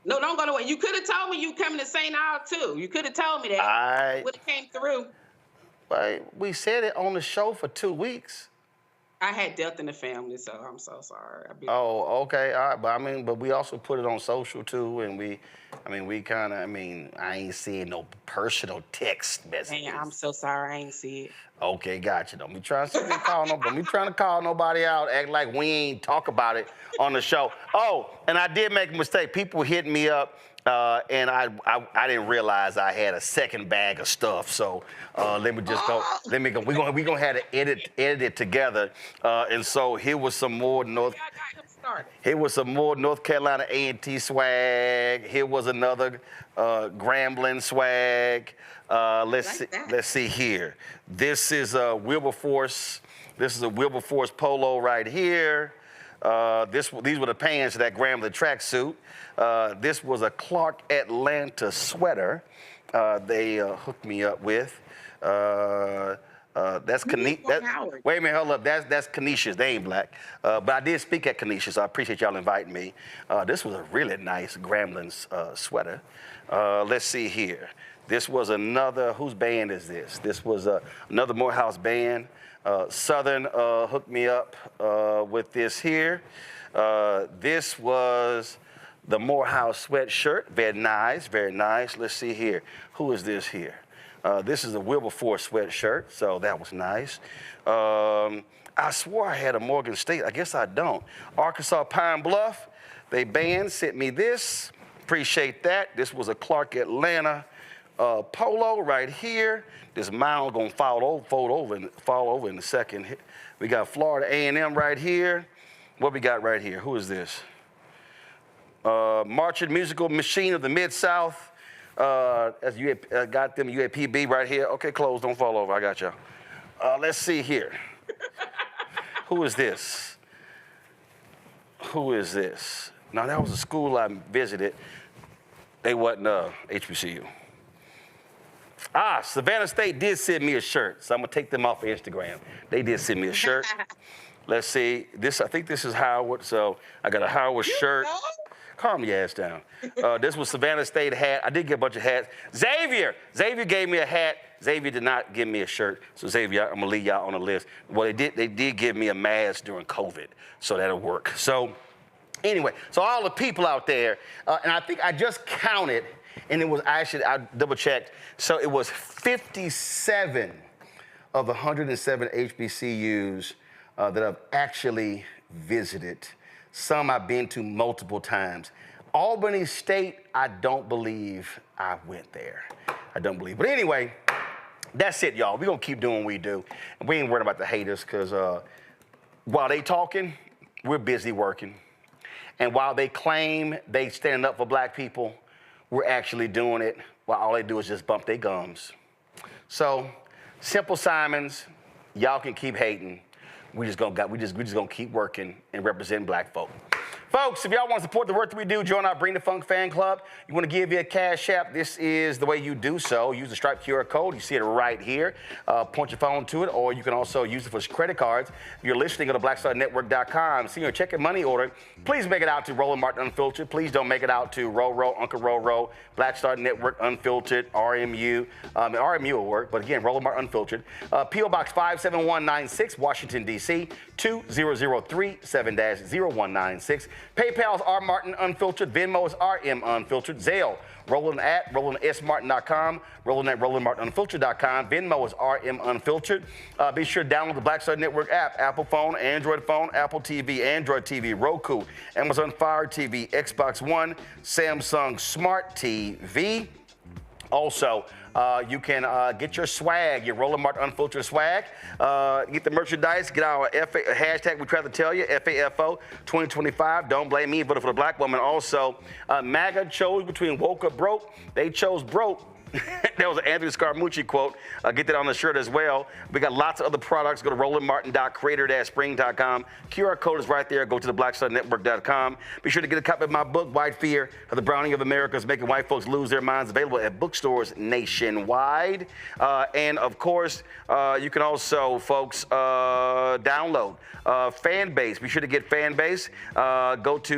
No, don't go away. You could have told me you coming to St. Og too. You could have told me that. Would have came through. Right. We said it on the show for 2 weeks. I had death in the family, so I'm so sorry. Oh, okay. All right. But we also put it on social too, and I ain't seeing no personal text messages. Man, I'm so sorry. I ain't see it. Okay, gotcha. Don't be trying to call nobody out, act like we ain't talk about it on the show. Oh, and I did make a mistake. People hit me up, and I didn't realize I had a second bag of stuff. So let me just go. Let me go. We gonna have to edit it together. And so here was some more North Carolina A&T swag. Here was another Grambling swag. Let's see here. This is a Wilberforce. This is a Wilberforce polo right here. These were the pants of that Grambling tracksuit. This was a Clark Atlanta sweater they hooked me up with. That's Kanisha. Wait a minute, hold up. That's Kanisha's. They ain't black. But I did speak at Kanisha, so I appreciate y'all inviting me. This was a really nice Grambling sweater. Let's see here. This was another, whose band is this? This was another Morehouse band. Southern hooked me up with this here. This was the Morehouse sweatshirt. Very nice, very nice. Let's see here. Who is this here? This is a Wilberforce sweatshirt, so that was nice. I swore I had a Morgan State. I guess I don't. Arkansas Pine Bluff, they band sent me this. Appreciate that. This was a Clark Atlanta polo right here. This mound gonna fall over in a second. We got Florida A&M right here. What we got right here? Who is this? Marching Musical Machine of the Mid-South. As you got them UAPB right here. Okay, close, don't fall over. I got y'all. Let's see here. Who is this? Who is this? Now that was a school I visited. They wasn't HBCU. Savannah State did send me a shirt, so I'm gonna take them off of Instagram. They did send me a shirt. Let's see. I think this is Howard. So I got a Howard shirt. Calm your ass down. This was Savannah State hat. I did get a bunch of hats. Xavier gave me a hat. Xavier did not give me a shirt. So Xavier, I'm gonna leave y'all on the list. Well, they did give me a mask during COVID, so that'll work. So anyway, so all the people out there, and I think I just counted, and it was actually, I double checked, so it was 57 of the 107 HBCUs that I've actually visited. Some I've been to multiple times. Albany State, I don't believe I went there. I don't believe. But anyway, that's it, y'all. We're going to keep doing what we do. And we ain't worried about the haters because while they talking, we're busy working. And while they claim they stand up for black people, we're actually doing it while all they do is just bump their gums. So, Simple Simons, y'all can keep hating. We just gonna keep working and representing black folk. Folks, if y'all want to support the work that we do, join our Bring the Funk fan club. You want to give me a cash app, this is the way you do so. Use the Stripe QR code. You see it right here. Point your phone to it, or you can also use it for credit cards. If you're listening, go to blackstarnetwork.com. See your check and money order. Please make it out to Roland Martin Unfiltered. Please don't make it out to Roro, Uncle Roro, Black Star Network Unfiltered, RMU. RMU will work, but again, Roland Martin Unfiltered. P.O. Box 57196, Washington, D.C., 2003 7-0196. PayPal is R Martin Unfiltered. Venmo is RM Unfiltered. Zelle, Roland at RolandSMartin.com. Roland at RolandMartinUnfiltered.com. Venmo is RM Unfiltered. Be sure to download the Black Star Network app. Apple phone, Android phone, Apple TV, Android TV, Roku, Amazon Fire TV, Xbox One, Samsung Smart TV. Also, you can get your swag, your Roland Martin Unfiltered swag. Get the merchandise, get our hashtag we try to tell you, FAFO 2025. Don't blame me, voted for the black woman. Also, MAGA chose between woke or broke. They chose broke. That was an Anthony Scaramucci quote. Get that on the shirt as well. We got lots of other products. Go to rolandmartin.creator-spring.com. QR code is right there. Go to the blackstarnetwork.com. Be sure to get a copy of my book, White Fear, of the Browning of America is Making White Folks Lose Their Minds, available at bookstores nationwide. And, of course, you can also, folks, download Fanbase. Be sure to get Fanbase. Go to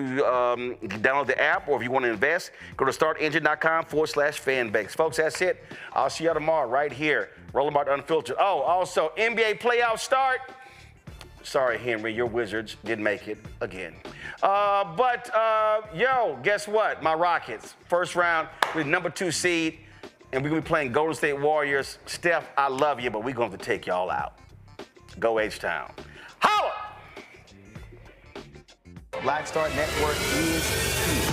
download the app, or if you want to invest, go to startengine.com/Fanbase. Folks, that's it. I'll see y'all tomorrow right here. Roland Martin Unfiltered. Oh, also, NBA playoffs start. Sorry, Henry, your Wizards didn't make it again. But guess what? My Rockets, first round, with #2 seed, and we're going to be playing Golden State Warriors. Steph, I love you, but we're going to take y'all out. Go H-Town. Holla! Black Star Network is here.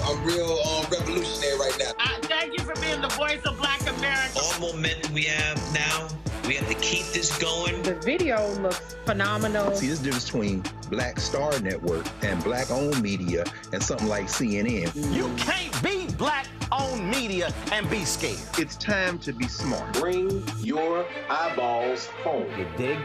I'm real revolutionary right now. Thank you for being the voice of Black America. All momentum we have now, we have to keep this going. The video looks phenomenal. See, this difference between Black Star Network and black-owned media and something like CNN. You can't be black-owned media and be scared. It's time to be smart. Bring your eyeballs home. You dig?